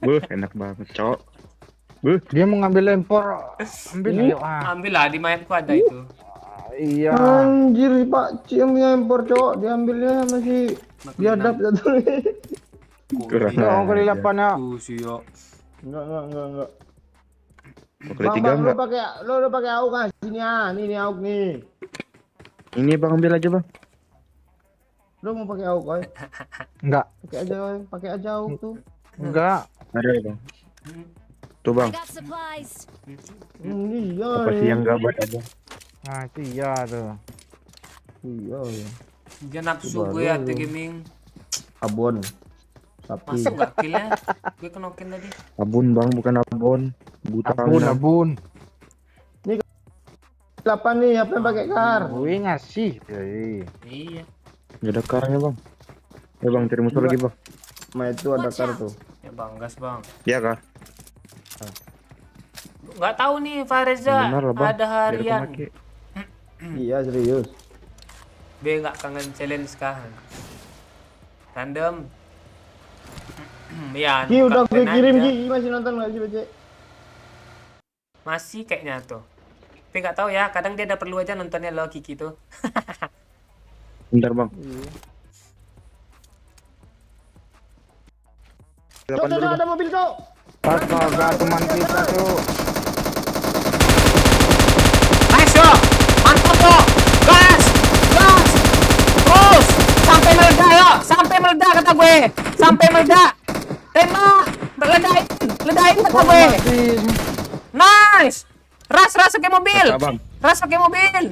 Enak banget cok. Dia mau ngambil lempor. Ambil ayo ah. Ambil lah, di mayatku ada itu. Iya. Anjir, Pak Cik yang impor, Cok. Diambilnya masih biadab satu. Kurang Dong kali 8 ya. Tuh sih yo. Enggak. Kali Bang, 3 bang, enggak? lu pakai AUK kan sini ah. Nih AUK nih. Ini bang ambil aja bang. Lu mau pakai AUK, oi? Enggak. Pakai aja AUK tuh. Enggak. Ada ya bang. Tuh I bang. got supplies. Iya. Apa sih yang gak buat aja? Nah, itu iya tuh. Iya. Dia nafsu gue ya tuh gaming. Abon. Sapi. Masuk gak kill ya? Gue kenokin tadi. Abun bang, bukan abon. Buta Abun. 8 nih, apa yang pakai kar? Gue ngasih. Iya. Gak ada karnya bang. Ya bang, cari musuh lagi bang. Ma itu ada kar tuh. Ya Bang, gas Bang. Ya kah? Nggak tahu nih Fareza Benar lah bang. ada harian. Biar aku Iya, serius. B nggak kangen challenge kah? Random. Ya, Ki udah gue kapten kirim aja. Ki, masih nonton nggak sih, Bece? Masih kayaknya tuh. Tapi nggak tahu ya, kadang dia ada perlu aja nontonnya lo Kiki tuh. Bentar bang. Cok, ada mobil, Cok. Astaga, teman kita tuh. Nice yo, mantap yo, gas, terus sampai meledak kata gue, sampai meledak, tembak, ledain kata gue. Nice, ras pakai mobil, Mantap, Bang. ras pakai mobil.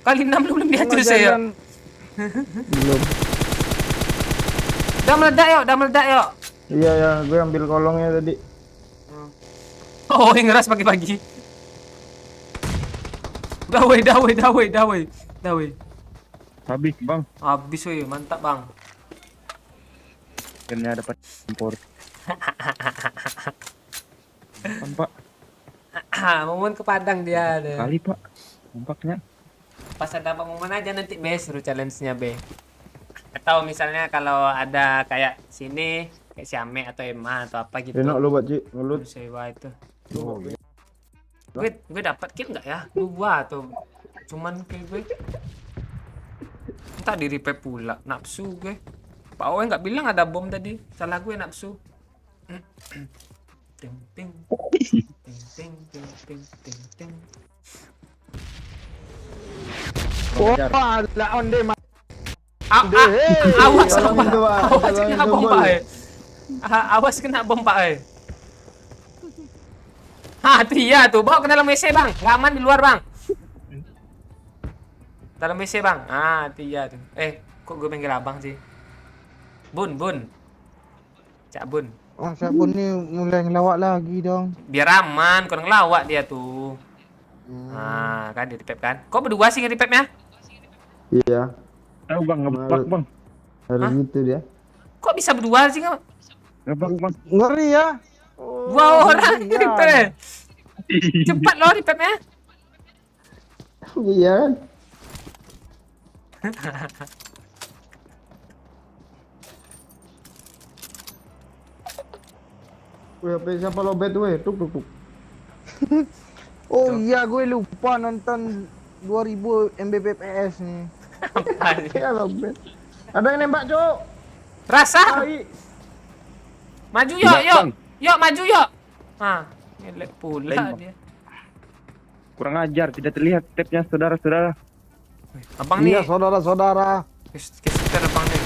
Kali 6 lu belum diatur saya. Belum. Udah meledak yo. Iya ya, gue ambil kolongnya tadi. Oh, yang ngeras pagi-pagi. Dawai. Habis bang. Habis woi, mantap Bang. Akhirnya dapat impor. Kan pak? Momen ke Padang dia ada. Kali pak. Nampaknya. Pas ada pengumuman aja nanti B suruh challenge-nya B. Atau misalnya kalau ada kayak sini kayak si Ame atau Emma atau apa gitu. Enak lu, Pak Cik, ngelut. Sewa itu. Oh, Gue dapat kill nggak ya? Dua atau cuman kill gue. Entah di repair pula, nafsu gue. Pak Owe nggak bilang ada bom tadi, salah gue nafsu. Ting ting ting ting ting ting ting. Wah, lawan deh. Awas tolong Pak. itu, Pak. Awas Tolong kena itu, bom Bol. Pak. Awas kena bom Pak. Hah, tuh iya tuh. Bawa ke dalam WC, Bang. Nggak aman di luar, Bang. Dalam WC, Bang. Ah, tuh iya tuh. Kok gue panggil abang sih? Bun. Cak Bun. Oh, siapa nih mulai ngelawak lagi dong. Biar aman, kurang lawak dia tuh. Nah, kan di repep kan. Kok berdua sih nge-repepnya? Iya. Tahu bang, ngebak bang. Harus Hah? gitu dia. Kok bisa berdua sih kamu? Bang, bang. Ngeri ya. Dua orang iya. gitu ya. Cepat loh repairnya. Iya kan? Wih, apa siapa lobet weh? Tuk tuk tuk. Oh iya, gue lupa nonton 2000 Mbps nih. Ya lobet. Ada yang nembak, Cok. Rasa. Ai. Maju yuk, Nembak, yuk. Bang. Yuk maju yuk. Ah, ngelek pula Tembak. dia. Kurang ajar, tidak terlihat stepnya saudara-saudara. Abang nih, Iya, saudara-saudara. keseter abang nih.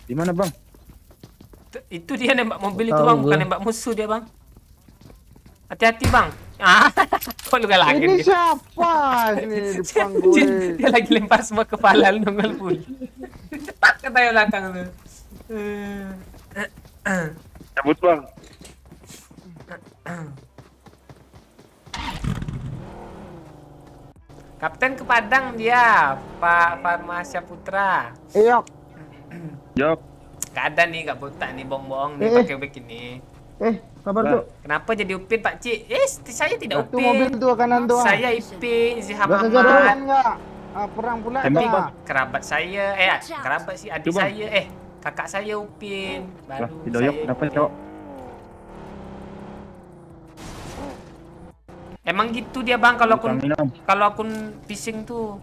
Di mana, Bang? Itu dia nembak mobil itu Tahu bang, bukan gue. nembak musuh dia bang. Hati-hati bang. Ah, kok lu galangin Ini dia? siapa ini di depan dia, gue? dia lagi lempar semua kepala lu nongol pul. Cepat katanya belakang lu. Cabut, Bang. Kapten ke Padang dia, Pak Farmasya Putra. Iya. Jok. Gak ada nih, gak botak nih, bohong-bohong nih Eh. pakai begini. Kabar, Lah. Cok. Kenapa jadi Upin Pak Cik? Saya tidak Itu mobil Upin. tuh kanan tuh. Saya Ipin, Ziham Udah saja, Ahmad. Perang enggak? Perang pula Tembak, enggak? Bang. Kerabat saya, kerabat si adik Coba. saya, kakak saya Upin. Lah, Baru si Doyok saya kenapa, Upin. Cok? Emang gitu dia bang, kalau akun Minum. kalau akun phishing tuh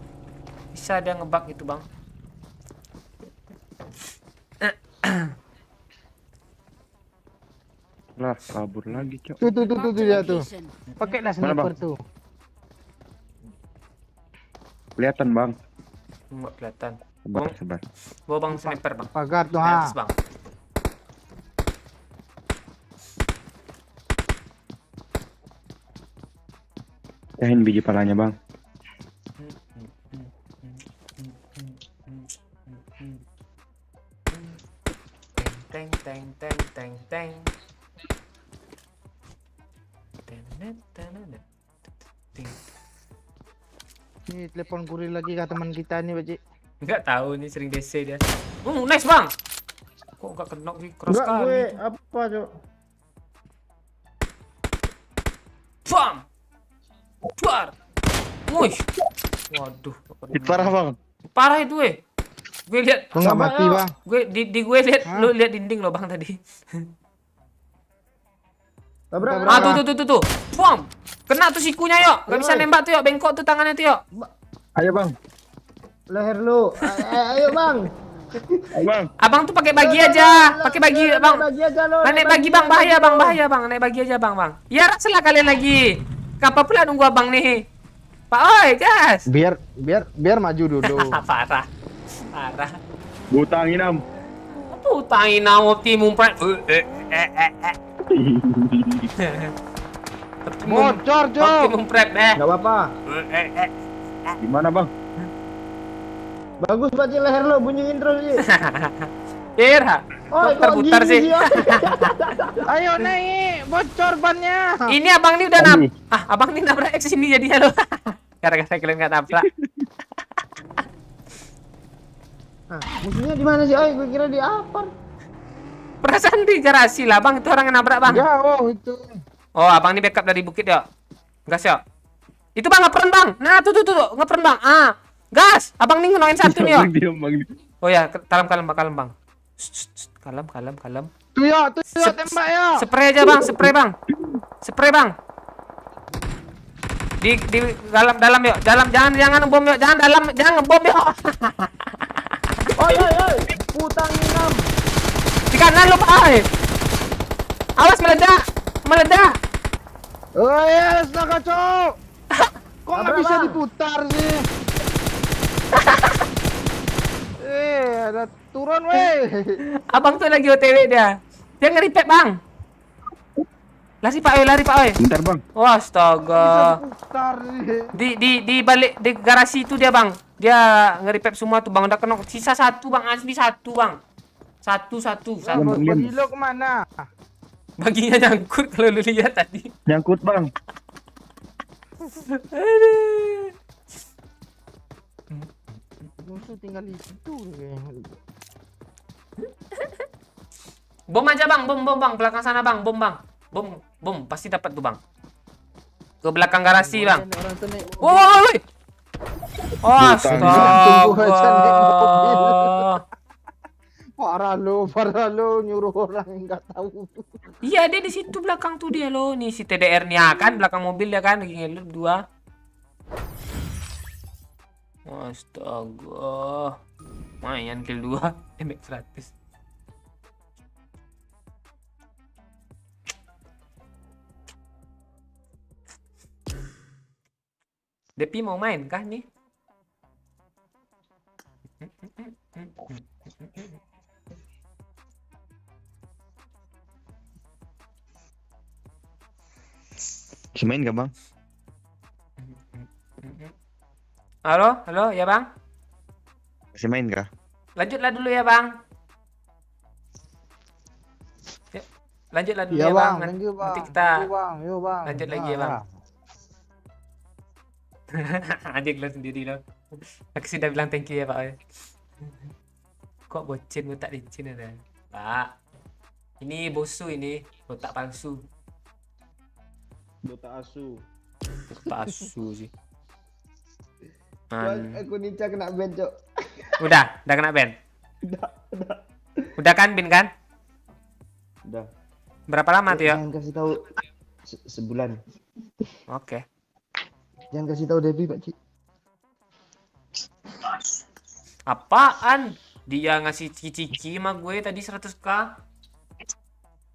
bisa dia ngebug gitu bang. Lah, kabur lagi, Cok. Tuh dia tuh. Location. Pakailah Mana, sniper Bang? tuh. Kelihatan, Bang. Nggak kelihatan. Sebar, Bang, sebar. bawa bang sniper bang. Pagar tuh Di ha. atas bang. Cahin biji palanya, Bang. Teng teng teng teng teng. Ting. Ini telepon kurir lagi ke teman kita nih, Pak Cik. Nggak tahu nih sering DC dia. Nice bang. Kok nggak kena sih, keras Enggak kali. gue apa, Cok? Bam. Duar. Wuih. Waduh. Parah, Bang. Parah itu Gue lihat. Kok nggak mati, Bang? Gue di gue lihat Hah? lu lihat dinding lo bang tadi. Tabrak. Ah tuh. Bam. Kena tuh sikunya yuk. Gak bisa Yoi. nembak tuh yuk. Bengkok tuh tangannya tuh yuk. Ayo, Bang. Leher lu. Ayo, Bang. Ayo, Bang. Abang tuh pakai bagi aja. Pakai bagi bang. Bagi aja lo. Naik bagi bang, bahaya bang, bahaya bang. Naik bagi aja bang. Ya rasalah kalian lagi. Kenapa pula nunggu abang nih? Pak oi, gas. Biar maju dulu. Parah. Butang inam. Apa utangin nama timum prank? Bocor, Cok. Optimum prep Enggak apa-apa. Gimana, Bang? Bagus baca leher lo, bunyiin terus sih. Ira, Oh, kok terputar gini sih? Ayo naik, bocor bannya. Ini abang ini udah abang ini nabrak X sini jadinya lo. Gara-gara kalian nggak nabrak. Nah, musuhnya di mana sih? Oh, gue kira di Apar. Perasaan di garasi lah bang, itu orang yang nabrak bang. Jauh itu. Oh, abang ini backup dari bukit ya. Gas ya. Itu bang ngepern bang. Nah tuh ngepern bang. Ah, gas. Abang nih ngeloin satu nih ya. Diam, Bang. Oh ya, kalem bang. Shh, kalem. Tuh ya, tembak ya. Spray aja bang, spray bang. Di dalam yuk, jangan ngebom yuk, jangan ngebom yuk. Oi. Putang inam. Di kanan lu pak. Awas meledak. Oh ya, astaga, Cok. Kok nggak Tabrak, bisa Bang. diputar sih? Ada turun, weh. Abang tuh lagi OTW dia. Dia nge-repack bang. Lari pak oi. Bentar, Bang. Wah, astaga. Putar sih. Di balik di garasi itu dia bang. Dia nge-repack semua tuh bang. Udah kena sisa satu bang, asli satu bang. Satu. Bagi lo kemana? Baginya nyangkut kalau lu lihat tadi. Nyangkut, Bang. Aduh. Musuh tinggal di situ kayaknya. Bom aja bang, bom bang, belakang sana bang, bom bang, bom, pasti dapat tuh bang. Ke belakang garasi bang. Orang tuh naik mobil. Woi, Tunggu aja naik mobil. astaga. Parah lo nyuruh orang yang nggak tahu. Iya dia di situ belakang tuh dia loh, nih si TDR-nya kan belakang mobil ya kan, lagi ngelup dua. Astaga, lumayan kill 2, damage 100. Depi mau main kah nih? Bisa main gak bang? Halo, ya bang. Masih main kah? Lanjutlah dulu ya bang. Ya, lanjutlah dulu Iya ya bang, bang. thank you bang. Nanti kita Thank you, bang. Yo bang. lanjut lagi ya, Bang. Adik lo sendiri lo. Aku sudah bilang thank you ya pak. Kok bocin botak licin ada? Pak, ini bosu ini botak palsu. Botak asu. Palsu sih. Aku Nica kena ban, Cok. Udah kena ban. Udah. Udah kan bin kan? Udah. Berapa lama tuh ya? Jangan kasih tahu sebulan. Oke. Jangan kasih tahu Devi, Pak Cik. Apaan? Dia ngasih ciki-ciki sama gue tadi 100k.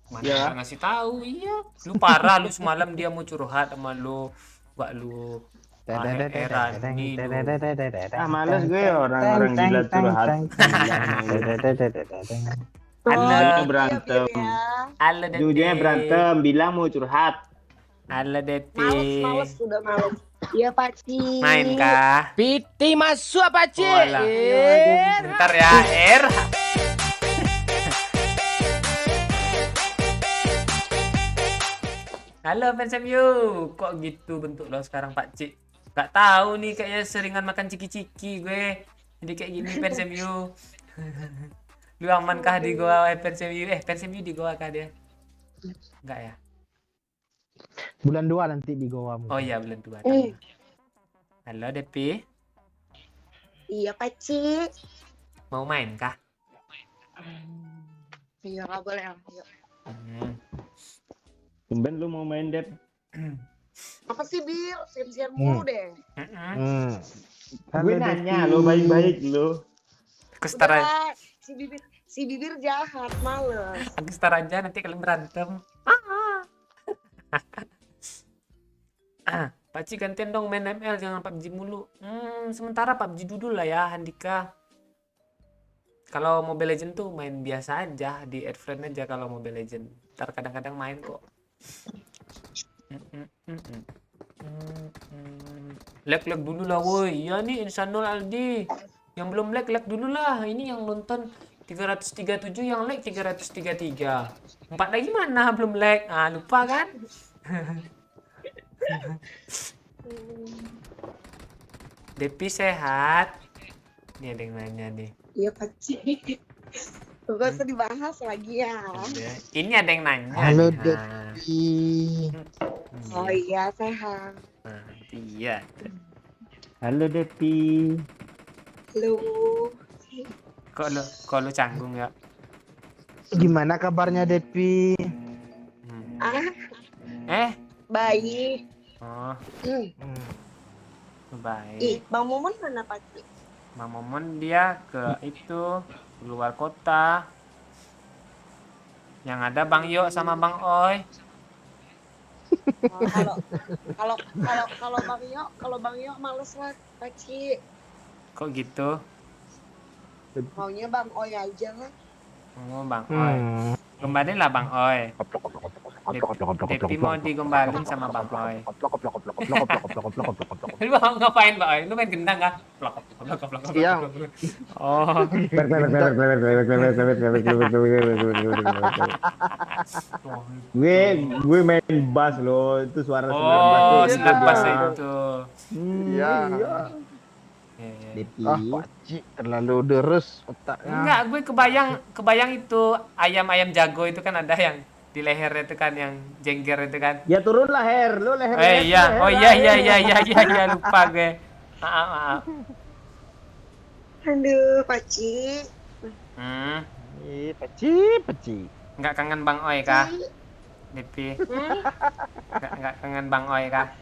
Mana Ya. nggak ngasih tahu? Iya. Lu parah lu semalam dia mau curhat sama lu. Gak lu. Heran nih lu. Males gue orang-orang gila curhat. Halo. Berantem. Halo Depi. Ujungnya berantem, bilang mau curhat. Halo Depi. sudah males. Iya Paci. Main kah? Piti masuk Pakcik. Walah. Bentar ya, Halo fans MU, kok gitu bentuk lo sekarang Pak Cik? Gak tahu nih kayaknya seringan makan ciki-ciki gue. Jadi kayak gini fans MU. Lu aman kah di goa fans MU? Fans MU di goa kah dia? Enggak ya? Bulan 2 nanti di Goa. Oh iya bulan 2. Halo Depi, Iya Paci. mau main kah? Iya nggak boleh. Tumben lu mau main, Dep. Apa sih Bir? Sensian mulu deh. Gue nanya lo baik-baik lo. Aku start aja. Udah, si bibir jahat, males. Aku start aja nanti kalian berantem. Pak Cik gantian dong main ML jangan PUBG mulu. Sementara PUBG dulu lah ya Handika. Kalau Mobile Legend tuh main biasa aja, di add friend aja kalau Mobile Legend. Ntar kadang-kadang main kok. Lag dulu lah woi. Ya nih Insanul Aldi. Yang belum lag dulu lah. Ini yang nonton 337, yang lag 333. 4 lagi mana belum lag? Lupa kan? Depi sehat. Ini ada yang nanya nih. Iya Paci. Gak usah dibahas lagi ya. Ini ada yang nanya. Halo nih. Depi. Oh iya sehat. Iya. Halo Depi. Lu. Kok lu canggung ya? Gimana kabarnya Depi? Baik. Oh, baik. Ih, Bang Momon mana Paci? Mang Momon dia ke itu keluar kota. Yang ada Bang Yo sama Bang Oi. Kalau Bang Yo males lah Paci. Kok gitu? Maunya Bang Oi aja lah. Oh, Bang Oi. Kembali lah Bang Oi. Depi mau digombalin sama Bang Oi. Lu mau ngapain Bang Oi? Lu main gendang kah? Iya. Oh. Gue main bass lo, itu suara Oh, 19 senang tuh. pas itu. Iya. Iya, iya. Depi. Ah, pakcik terlalu deres otaknya. Enggak, gue kebayang itu ayam-ayam jago itu kan ada yang di leher itu kan yang jengger itu kan. Ya turun leher, lu leher. Iya, oh iya lupa gue. Maaf. Aduh, Paci. Hmm, Pakcik. enggak kangen Bang Oi kah? Depi. Enggak kangen Bang Oi kah?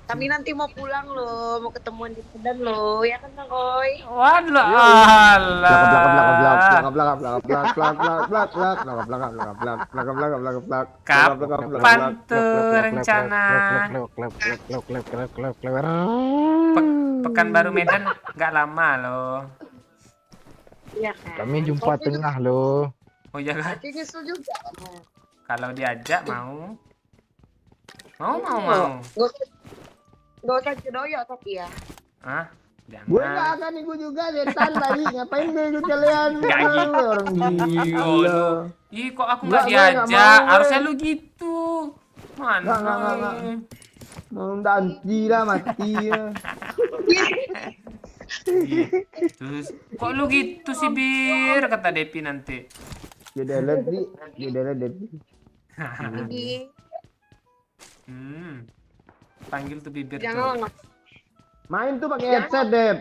Kami nanti mau pulang loh, mau ketemuan di Medan loh, ya kan Bang Oi? Waduh, kapan tuh rencana? Pekanbaru Medan nggak lama loh. Iya kan? Kami jumpa tengah loh. Oh iya kan? Paci nyusul juga. Kalau diajak mau. Mau. Gak usah cedoyo tapi ya. Hah? Gue Jangan. nggak akan ikut juga setan tadi. Ngapain gue ikut kalian? Nggak gitu. Orang gila. Oh, lu. Ih, kok aku Nggak, nggak gue nggak diajak? mau, Harusnya gue. lu gitu. Mana? Nggak. Mau nanti lah mati ya. Terus, kok lu gitu sih, Bir? Kata Depi nanti. Dia delete Depi. Jadi Hmm. Panggil tuh bibir jangan tuh. lah. Main tuh pakai headset, Dep.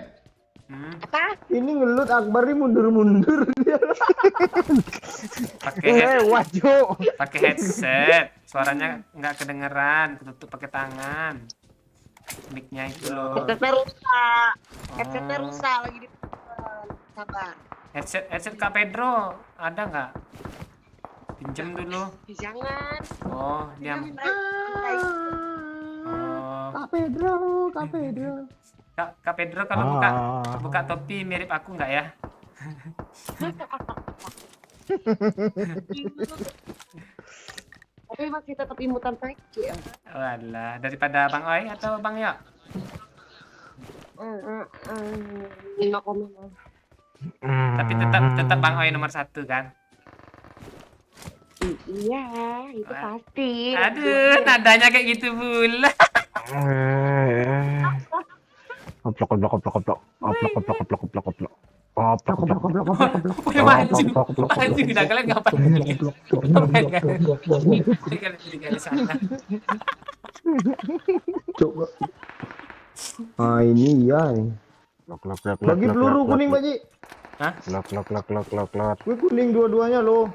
Apa? Ini ngelut Akbar ini mundur-mundur dia. Pakai headset. Suaranya nggak kedengeran, tutup pakai tangan. Mic-nya itu loh. Headsetnya rusak. Headsetnya Oh. rusak lagi di sabar. Headset Kak Pedro ada nggak? Pinjem dulu. Jangan. Oh, dia. Jangan mereka. Oh, Kak Pedro. Kak Pedro kalau buka topi mirip aku nggak ya? Tapi masih tetap imutan Paci ya. Walah, daripada Bang Oi atau Bang Yo? Lima komen. Tapi tetap Bang Oi nomor 1 kan? Iya, itu pasti. Aduh, nadanya kayak gitu pula. Oplok. Wih, anjing, udah kalian ngapain? Jadi kali sana. Coba. Ah ini ya. Bagi peluru kuning, Pak Ji. Lok. Gue kuning dua-duanya loh.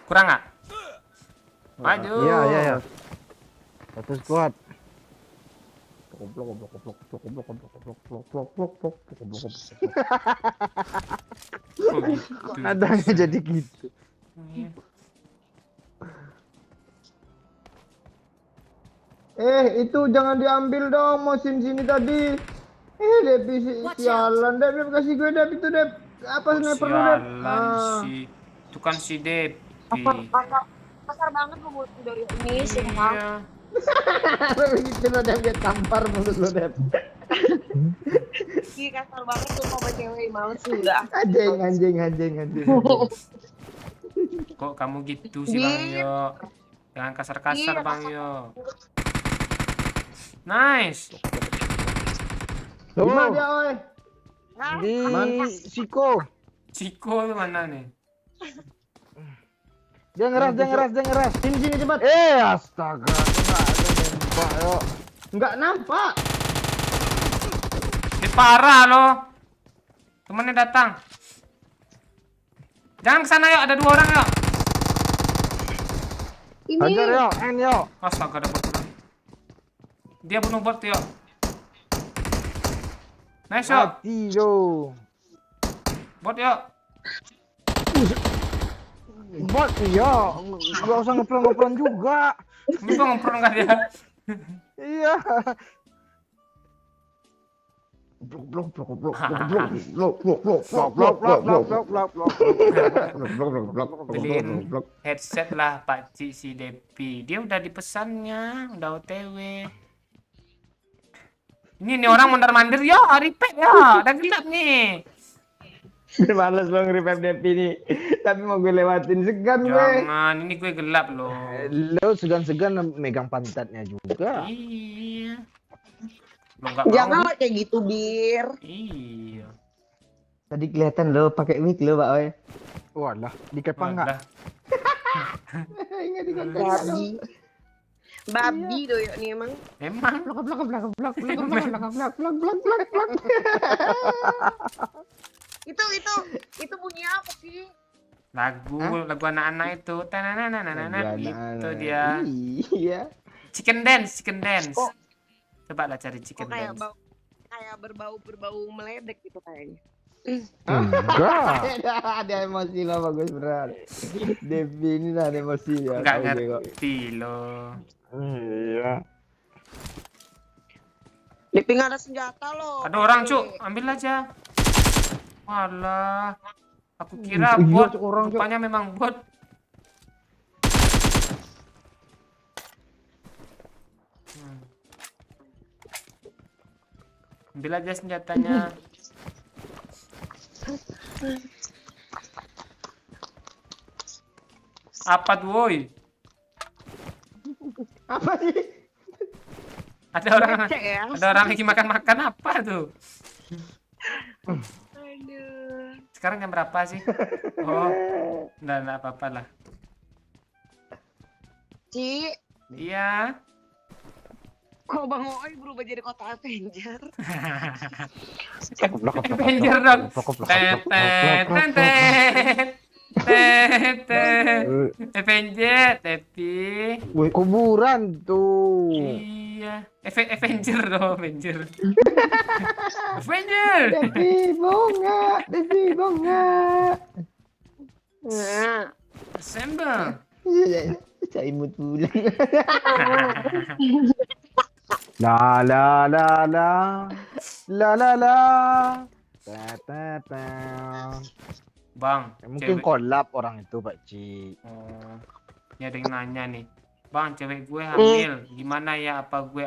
Kurang nggak? Maju. Iya. Satu squad. Oh, gitu. Nadanya jadi gitu. Itu jangan diambil dong mesin sini tadi. Depi sialan, Dep kasih gue Dep itu Dep. Apa sniper lu Dep? Sialan sih. Itu kan si Depi. Kasar banget mulut dari ini sih, Bang. Iya. Begitu lo Dep, dia tampar mulut lo Dep. Ih, kasar banget tuh sama cewek, males udah. Anjing. Kok kamu gitu sih Bang Yo? Jangan kasar-kasar Bang Yo. Nice. Di mana dia, oi? Di Siko. Ciko itu mana nih? Dia ngeras. Sini cepat. Astaga, enggak ada nembak yuk. Enggak nampak. Ini parah loh. Temennya datang. Jangan kesana yuk, ada 2 orang yuk. Ini Hajar yuk, yuk. Astaga, ada bot lagi. Dia bunuh bot yuk. Nice yuk. Mati yo. Bot yuk. Bot ya, nggak usah ngepron juga. Bisa ngompor nggak dia? Iya. Beliin headset lah Pak Ci si Depi. Dia udah dipesannya, udah OTW. Ini orang mondar-mandir ya, repack ya, udah gelap nih. Males lo nge-revive Depi nih. Tapi mau gue lewatin segan gue. Jangan, ini gue gelap loh. Lo segan-segan megang pantatnya juga. Iya. Lo nggak mau. Jangan lah kayak gitu, Bir. Iya. Tadi kelihatan lo pakai wig lo, Pak Oi. Walah, dikepang nggak? Walah. Ingat di konten. Babi. Babi doyok nih emang. Emang. Itu bunyi apa sih? Lagu anak-anak itu. Tanananananan itu dia. Iya. Chicken dance. Kok- Coba lah cari Kok chicken kayak dance. kayak berbau meledek gitu kayaknya. Enggak. Ada emosi lo bagus berat. Devi ini ada emosi ya. Enggak tahu dia kok. ngerti lo. Iya. Liping ada senjata loh. Ada orang, Cuk. Ambil aja. Walah. Aku kira Iya, bot. Cuk, orang, Cuk. Rupanya memang bot. Hmm. Ambil aja senjatanya. Apa tuh, woi? Apa sih? Ada orang Cek ya. ada orang lagi makan-makan apa tuh? Aduh. Sekarang jam berapa sih? Oh, enggak apa-apa lah. Ci, Iya. kok Bang Oi berubah jadi kota Avenger? Avenger dong. Avenger, tapi Kuburan tuh. iya. Avenger dong, Avenger. Avenger. Devi bunga. Nah, Assemble. Saya imut pulang. La la la la. La la la. Ta ta ta. Bang, Mungkin cewek- collab orang itu, Pak Ci. Oh, ini ada yang nanya nih. Bang, cewek gue hamil. Gimana ya? Apa gue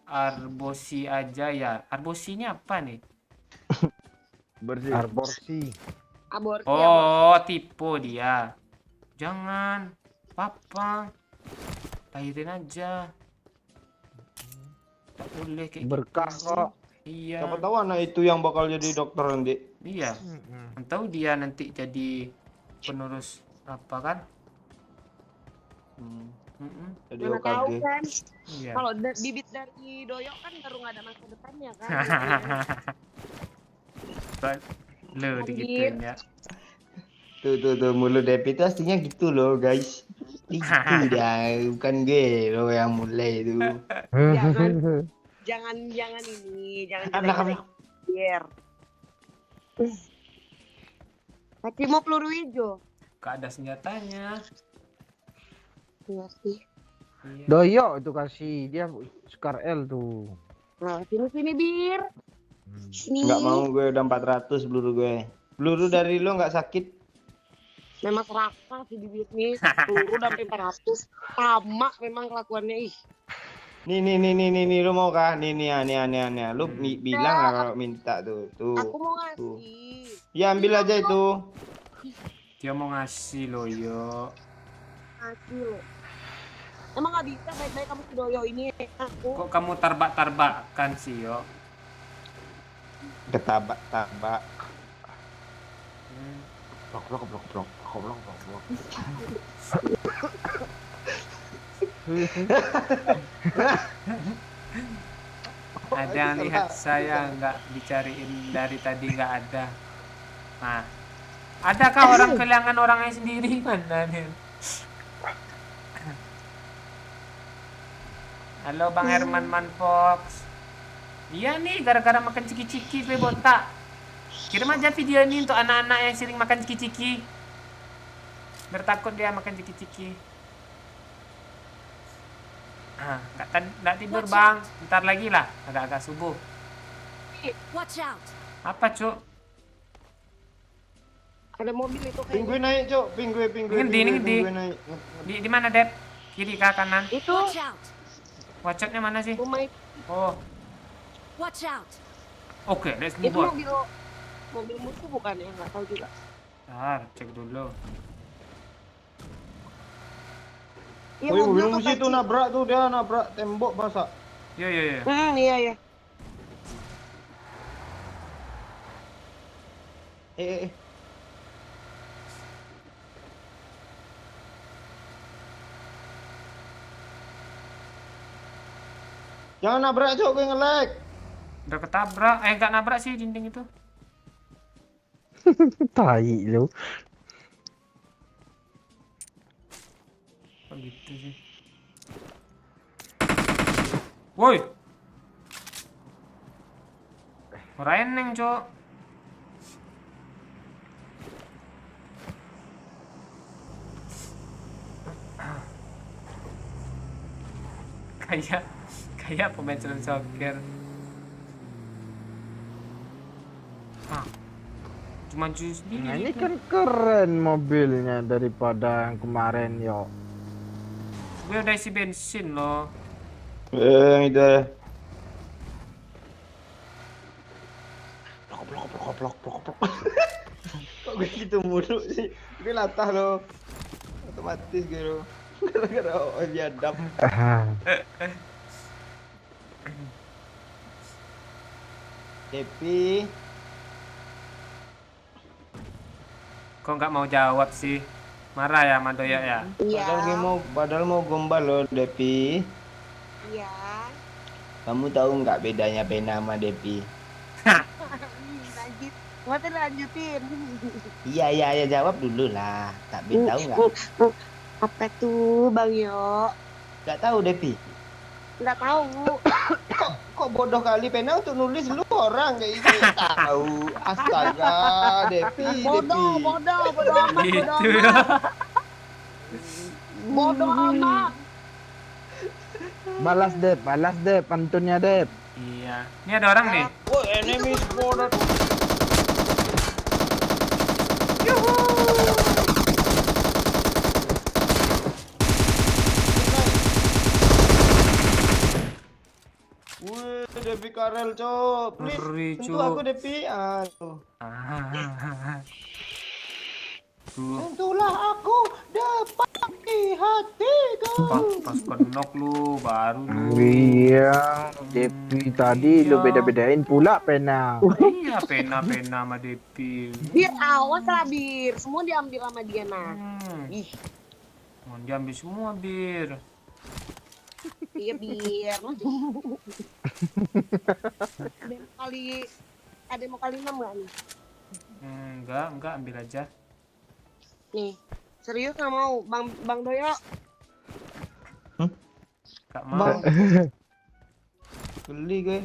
arbosi aja ya? Arbosinya apa nih? Bersih. Arborsi. aborsi. Oh, tipu dia. Jangan. Papa. Lahirin aja. Tak boleh kayak Berkah gitu. kok. Iya. Siapa tahu anak itu yang bakal jadi dokter nanti. Iya. Tahu dia nanti jadi penerus apa kan? Jadi Mana tahu OKG. kan? Iya. Kalau bibit dari doyok kan baru nggak ada masa depannya kan. Lo digituin ya. Tuh mulut Devi itu aslinya gitu loh guys. Itu dia, bukan gue lo yang mulai itu. Jangan ini, jangan Anak-anak. biar. Tapi mau peluru hijau. Gak ada senjatanya. Iya sih. Iya. Doyok itu kasih dia Scar L tuh. Nah, sini Bir. Sini. Nggak mau gue udah 400 peluru gue. Peluru dari lo nggak sakit? Memang serakah sih bibit nih. Peluru sampai 400. Sama memang kelakuannya ih. Nih, lo mau kah? Nih, lo bilang lah kalau minta tuh. Aku mau tuh. ngasih. Ya ambil aja itu. Dia mau ngasih lo yo. Ngasih lo. Emang nggak bisa baik-baik kamu si doyo ini aku. Kok kamu tarbak-tarbakan sih yo? Ketabak-tabak. Blok. Ada yang lihat saya nggak dicariin dari tadi nggak ada. Nah, adakah orang kehilangan orangnya sendiri mana nih? Halo Bang Herman Manfox. Iya nih gara-gara makan ciki-ciki gue botak. Kirim aja video ini untuk anak-anak yang sering makan ciki-ciki. Bertakut dia makan ciki-ciki. Ah, nggak tidur bang. Bentar lagi lah, agak-agak subuh. Watch out! Apa cuk? Ada mobil itu Pinggue kayaknya. naik, Cok. Pinggue. Ngendi. Pinggue naik. Di mana Dep? Kiri kah kanan? Itu Watch out! Wacotnya mana sih? rumah itu, Oh, Watch out! oke, let's move itu on. mobil musuh bukan ya? Nggak tahu juga. Bentar, cek dulu. Iya Woi, mobil tuh musuh itu tadi. nabrak tuh, dia nabrak tembok masa. Yo. Iya. Eh. Jangan nabrak cok, gue nge-lag. Udah ketabrak. Nggak nabrak sih dinding itu. Tai lu. Kok gitu sih? Woi. Reneng, cok. Kayak pemain Street Soccer. Cuma jus Nah, ini ini kan keren mobilnya daripada yang kemarin yo. gue udah isi bensin loh. Itu. Blok. Kok gue gitu mulu sih? Gue latah lo. Otomatis gitu. Gara-gara diadap. Depi. Kok nggak mau jawab sih? Marah ya Mandoya ya? Iya. Padahal mau gombal loh, Depi. Iya. Kamu tahu nggak bedanya pena sama Depi? Lanjut. Mau lanjutin. Iya, jawab dulu lah. Tak tahu nggak? Apa tuh Bang Yo? Nggak tahu, Depi. Nggak tahu. Kok bodoh kali pena untuk nulis lu orang kayak gitu. Tahu. Astaga, Depi. Bodoh amat, Gitu ya. bodoh amat. Balas Dep, pantunnya Dep. Iya. Ini ada orang nih. Oh, enemy spotted. Wih, Depi Karel, cok. Ngeri, Please, Cok. sentuh aku, Depi. Aduh. Sentuhlah aku dapat di hatiku. Pas kenok lu baru lu. Iya, Depi tadi lu Iya. beda-bedain pula pena. Iya, pena sama Depi. Bir awas lah Bir. Semua diambil sama dia nah. Ih, Mau diambil semua, Bir. iya Bir. Ada mau kali 6 nggak nih? Enggak, ambil aja. Nih, serius nggak mau Bang Doyo? Enggak mau. Beli gue.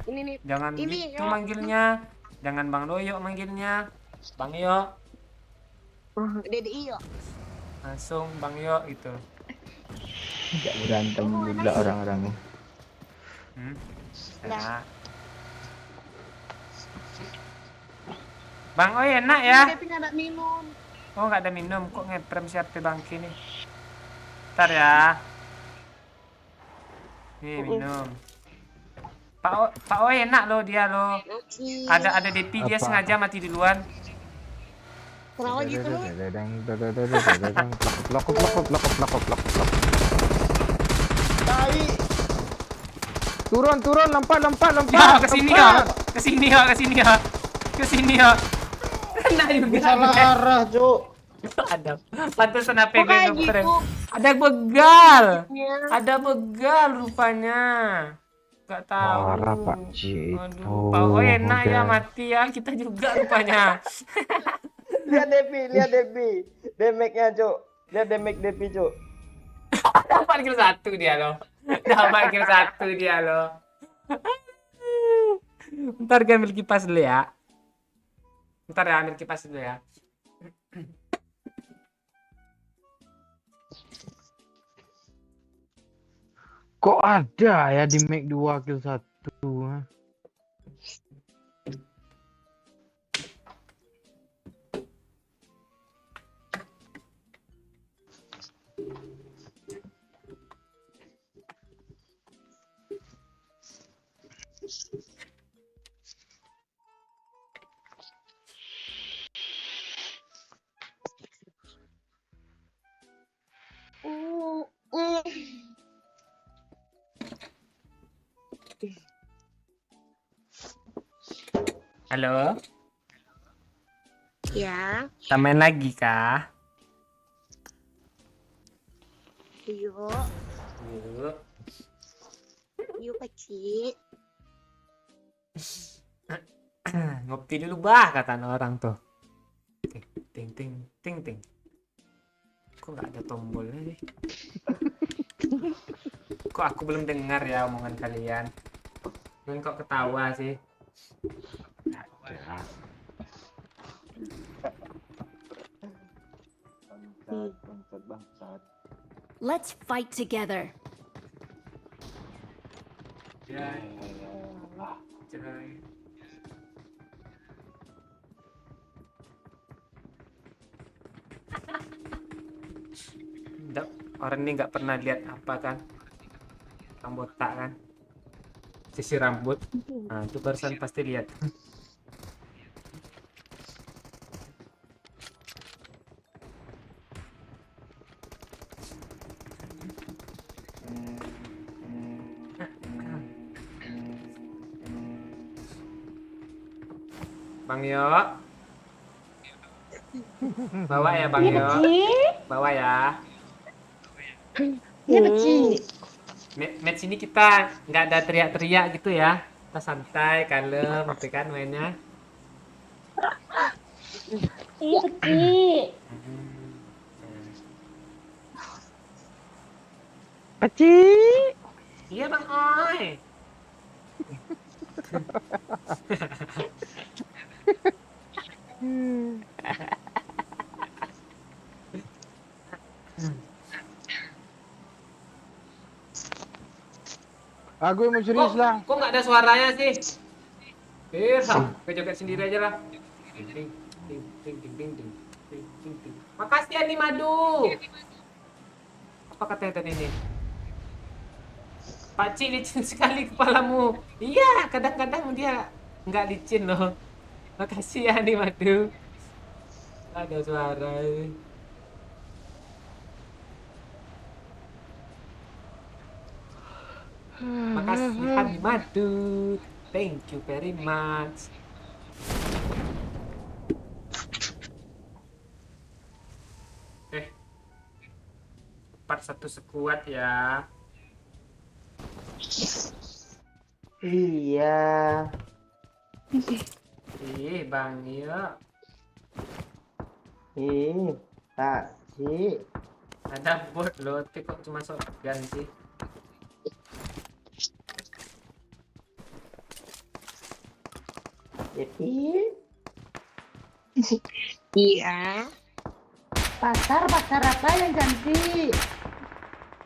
Ini nih. Jangan Ini, gitu Yo. manggilnya. Jangan Bang Doyo manggilnya. Bang Yo. DDI yo. Langsung Bang Yo itu. Nggak berantem juga orang-orangnya. Enak. Bang, oh enak ya. Tapi nggak ada minum. Oh nggak ada minum, kok ngeprem siapa bangki nih? Ntar ya. Nih minum. Pak O enak loh dia loh. Ada DP dia Apa? sengaja mati duluan. Kenapa gitu lu? Lokop. Tai. Turun, lompat. Ya kesini ya. Kesini ya. Kena juga. Salah arah, cok. Ada. Pantesan HP Kok gue kayak ngeprem. gitu? Ada begal. Ya. Ada begal rupanya. Gak tahu. Parah, Pak Ci, Aduh, itu Pak O enak ya udah. mati ya. Kita juga rupanya. Lihat Depi. Damage-nya, cok. Lihat damage Depi, cok. Dapat kill 1 dia loh. Ntar gue ambil kipas dulu ya. Kok ada ya di make 2 kill 1? Halo. Ya, Kita main lagi kah? yuk, Yuk. yuk kecil. Ngopi dulu bah, kata orang tuh. Ting ting ting ting. Kok nggak ada tombolnya sih? Kok aku belum dengar ya omongan kalian? Kalian kok ketawa sih? Let's fight together. Ya. Cerai. Orang ini nggak pernah lihat apa kan? Rambut tak kan? Sisi rambut. Nah, itu barusan pasti lihat. Bang Yo. Bawa ya Bang Yo. Bawa ya. Iya kecil. Match ini kita nggak ada teriak-teriak gitu ya. Kita santai, kalem, gitu kan mainnya. Iya kecil. Kecil. Iya Bang Oi. Aku yang mau serius lah. Kok nggak ada suaranya sih? Joget sendiri aja lah. Ting, ting, ting, ting, ting, ting, ting, ting, ting, ting. Makasih Ani Madu. Apa katanya tadi ini? Pakcik licin sekali kepalamu. Iya, kadang-kadang dia nggak licin loh. Makasih ya Ani Madu. Nggak ada suara. Makasih Hani Madu. Thank you very much. Part satu sekuat ya. Iya. Bang Yo. Tak sih. Ada bot loh, tapi kok cuma shotgun sih. Iya, Pasar apa yang cantik?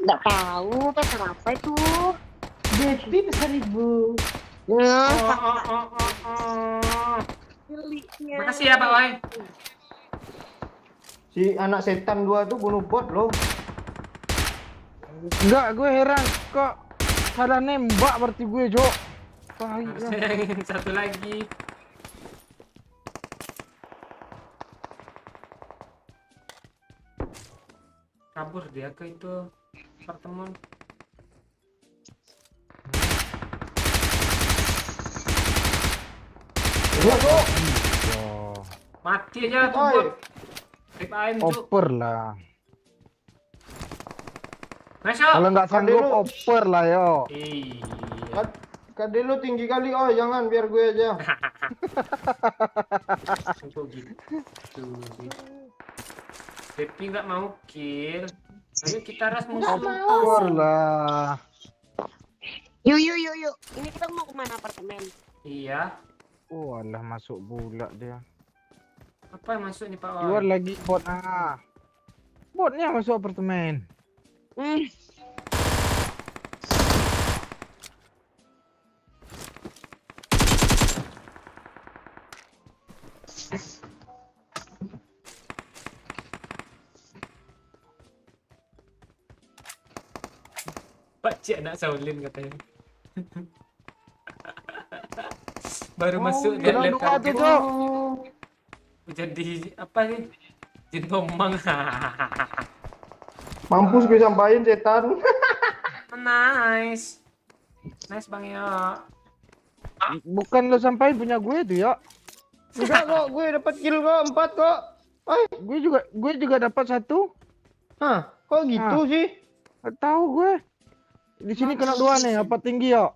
nggak tahu pasar apa itu. Depi pasar ibu. Miliknya. Makasih ya Pak Wai. Si anak setan 2 tuh bunuh bot loh. Enggak, gue heran kok salah nembak berarti gue, Jo. Harusnya yang satu lagi. Kabur dia ke itu apartemen. Mati aja tuh bot. Rip aim tuh. Oper lah. Masuk. Kalau nggak sanggup Dulu. oper lah, yo. Iya. Kade lu tinggi kali, oh jangan biar gue aja. Kok gitu. Depi nggak mau kill. Ayo kita ras musuh. Oper lah. Yuk. Ini kita mau kemana apartemen? Iya. Walah, masuk pula dia. Apa yang masuk nih Pak Keluar Wai? lagi bot. Botnya masuk apartemen. Pak Cik anak Shaolin katanya. Baru masuk dia kena lihat dua target. tuh, Jo. Jadi apa sih? Jin Tomang. Mampus gue sampain setan. Nice. Nice Bang Yo. Bukan lo sampai punya gue tuh, ya. Enggak kok, gue dapat kill kok 4 kok. Gue juga dapat 1. Hah, kok gitu sih? Gak tahu gue. Di sini kena 2 nih, apa tinggi ya?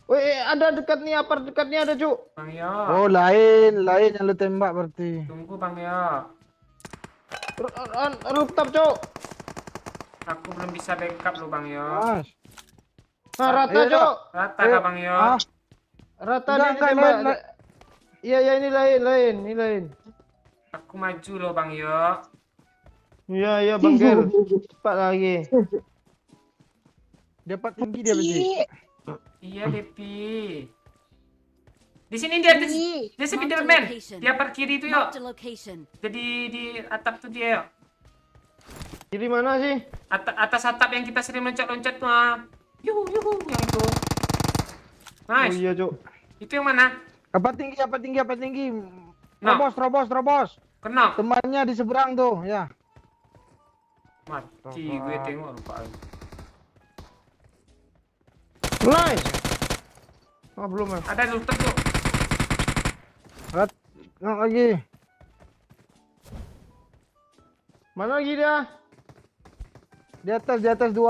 Weh, ada dekat nih, apar dekatnya ada, Cuk. Bang Yo. Oh, lain yang lu tembak berarti. Tunggu Bang Yo. Rooftop, Cuk. Aku belum bisa backup lo Bang Yo. Mas. Nah, rata, Ayo, Cuk. Rata Ayo. kah Bang Yo? Ah, Rata Enggak, dia ditembak. lain. Iya, ini lain. Aku maju lo Bang Yo. Iya, Bang Gel. Cepat lagi. dapat tinggi dia berarti. Iya Depi. Di sini dia di Spiderman. Dia parkir kiri itu yo. Marked a location. Jadi di atap tuh dia yo. Di mana sih? Atas atap yang kita sering loncat-loncat tuh. Yuhu yang itu. Oh Nice. iya, Cuk. Itu yang mana? Apa tinggi? Nah. Robos. Kena. Temannya di seberang tuh, ya. Mati gue tengok lupa. Nice. Oh, belum ya. Ada rooftop tuh. Nggak lagi. Mana lagi dia? Di atas 2.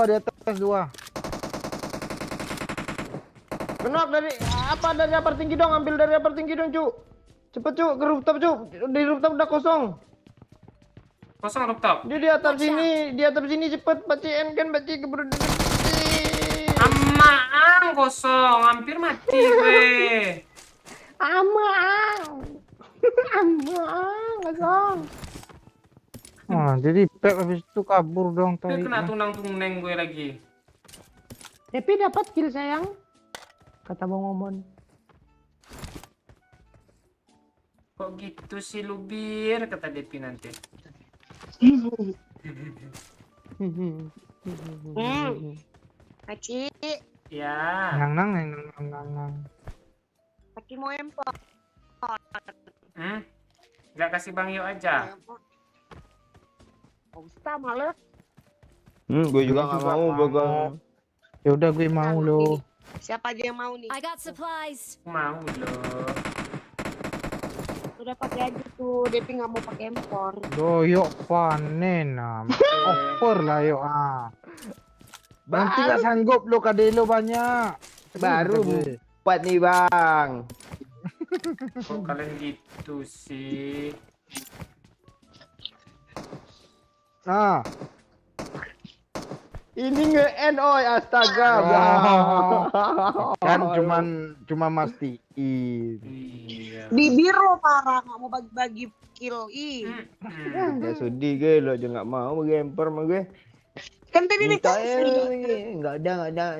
Kenok dari apar tinggi dong, ambil dari apar tinggi dong, Cuk. Cepet, Cuk, ke rooftop, Cuk. Di rooftop udah kosong. Kosong rooftop. Dia di atap sini cepet, Pacien kan keburu. Amaang kosong, hampir mati gue. Amang kosong. Jadi Pep habis itu kabur dong Gue tadi. kena tunang-tuneng gue lagi. Tapi dapat kill sayang. Kata Bang Omon. Kok gitu sih Lubir, kata Depi nanti. Paci, Ya. Nang. Paci mau empor. Nggak kasih Bang Yo aja. Ustaz malah. Gue juga nggak mau, Bang. Ya udah gue mau lo. Siapa aja yang mau nih? I got supplies. Mau loh. Udah pakai aja tuh, Depi nggak mau pakai empor. Yuk panen. Over lah yuk. Nanti nggak sanggup lo kadelo banyak. Baru 4 nih, Bang. Kok kalian gitu sih? Nah. Ini nge-end, astaga. Kan cuma mastiin. Iya. Bibir lo parah, nggak mau bagi-bagi kill. Ya sudi gue, lo aja nggak mau gamper sama gue. Kan tadi Minta dikasih. nggak ada.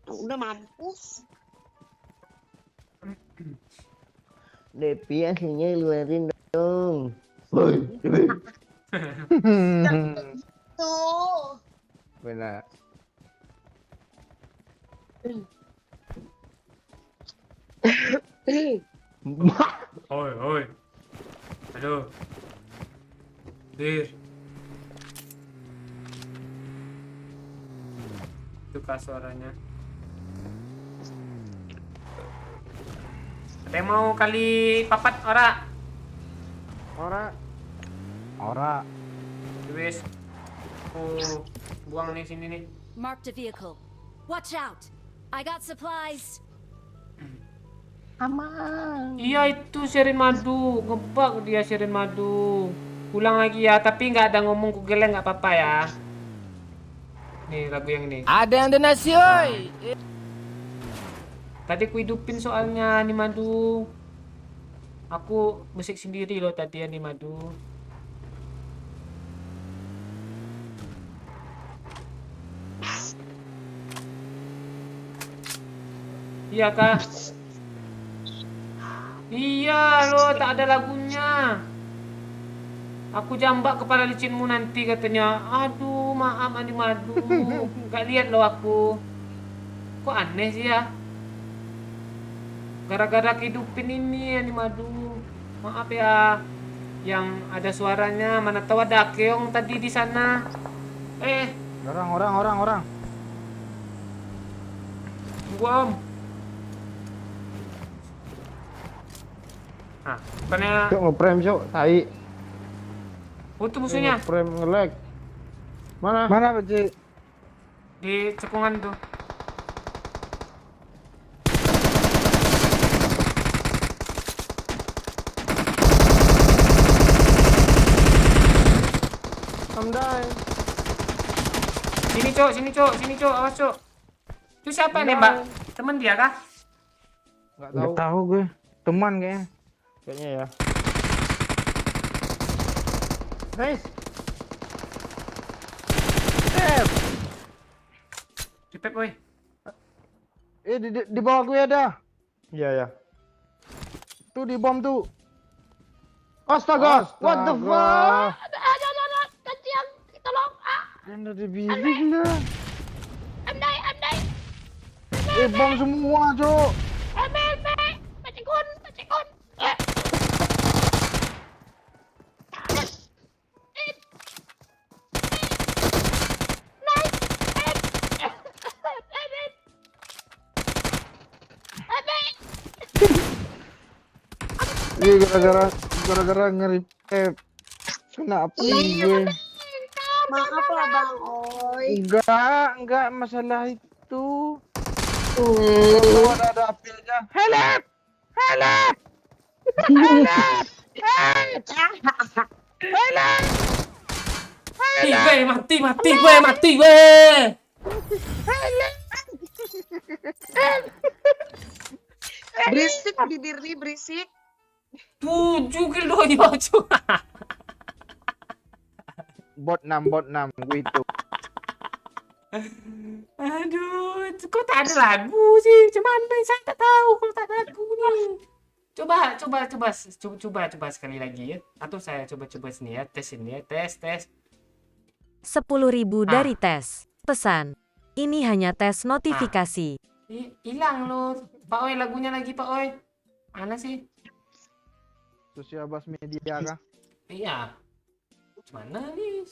Udah mampus. Depi aslinya luarin dong. Tuh. Benar. Oi. Aduh. Bir. Itu kah suaranya? Ada yang mau kali papat ora? Ora. Wes. Oh, buang nih sini nih. Marked a vehicle. Watch out. I got supplies. Iya itu Sherin Madu, ngebug dia Sherin Madu. Ulang lagi ya, tapi nggak ada ngomong Google nggak apa-apa ya. Nih lagu yang ini. Ada yang donasi, oi. Tadi ku hidupin soalnya nih Madu. Aku musik sendiri loh tadi ya nih Madu. Iya kak. Iya loh, tak ada lagunya. Aku jambak kepala licinmu nanti katanya. Aduh, maaf Andi Madu. Gak lihat loh aku. Kok aneh sih ya? Gara-gara kehidupin ini Andi Madu. Maaf ya. Yang ada suaranya, mana tahu ada keong tadi di sana. Orang. Gua Ah, bukannya Cok nge-frame cok, tai. itu musuhnya Nge-frame nge-lag. Mana? Mana Pakcik? di cekungan tuh. I'm dying. Sini cok, awas cok. Itu siapa yang nembak? Temen dia kah? Enggak Nggak tahu tahu gue. Teman kayaknya. kayaknya ya. Nice. Cepet boy. Di bawah gue ada. Iya ya. Tuh di bom tuh. Astaga, what the fuck? Kecian, tolong. Anda dibilik lah. I'm dying. Bom semua, Cok. MLP, pacikun. Iya gara-gara nge-repair. Kena api gue. Maaf lah Bang Oi. Enggak masalah itu. Kalau ada api aja. Help! Mati gue. Berisik bibir nih berisik. 7 kill doang di bawah cok. Bot 6 gue itu. Aduh, kok tak ada lagu sih? Cuman saya tak tahu kalau tak ada lagu nih. Coba sekali lagi ya. Atau saya coba sini ya, tes ini ya, tes. 10.000 dari tes. Pesan. Ini hanya tes notifikasi. Hilang loh. Pak Oi lagunya lagi Pak Oi. Mana sih? Sosial Bas Media kah? Iya. Mana nih?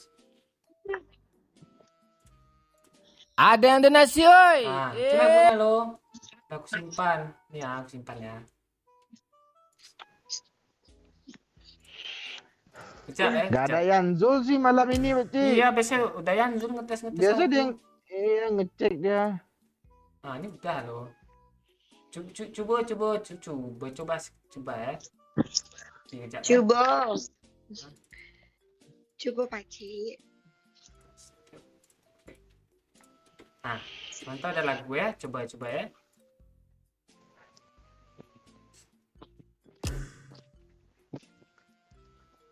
Ada yang donasi, oi. Itu lagunya loh. Aku simpan. Nih aku simpan ya. Gak ada Yanzul sih malam ini, Pakcik. Iya, biasanya udah Yanzul ngetes. Biasa aku. dia ngecek dia. Nah, ini udah loh. Coba ya. Dikejar, ya. Coba Pakcik. Nah, mantap ada lagu ya. Coba ya.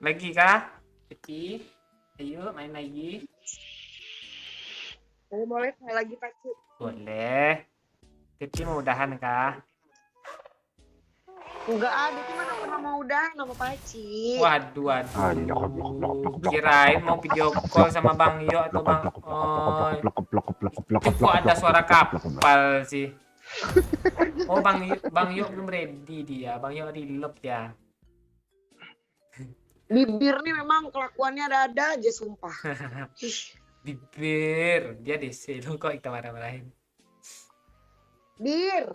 Lagi kah? Peci, ayo main lagi. Boleh saya lagi Pakcik. Boleh. Peci mau udahan kah? Enggak ada, cuma aku pernah mau udah nama Pakcik. Waduh. Kirain mau video call sama Bang Yo atau Bang Oi. Kok ada suara kapal sih? Oh, Bang Yo belum ready dia. Bang Yo reload ya. Bibir nih memang kelakuannya ada aja sumpah. Bibir, dia DC lo kok kita marah-marahin. Bir.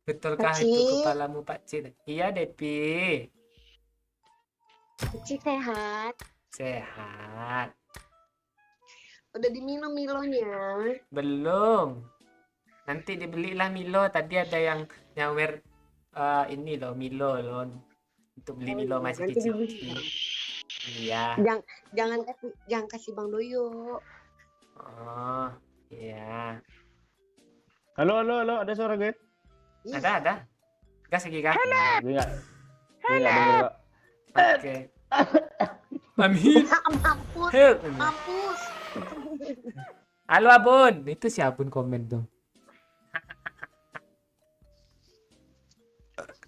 Betulkah Pakcik? itu kepalamu Pakcik? Iya, Depi. Pakcik sehat. Sehat. Udah diminum Milonya. Belum. Nanti dibelilah Milo. Tadi ada yang nyawer ini loh, Milo loh. Untuk beli Milo masih nanti kecil. dibeli. Iya. Jangan kasih Bang Doyo. Oh, iya. Halo, ada suara gue? Ada. Gas lagi kah? Gue enggak denger, Kak. Oke. Amin. Mampus. Help. Mampus. Halo Abun. Itu si Abun komen tuh.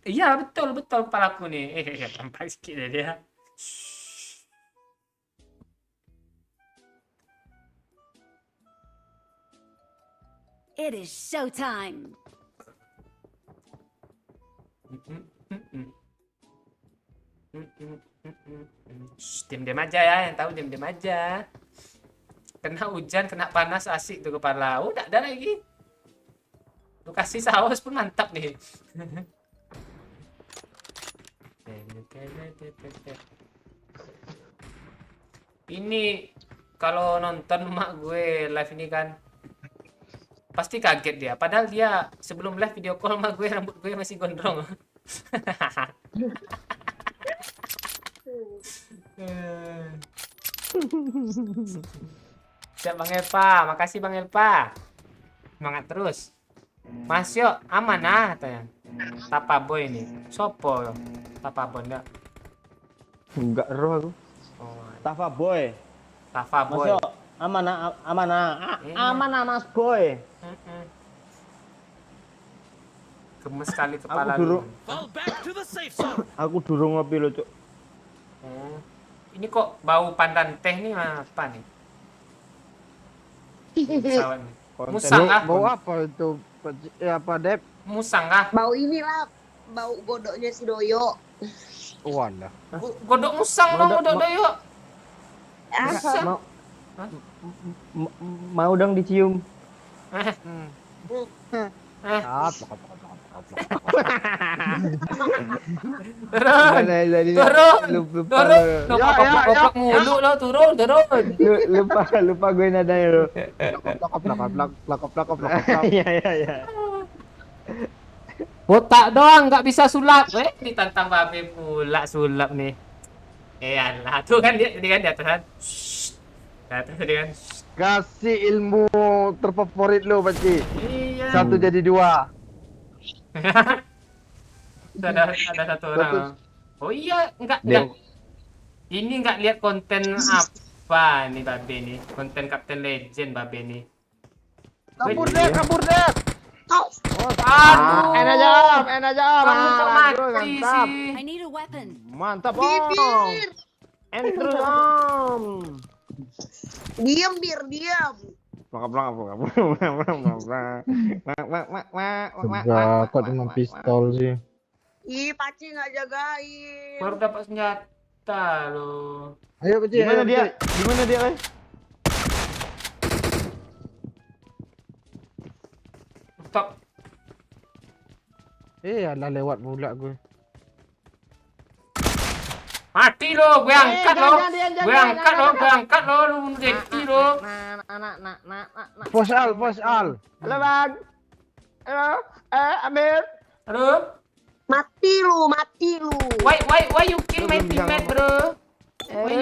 Iya, betul kepalaku nih. Tampak sikit deh dia. It is showtime. Diam-diam aja ya, yang tahu diam-diam aja. Kena hujan, kena panas asik tuh kepala. Udah ada lagi. Lu kasih saus pun mantap nih. Ini kalau nonton mak gue live ini kan pasti kaget dia. Padahal dia sebelum live video call mak gue rambut gue masih gondrong. Siap Bang Elpa, makasih Bang Elpa. Semangat terus. Mas yo aman katanya. Tapa boy ini. Sopo yo? Tapa boy enggak? Enggak roh aku. Oh, Tafa boy. Tapa Mas boy. yo, aman Mas boy. Gemes sekali kepala Aku dulu. lu. Aku durung ngopi lo, Cuk. Oh. Ini kok bau pandan teh nih apa nih? Pesawat nih. Musang kah? Bau apa itu? Apa Dep? Musang kah? Bau inilah, bau godoknya si Doyo. Walah. Godok musang dong, godok doyo. Musang. Mau mau dong dicium. Turun. Turun. Lupa Turun. Koplak mulu lo, turun. lupa gue nadanya lo. Plakop. Iya. Botak doang nggak bisa sulap. Ditantang babe pula sulap nih. Alah, tuh kan dia kan di atas kan. Di atas dia kan. Kasih ilmu terfavorit lo, Paci. Iya. 1 jadi 2. ada satu orang. Oh iya, enggak. Ini enggak lihat konten apa nih babe nih. Konten Captain Legend babe nih. Kabur deh. Aduh. Enak jam. Kamu kok mati Mantap. sih? I need a weapon. Mantap, Om. Enter, Om. Diam, diam. Kok dengan pistol sih? Ih, Paci nggak jagain. Baru dapat senjata loh. Ayo, Paci. Gimana dia? Le? Stop. Alah lewat pula gue. Mati lo, gue angkat lo. Gue angkat lo, lu mati lo. Pos al. Halo, Bang. Halo. Amir. Halo. Mati lu. Why you kill my teammate, bro? Why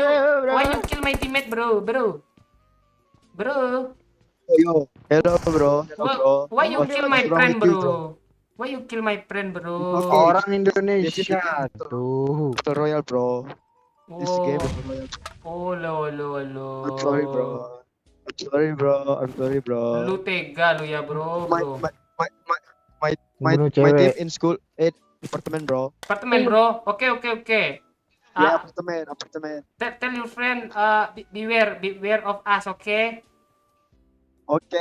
you kill my teammate, bro? Bro. Hello bro. Why you kill my friend, bro? Why you kill my friend, bro? Orang Indonesia tuh. Battle Royale bro. This game Oh, Battle Royale. lo. I'm sorry bro. Lu tega lu ya, bro. My Bunuh team cewek. in school apartemen bro. Apartemen, bro. Oke. Ya apartemen. Tell your friend, beware of us, okay? Oke.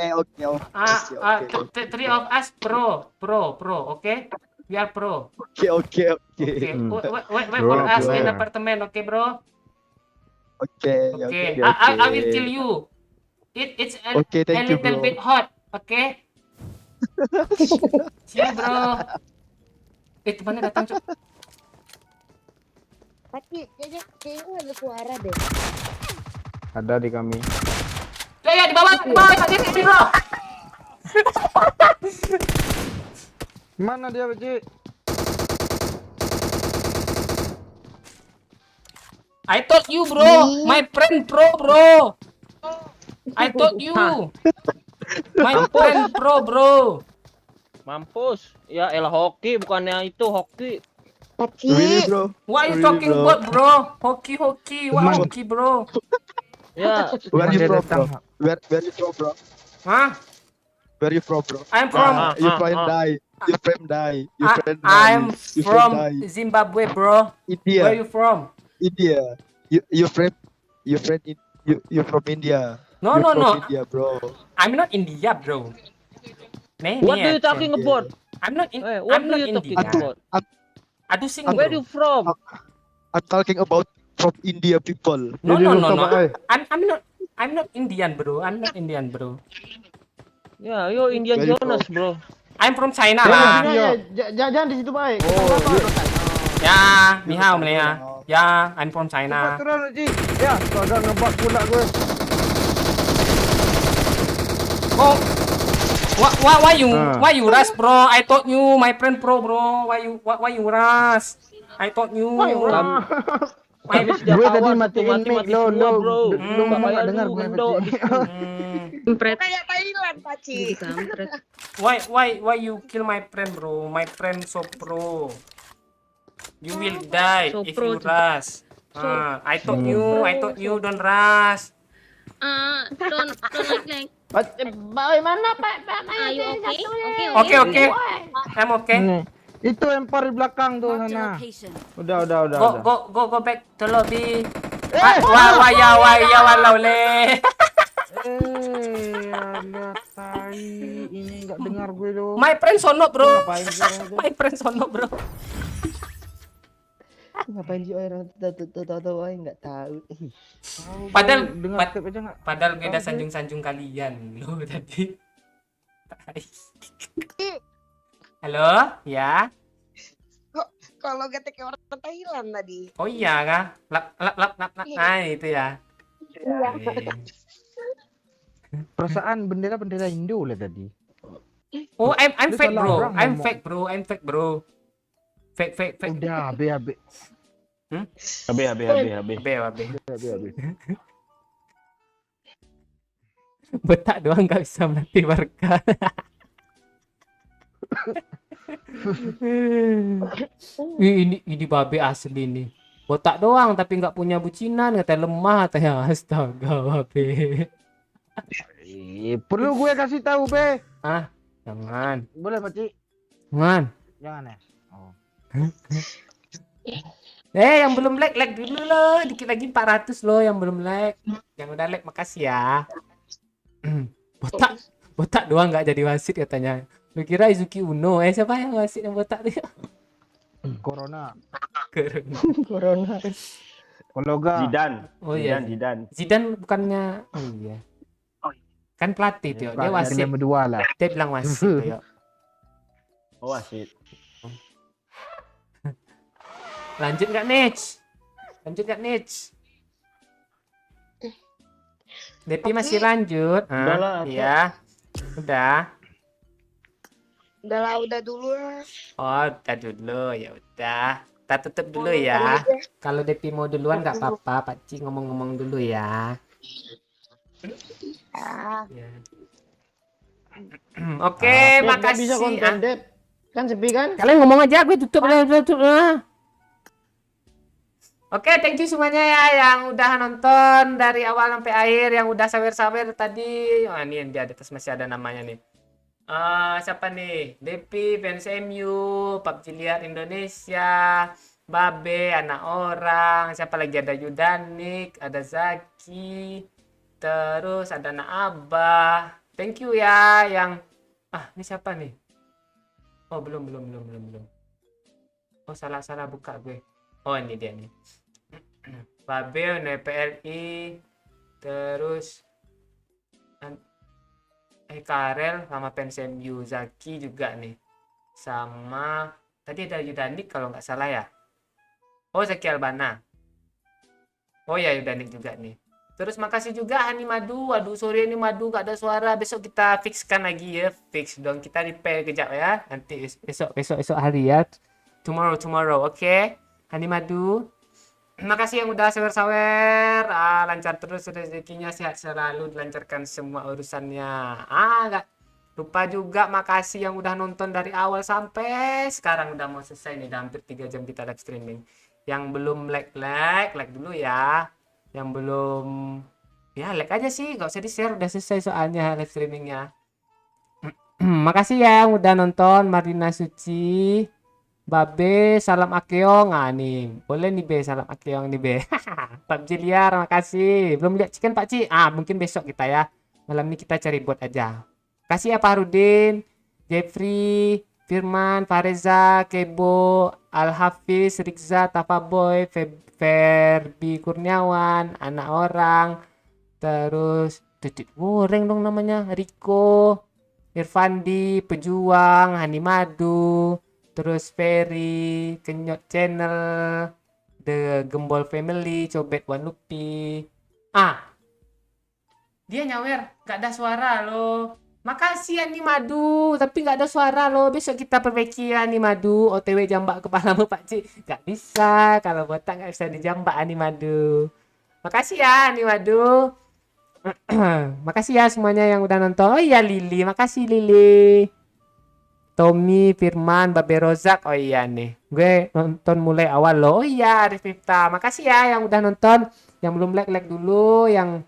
Three of us pro, okay? We are pro. Oke. Okay. Wait for us in apartemen, okay, bro? Okay. I will kill you. It's Okay, a thank you, little bro. bit hot, okay? See you, bro. Mana datang, Cuk? Paci, kayaknya ada suara deh. Ada di kami. Ya, di bawah, di bro. Mana dia, Paci? I told you, bro. My friend pro, bro. I told you. My friend pro, bro. Mampus. Ya elah hoki, bukannya itu hoki. Paci. Really bro? What you Really, talking bro? about, bro? Hoki. What hoki, bro? Ya, Where you Dia from bro? datang. Where you from bro? Huh? Where you from bro? I'm from Your friend die. Your friend die. I'm Your friend from die. Zimbabwe, bro. India. Where you from? India. Your friend you from India. No, You're from no. India, bro. I'm not India, bro. what do you talking about? I'm not What I'm do not you talking Indian. about? Aduh sing, Where bro. you from? I'm talking about from India people. No. Eh. I'm not Indian, bro. I'm not Indian, bro. Ya, yo Indian Where you Jonas, bro. I'm from China Ya, lah. jangan di situ baik. Ya, ni hao Malaya. Ya, I'm from Cepat China. turun Cik. Ya, kagak ngebak pula gue. Oh, Ah. why you rush, bro? I thought you my friend pro, bro. Why you rush? I thought you. Kami sejak Gue tadi awal matiin mati mic semua, lo bro. lo Nggak ngomong kayak nggak dengar lu, gue Indo, Pak di Cik. sini. Kayak Thailand, Paci. Why you kill my friend, bro? My friend so pro. You will die So if pro you tuh. rush. I thought you don't rush. Don't like. Bagaimana Pak? Are you okay? Okay. I'm okay. Itu empar di belakang tuh Marked a sana. location. Udah. Go back to lobby. Wah ya walau le. Lihat tai ini nggak dengar gue lo. My friend sono, bro. Ngapain sekarang tuh? My friend sono, bro. Ngapain sih orang tahu nggak tahu. Padahal dengar step aja nggak? padahal beda sanjung-sanjung kalian lo tadi. Halo, ya. Kalau getek orang Thailand tadi. Oh iya kah? Lap. Nah, itu ya. Perasaan bendera Indo lah tadi. Oh, I'm Lu fake, salah bro. orang I'm ngomong. fake, bro. Fake. Udah, AB. Abe. Betak doang nggak bisa melatih warga. ini babe asli nih. Botak doang tapi nggak punya bucinan, katanya lemah, katanya. Astaga, babe. Perlu gue kasih tahu, Be. Ah, jangan. Boleh, Pak Cik? Jangan. Jangan ya. Oh. Yang belum like dulu loh. Dikit lagi 400 loh yang belum like. Yang udah like makasih ya. Botak doang nggak jadi wasit katanya. Lu kira Izuki Uno? Siapa yang wasit yang botak tuh? Corona. Corona. Kalau enggak Oh iya. Zidane bukannya. Oh iya. Kan pelatih tuh. Dia wasit. yang berdua lah. Dia bilang wasit tuh, yuk. Oh, wasit. Lanjut nggak Nich? Depi masih lanjut. Udah lah, Iya. Udah. Udah dulu lah. Oh, udah dulu. Ya udah. Kita tutup dulu ya. Kalau Depi mau duluan nggak apa-apa. Pak Ci ngomong-ngomong dulu ya. Ya. Oke, makasih. Bisa konten Dep. Kan sepi kan? Kalian ngomong aja, gue tutup lah. Oke, thank you semuanya ya yang udah nonton dari awal sampai akhir, yang udah sawer-sawer tadi. Oh, ini di atas masih ada namanya nih. Siapa nih? Depi, fans MU, PUBG Liar Indonesia, Babe, anak orang, siapa lagi, ada Yudanik, ada Zaki, terus ada anak Abah. Thank you ya yang ini siapa nih? Oh, belum. Oh, salah buka gue. Oh, ini dia nih. Babel, NPLI, terus Karel sama Pensem Zaki juga nih. Sama tadi ada Yudanik kalau nggak salah ya. Oh, Zaki Albana. Oh ya, Yudanik juga nih. Terus makasih juga Hani Madu. Aduh, sorry ini Madu nggak ada suara. Besok kita fixkan lagi ya. Fix dong, kita repair kejap ya. Nanti besok hari ya. Tomorrow, oke? Hani Madu. Makasih yang udah sawer-sawer. Lancar terus rezekinya, sehat selalu, dilancarkan semua urusannya. Nggak lupa juga makasih yang udah nonton dari awal sampai sekarang, udah mau selesai nih, udah hampir 3 jam kita live streaming. Yang belum like dulu ya. Yang belum ya like aja sih, nggak usah di-share, udah selesai soalnya live streamingnya. Makasih ya yang udah nonton. Marina Suci, Babe, salam Akeong. Nih, boleh nih Be, salam Akeong nih Be. PUBG Liar, makasih. Belum lihat chicken Pak Ci? Mungkin besok kita ya. Malam ini kita cari bot aja. Kasih ya Pak Harudin, Jeffrey, Firman, Fareza, Kebo, Al-Hafiz, Rikza, Tafaboy, Ferbi Kurniawan, anak orang, terus Titik goreng dong namanya, Riko, Irfandi, Pejuang, Hani Madu, terus Ferry, Kenyot Channel, The Gembol Family, Cobet Wanupi. Dia nyawer, gak ada suara loh. Makasih Ani Madu, tapi nggak ada suara loh. Besok kita perbaiki Ani Madu. OTW jambak kepalamu Pak Cik. Nggak bisa, kalau botak nggak bisa dijambak Ani Madu. Makasih ya Ani Madu. Makasih ya semuanya yang udah nonton. Oh iya Lili, makasih Lili. Tommy, Firman, Babe Rozak. Oh iya nih, gue nonton mulai awal loh. Oh iya Arif Miftah, makasih ya yang udah nonton. Yang belum like dulu. Yang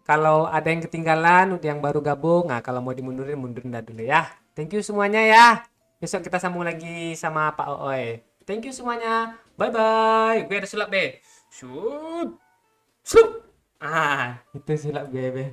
kalau ada yang ketinggalan, yang baru gabung, nah kalau mau dimundurin, mundurin dah dulu ya. Thank you semuanya ya. Besok kita sambung lagi sama Pak Ooi. Thank you semuanya. Bye-bye. Gue ada sulap, be. Shoot. Shoot. Itu sulap gue, be.